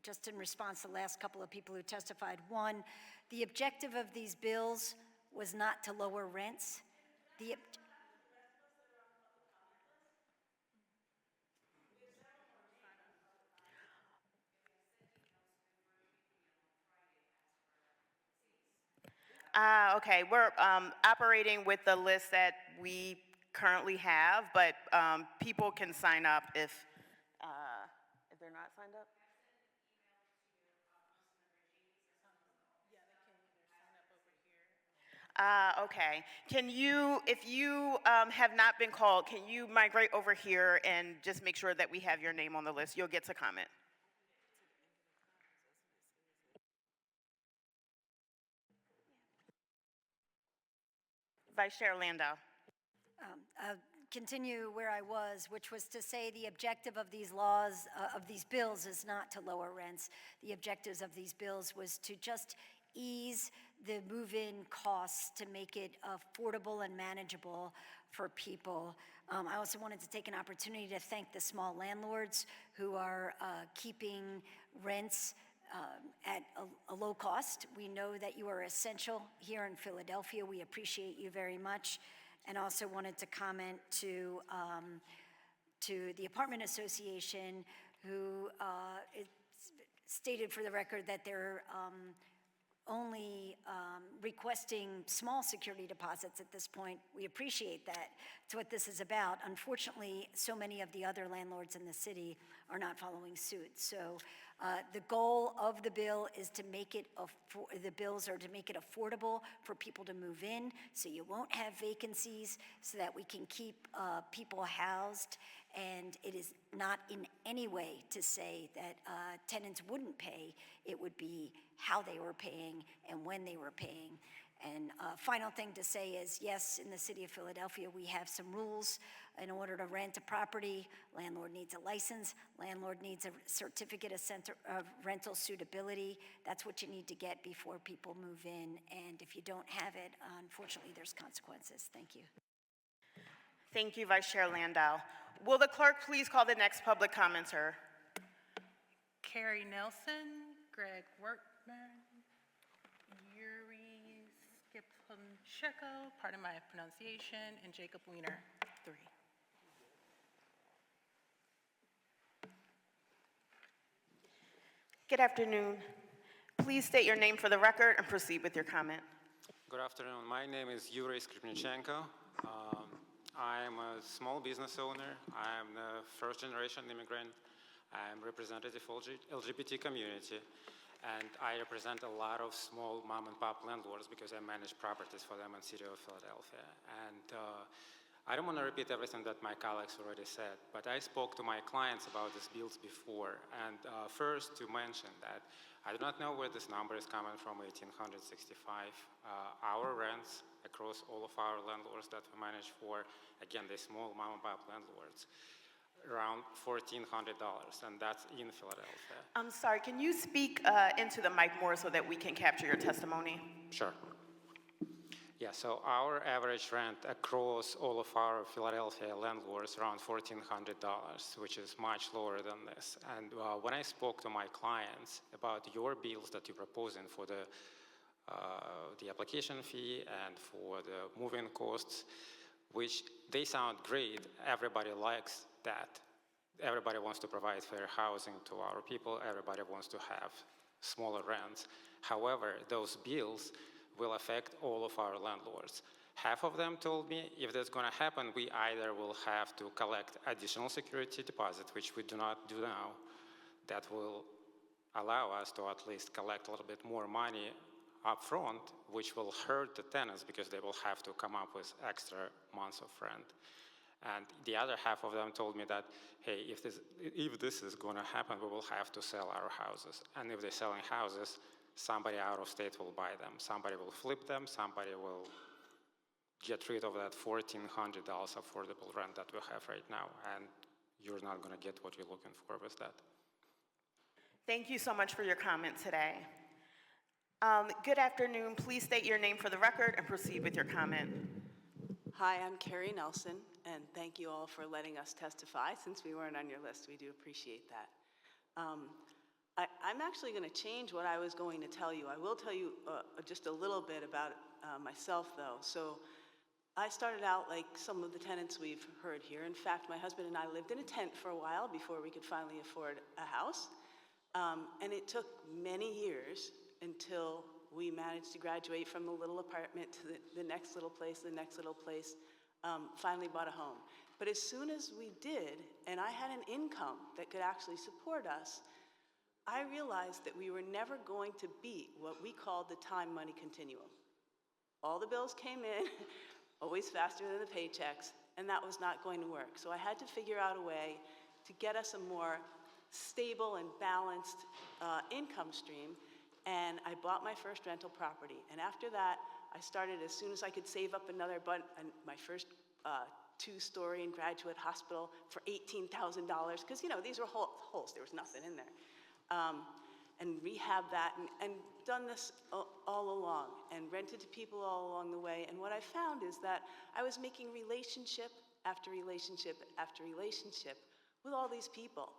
just in response to the last couple of people who testified. One, the objective of these bills was not to lower rents. Okay, we're operating with the list that we currently have, but people can sign up if they're not signed up. Okay. Can you, if you have not been called, can you migrate over here and just make sure that we have your name on the list? You'll get to comment. Vice Chair Landau. Continue where I was, which was to say the objective of these laws, of these bills, is not to lower rents. The objectives of these bills was to just ease the move-in costs to make it affordable and manageable for people. I also wanted to take an opportunity to thank the small landlords who are keeping rents at a low cost. We know that you are essential here in Philadelphia. We appreciate you very much. And also wanted to comment to the Apartment Association, who stated for the record that they're only requesting small security deposits at this point. We appreciate that. It's what this is about. Unfortunately, so many of the other landlords in the city are not following suit. So the goal of the bill is to make it, the bills are to make it affordable for people to move in, so you won't have vacancies, so that we can keep people housed. And it is not in any way to say that tenants wouldn't pay. It would be how they were paying and when they were paying. And final thing to say is, yes, in the city of Philadelphia, we have some rules. In order to rent a property, landlord needs a license, landlord needs a certificate of rental suitability. That's what you need to get before people move in. And if you don't have it, unfortunately, there's consequences. Thank you. Thank you, Vice Chair Landau. Will the clerk please call the next public commenter? Carrie Nelson, Greg Workman, Yuri Skipchenko, pardon my pronunciation, and Jacob Wiener, 3. Good afternoon. Please state your name for the record and proceed with your comment. Good afternoon. My name is Yuri Skipchenko. I'm a small business owner. I'm the first-generation immigrant. I'm representative of the LGBT community, and I represent a lot of small mom-and-pop landlords because I manage properties for them in the city of Philadelphia. And I don't want to repeat everything that my colleagues already said, but I spoke to my clients about these bills before. And first, to mention that I do not know where this number is coming from, 1,865. Our rents across all of our landlords that we manage for, again, the small mom-and-pop landlords, around $1,400, and that's in Philadelphia. I'm sorry, can you speak into the mic more so that we can capture your testimony? Sure. Yeah, so our average rent across all of our Philadelphia landlords around $1,400, which is much lower than this. And when I spoke to my clients about your bills that you're proposing for the application fee and for the moving costs, which they sound great, everybody likes that. everybody wants to provide fair housing to our people. Everybody wants to have smaller rents. However, those bills will affect all of our landlords. Half of them told me if that's going to happen, we either will have to collect additional security deposit, which we do not do now, that will allow us to at least collect a little bit more money up front, which will hurt the tenants because they will have to come up with extra months of rent. And the other half of them told me that, hey, if this is going to happen, we will have to sell our houses. And if they're selling houses, somebody out of state will buy them. Somebody will flip them. Somebody will get rid of that $1,400 affordable rent that we have right now. And you're not going to get what you're looking for with that. Thank you so much for your comment today. Good afternoon. Please state your name for the record and proceed with your comment. Hi, I'm Carrie Nelson, and thank you all for letting us testify. Since we weren't on your list, we do appreciate that. I'm actually going to change what I was going to tell you. I will tell you just a little bit about myself, though. So I started out like some of the tenants we've heard here. In fact, my husband and I lived in a tent for a while before we could finally afford a house. And it took many years until we managed to graduate from the little apartment to the next little place, finally bought a home. But as soon as we did, and I had an income that could actually support us, I realized that we were never going to beat what we called the time-money continuum. All the bills came in, always faster than the paychecks, and that was not going to work. So I had to figure out a way to get us a more stable and balanced income stream. And I bought my first rental property. And after that, I started as soon as I could save up another, my first 2-story in Graduate Hospital for $18,000, because, you know, these were holes, there was nothing in there. And rehabbed that and done this all along and rented to people all along the way. And what I found is that I was making relationship after relationship after relationship with all these people.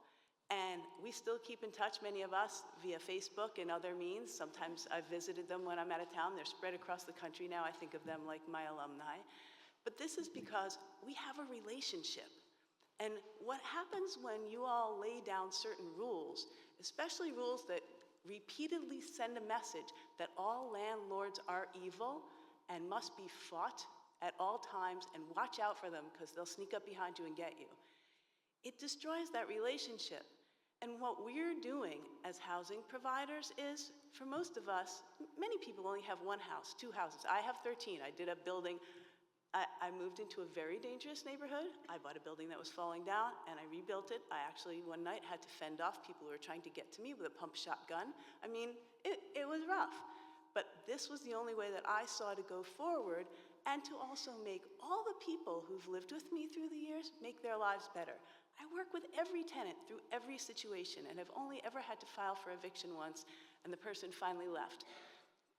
And we still keep in touch, many of us, via Facebook and other means. Sometimes I've visited them when I'm out of town. They're spread across the country now. I think of them like my alumni. But this is because we have a relationship. And what happens when you all lay down certain rules, especially rules that repeatedly send a message that all landlords are evil and must be fought at all times and watch out for them because they'll sneak up behind you and get you. It destroys that relationship. And what we're doing as housing providers is, for most of us, many people only have one house, 2 houses. I have 13. I did a building. I moved into a very dangerous neighborhood. I bought a building that was falling down, and I rebuilt it. I actually, one night, had to fend off people who were trying to get to me with a pump shotgun. I mean, it was rough. But this was the only way that I saw to go forward and to also make all the people who've lived with me through the years make their lives better. I work with every tenant through every situation and have only ever had to file for eviction once, and the person finally left.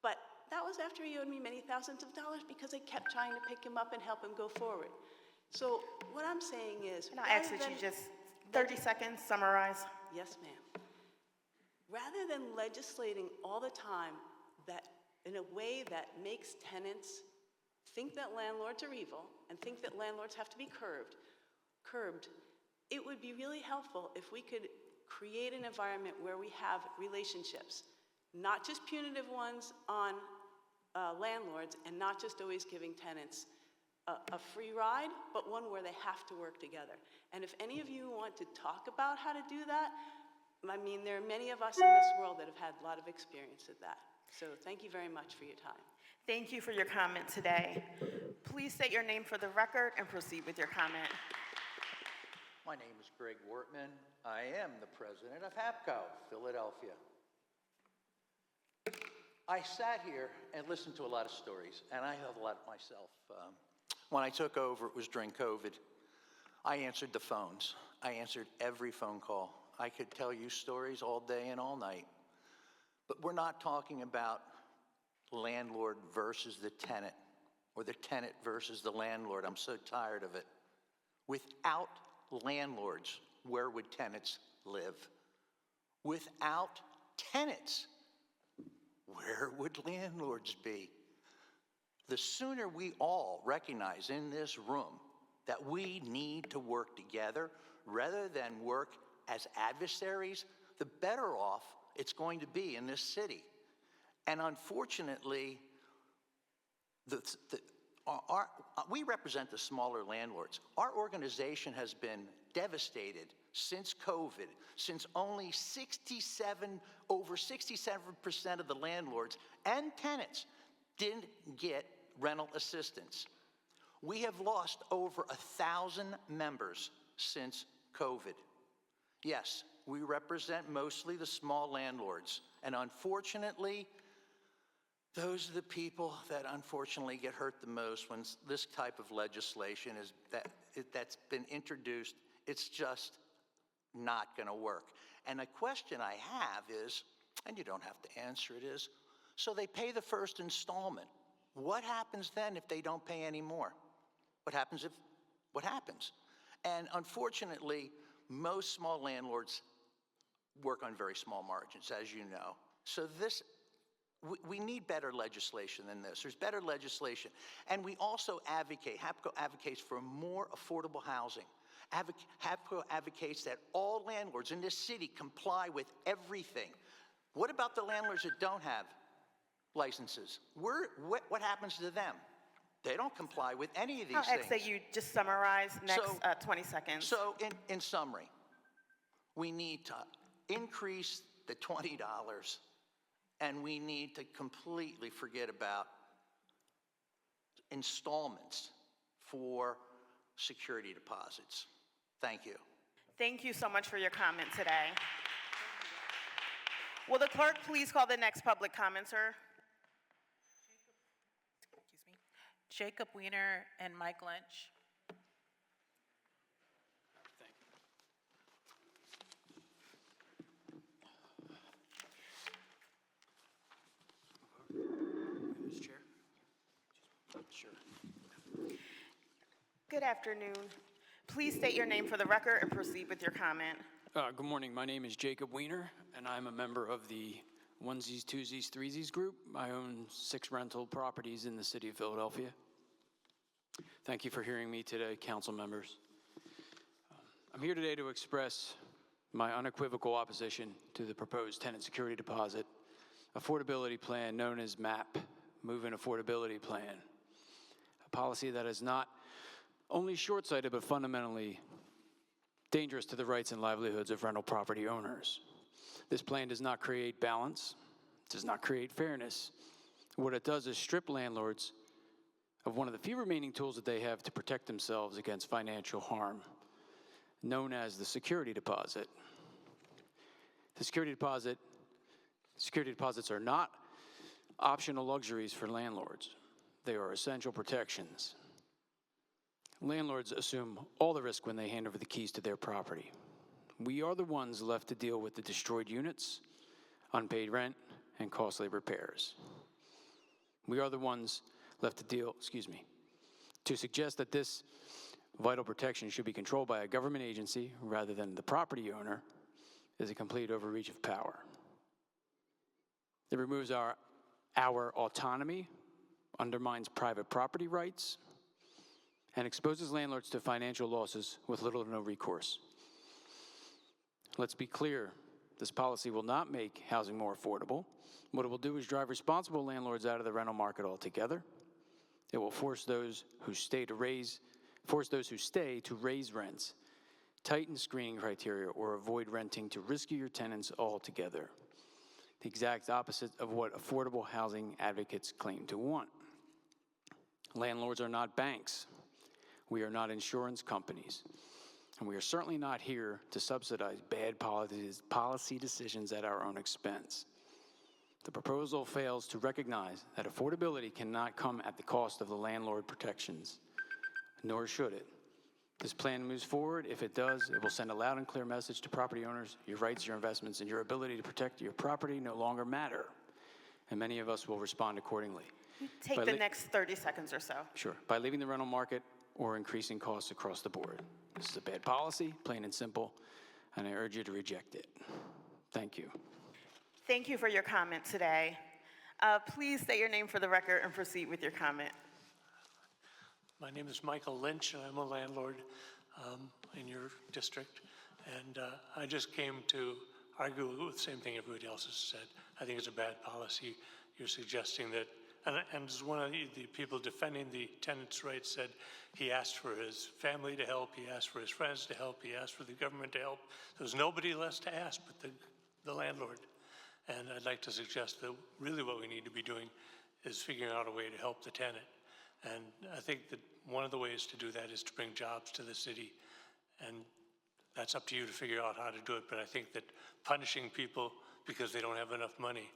But that was after he owed me many thousands of dollars because I kept trying to pick him up and help him go forward. So what I'm saying is... Can I ask that you just 30 seconds summarize? Yes, ma'am. Rather than legislating all the time that in a way that makes tenants think that landlords are evil and think that landlords have to be curbed, it would be really helpful if we could create an environment where we have relationships, not just punitive ones on landlords and not just always giving tenants a free ride, but one where they have to work together. And if any of you want to talk about how to do that, I mean, there are many of us in this world that have had a lot of experience with that. So thank you very much for your time. Thank you for your comment today. Please state your name for the record and proceed with your comment. My name is Greg Wortman. I am the president of Hapco, Philadelphia. I sat here and listened to a lot of stories, and I have a lot myself. When I took over, it was during COVID. I answered the phones. I answered every phone call. I could tell you stories all day and all night. But we're not talking about landlord versus the tenant, or the tenant versus the landlord. I'm so tired of it. Without landlords, where would tenants live? Without tenants, where would landlords be? The sooner we all recognize in this room that we need to work together rather than work as adversaries, the better off it's going to be in this city. And unfortunately, we represent the smaller landlords. Our organization has been devastated since COVID, since only over 67% of the landlords and tenants didn't get rental assistance. We have lost over 1,000 members since COVID. Yes, we represent mostly the small landlords, and unfortunately, those are the people that unfortunately get hurt the most when this type of legislation that's been introduced. It's just not going to work. And the question I have is, and you don't have to answer it, is, so they pay the first installment. What happens then if they don't pay any more? What happens? And unfortunately, most small landlords work on very small margins, as you know. So we need better legislation than this. There's better legislation. And we also advocate, Hapco advocates for more affordable housing. Hapco advocates that all landlords in this city comply with everything. What about the landlords that don't have licenses? What happens to them? They don't comply with any of these things. I'll ask that you just summarize next 20 seconds. So in summary, we need to increase the $20, and we need to completely forget about installments for security deposits. Thank you. Thank you so much for your comment today. Will the clerk please call the next public commenter? Jacob Weiner and Mike Lynch. Good afternoon. Please state your name for the record and proceed with your comment. Good morning. My name is Jacob Weiner, and I'm a member of the Onesies, Twosies, Threesies group. I own 6 rental properties in the city of Philadelphia. Thank you for hearing me today, council members. I'm here today to express my unequivocal opposition to the proposed tenant security deposit affordability plan known as MAP, Move-In Affordability Plan, a policy that is not only short-sighted but fundamentally dangerous to the rights and livelihoods of rental property owners. This plan does not create balance, does not create fairness. What it does is strip landlords of one of the few remaining tools that they have to protect themselves against financial harm, known as the security deposit. The security deposits are not optional luxuries for landlords. They are essential protections. Landlords assume all the risk when they hand over the keys to their property. We are the ones left to deal with the destroyed units, unpaid rent, and costly repairs. We are the ones left to suggest that this vital protection should be controlled by a government agency rather than the property owner is a complete overreach of power. It removes our autonomy, undermines private property rights, and exposes landlords to financial losses with little to no recourse. Let's be clear, this policy will not make housing more affordable. What it will do is drive responsible landlords out of the rental market altogether. It will force those who stay to raise rents, tighten screening criteria, or avoid renting to riskier tenants altogether. The exact opposite of what affordable housing advocates claim to want. Landlords are not banks. We are not insurance companies. And we are certainly not here to subsidize bad policy decisions at our own expense. The proposal fails to recognize that affordability cannot come at the cost of the landlord protections, nor should it. This plan moves forward. If it does, it will send a loud and clear message to property owners. Your rights, your investments, and your ability to protect your property no longer matter. And many of us will respond accordingly. Take the next 30 seconds or so. Sure. By leaving the rental market or increasing costs across the board. This is a bad policy, plain and simple, and I urge you to reject it. Thank you. Thank you for your comment today. Please state your name for the record and proceed with your comment. My name is Michael Lynch, and I'm a landlord. in your district. And I just came to argue with the same thing everybody else has said. I think it's a bad policy. You're suggesting that, and as one of the people defending the tenants' rights said, he asked for his family to help, he asked for his friends to help, he asked for the government to help. There's nobody less to ask but the landlord. And I'd like to suggest that really what we need to be doing is figuring out a way to help the tenant. And I think that one of the ways to do that is to bring jobs to the city. And that's up to you to figure out how to do it. But I think that punishing people because they don't have enough money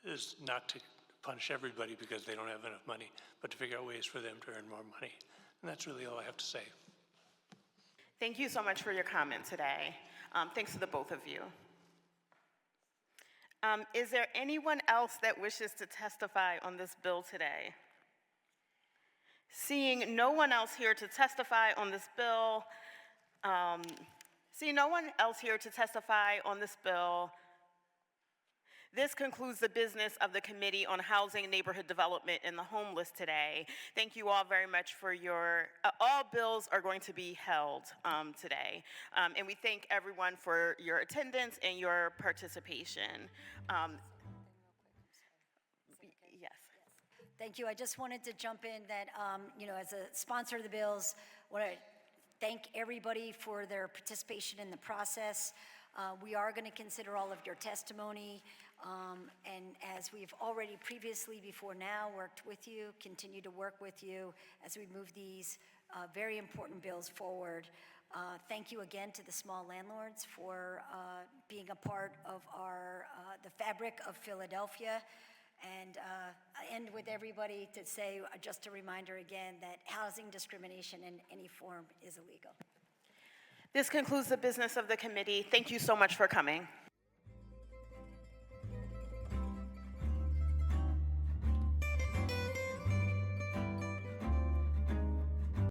is not to punish everybody because they don't have enough money, but to figure out ways for them to earn more money. And that's really all I have to say. Thank you so much for your comment today. Thanks to the both of you. Is there anyone else that wishes to testify on this bill today? Seeing no one else here to testify on this bill, this concludes the business of the Committee on Housing, Neighborhood Development, and the Homeless today. Thank you all very much for your, all bills are going to be held today. And we thank everyone for your attendance and your participation. Yes. Thank you. I just wanted to jump in that, as a sponsor of the bills, I want to thank everybody for their participation in the process. We are going to consider all of your testimony, and as we've already previously before now worked with you, continue to work with you as we move these very important bills forward. Thank you again to the small landlords for being a part of the fabric of Philadelphia. And I end with everybody to say, just a reminder again, that housing discrimination in any form is illegal. This concludes the business of the committee. Thank you so much for coming.